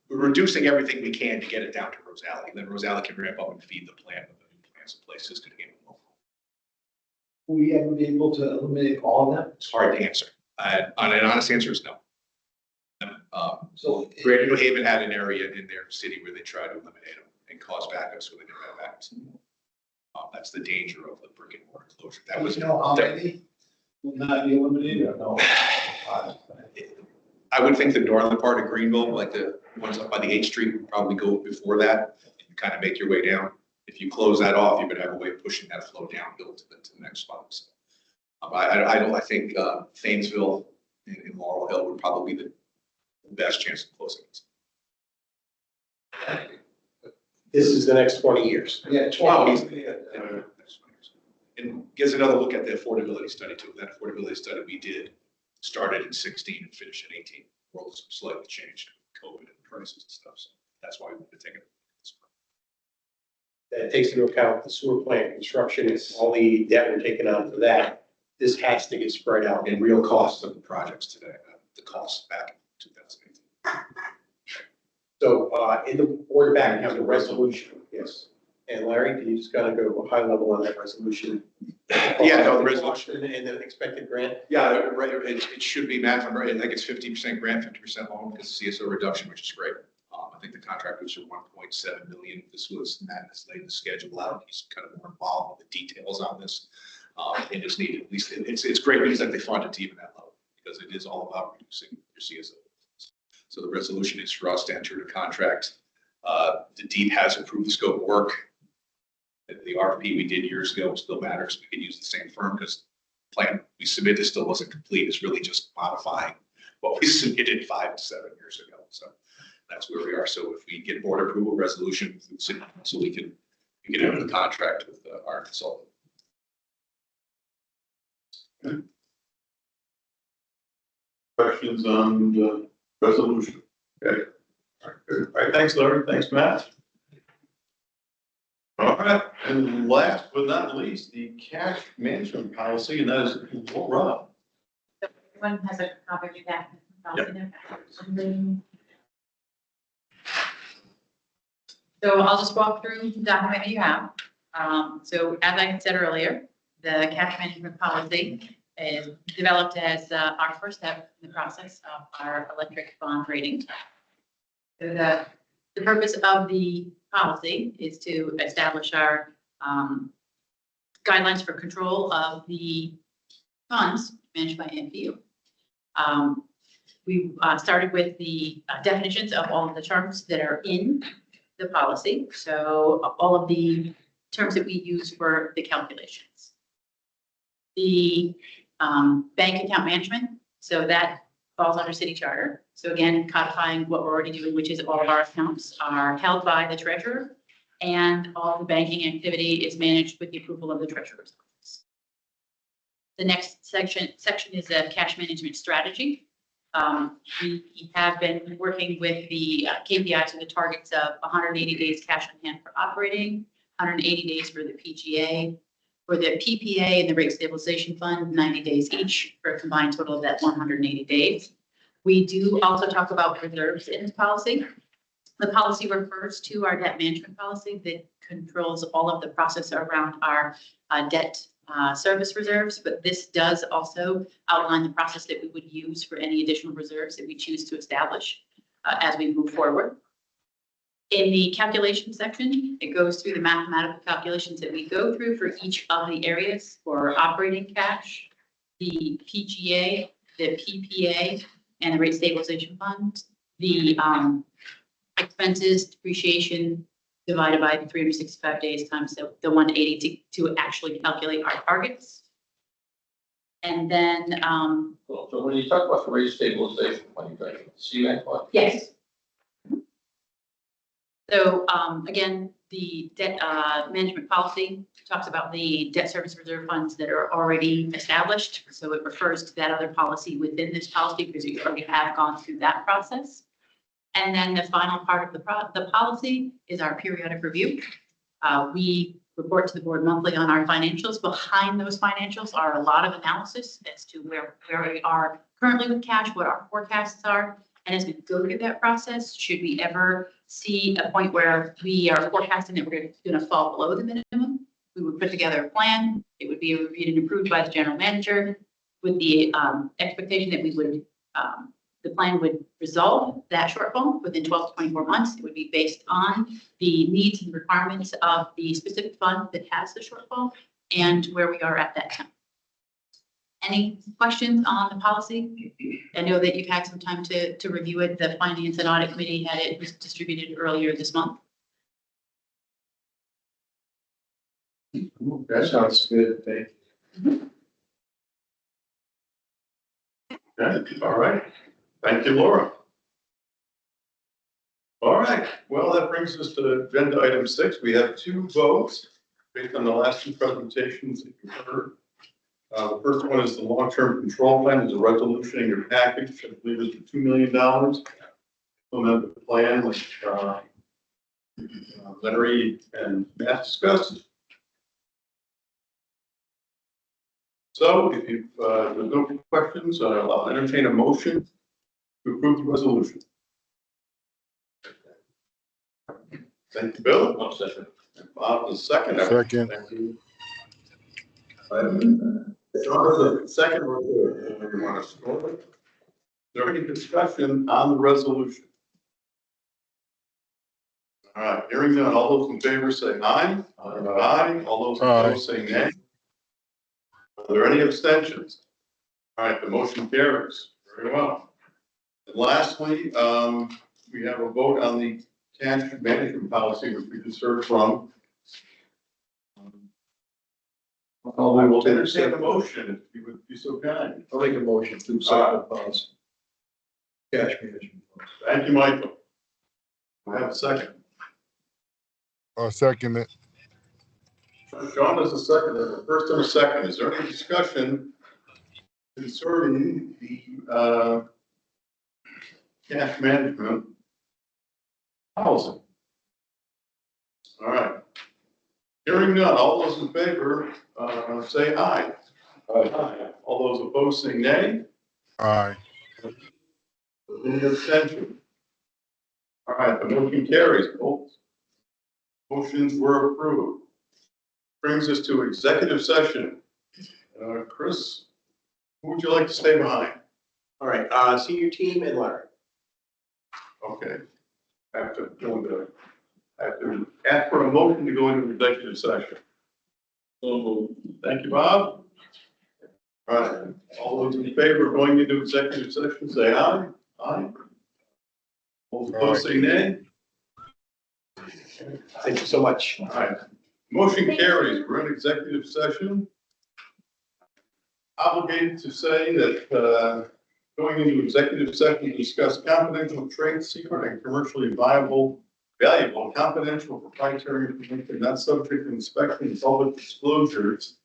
S5: reducing everything we can to get it down to Rose Alley. And then Rose Alley can ramp up and feed the plant with the new plants in place. It's going to get more.
S4: Will we ever be able to eliminate all of them?
S5: It's hard to answer. An honest answer is no.
S4: So
S5: Greater New Haven had an area in their city where they tried to eliminate them and cause backups where they didn't have backups. That's the danger of the brick and mortar closure. That was
S4: how many will not be eliminated or no?
S5: I would think the northern part of Greenville, like the ones up by the 8th Street, would probably go before that and kind of make your way down. If you close that off, you're going to have a way of pushing that flow downhill to the next spot. So, I think Thamesville and Laurel Hill would probably be the best chance of closing it.
S2: This is the next 20 years.
S4: Yeah,
S5: 20. And gives another look at the affordability study too. That affordability study we did started in 16 and finished in 18. The world has slightly changed, COVID and prices and stuff. So that's why we want to take it.
S2: That takes into account the sewer plant construction, it's all the debt we're taking on for that. This has to get spread out.
S5: And real costs of the projects today, the costs back in 2018.
S2: So in the board back, you have the resolution. Yes. And Larry, can you just kind of go high level on that resolution?
S5: Yeah, no, the resolution.
S2: And the expected grant?
S5: Yeah, it should be math. I think it's 50% grant, 50% loan because CSO reduction, which is great. I think the contract was for 1.7 million. This was Matt has laid the schedule out. He's kind of more involved with the details on this. And it's needed. At least it's great news that they funded to even that level because it is all about reducing your CSO. So the resolution is for us to enter into contract. The DEEP has approved the scope of work. The RFP we did years ago still matters. We could use the same firm because plan we submitted still wasn't complete. It's really just modifying what we submitted 5 to 7 years ago. So that's where we are. So if we get board approval resolution, so we can have the contract with our consultant.
S1: Questions on the resolution? Okay. All right, good. All right, thanks, Larry. Thanks, Matt. All right, and last but not least, the cash management policy, and that is Laura.
S13: Everyone has a copy of that. So I'll just walk through the document you have. So as I said earlier, the cash management policy is developed as our first step in the process of our electric bond rating. So the purpose of the policy is to establish our guidelines for control of the funds managed by NPU. We started with the definitions of all of the terms that are in the policy. So all of the terms that we use for the calculations. The bank account management, so that falls under city charter. So again, codifying what we're already doing, which is all of our accounts are held by the treasurer and all the banking activity is managed with the approval of the treasurer's office. The next section is a cash management strategy. We have been working with the KPIs or the targets of 180 days cash on hand for operating, 180 days for the PGA, for the PPA and the rate stabilization fund, 90 days each for a combined total of that 180 days. We do also talk about reserves in this policy. The policy refers to our debt management policy that controls all of the process around our debt service reserves, but this does also outline the process that we would use for any additional reserves that we choose to establish as we move forward. In the calculation section, it goes through the mathematical calculations that we go through for each of the areas for operating cash, the PGA, the PPA, and the rate stabilization fund, the expenses, depreciation divided by the 365 days times the 180 to actually calculate our targets. And then,
S6: So when you talk about the rate stabilization, when you guys see that one?
S13: yes. So again, the debt management policy talks about the debt service reserve funds that are already established. So it refers to that other policy within this policy because you already have gone through that process. And then the final part of the policy is our periodic review. We report to the board monthly on our financials. Behind those financials are a lot of analysis as to where we are currently with cash, what our forecasts are. And as we go through that process, should we ever see a point where we are forecasting that we're going to fall below the minimum, we would put together a plan. It would be reviewed and approved by the general manager with the expectation that we would, the plan would resolve that shortfall within 12 to 24 months. It would be based on the needs and requirements of the specific fund that has the shortfall and where we are at that time. Any questions on the policy? I know that you've had some time to review it. The Finance and Audit Committee had it was distributed earlier this month.
S10: That sounds good, thank you.
S1: Okay, all right. Thank you, Laura. All right, well, that brings us to agenda item 6. We have 2 votes based on the last 2 presentations that you heard. The first one is the long-term control plan. There's a resolution in your package, I believe is for $2 million. Implement the plan, which Larry and Matt discussed. So if you've no questions, I'll entertain a motion to approve the resolution. Thank you, Bill.
S6: 1 second.
S1: And Bob, the second.
S17: Second.
S1: Thank you. John, the second or third, if you want to score it. Is there any discussion on the resolution? All right, hearing none, all those in favor say aye. Aye. All those opposed say nay. Are there any abstentions? All right, the motion carries. Very well. And lastly, we have a vote on the cash management policy, which we just heard from I will entertain a motion, if you would be so kind.
S10: I'll make a motion to accept the funds. Cash management. funds.
S1: Thank you, Michael. I have a second.
S17: I'll second it.
S1: John is a second, there's a first and a second. Is there any discussion concerning the cash management policy? All right. Hearing none, all those in favor, say aye. Aye. All those opposed, say nay.
S17: Aye.
S1: Any abstention? All right, the motion carries. Both motions were approved. Brings us to executive session. Chris, who would you like to stay behind?
S2: All right, senior team and Larry.
S1: Okay. I have to ask for a motion to go into executive session. Thank you, Bob. All right, all those in favor of going into executive session, say aye. Aye. All opposed, say nay.
S2: Thank you so much.
S1: All right, motion carries. We're in executive session. Obligated to say that going into executive session to discuss confidential, trade secret, and commercially valuable, confidential, proprietary information not subject to inspection and public disclosures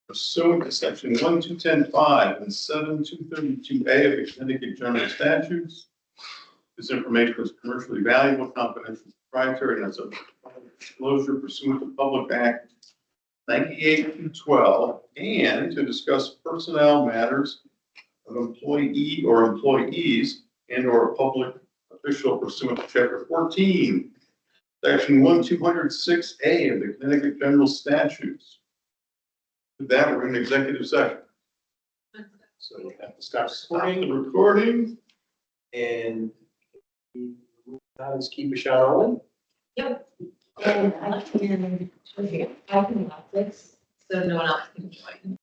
S1: pursuant to section 12105 and 7232A of the Connecticut General Statutes. This information is commercially valuable, confidential, proprietary, and not subject to public disclosure pursuant to Public Act 98-12, and to discuss personnel matters of employee or employees and or a public official pursuant to Chapter 14, Section 1206A of the Connecticut General Statutes. With that, we're in executive session.
S2: So we have to stop
S1: Stop the
S2: recording
S1: recording.
S2: and let's keep a shot on.
S8: Yep. And I can lock this so no one else can join.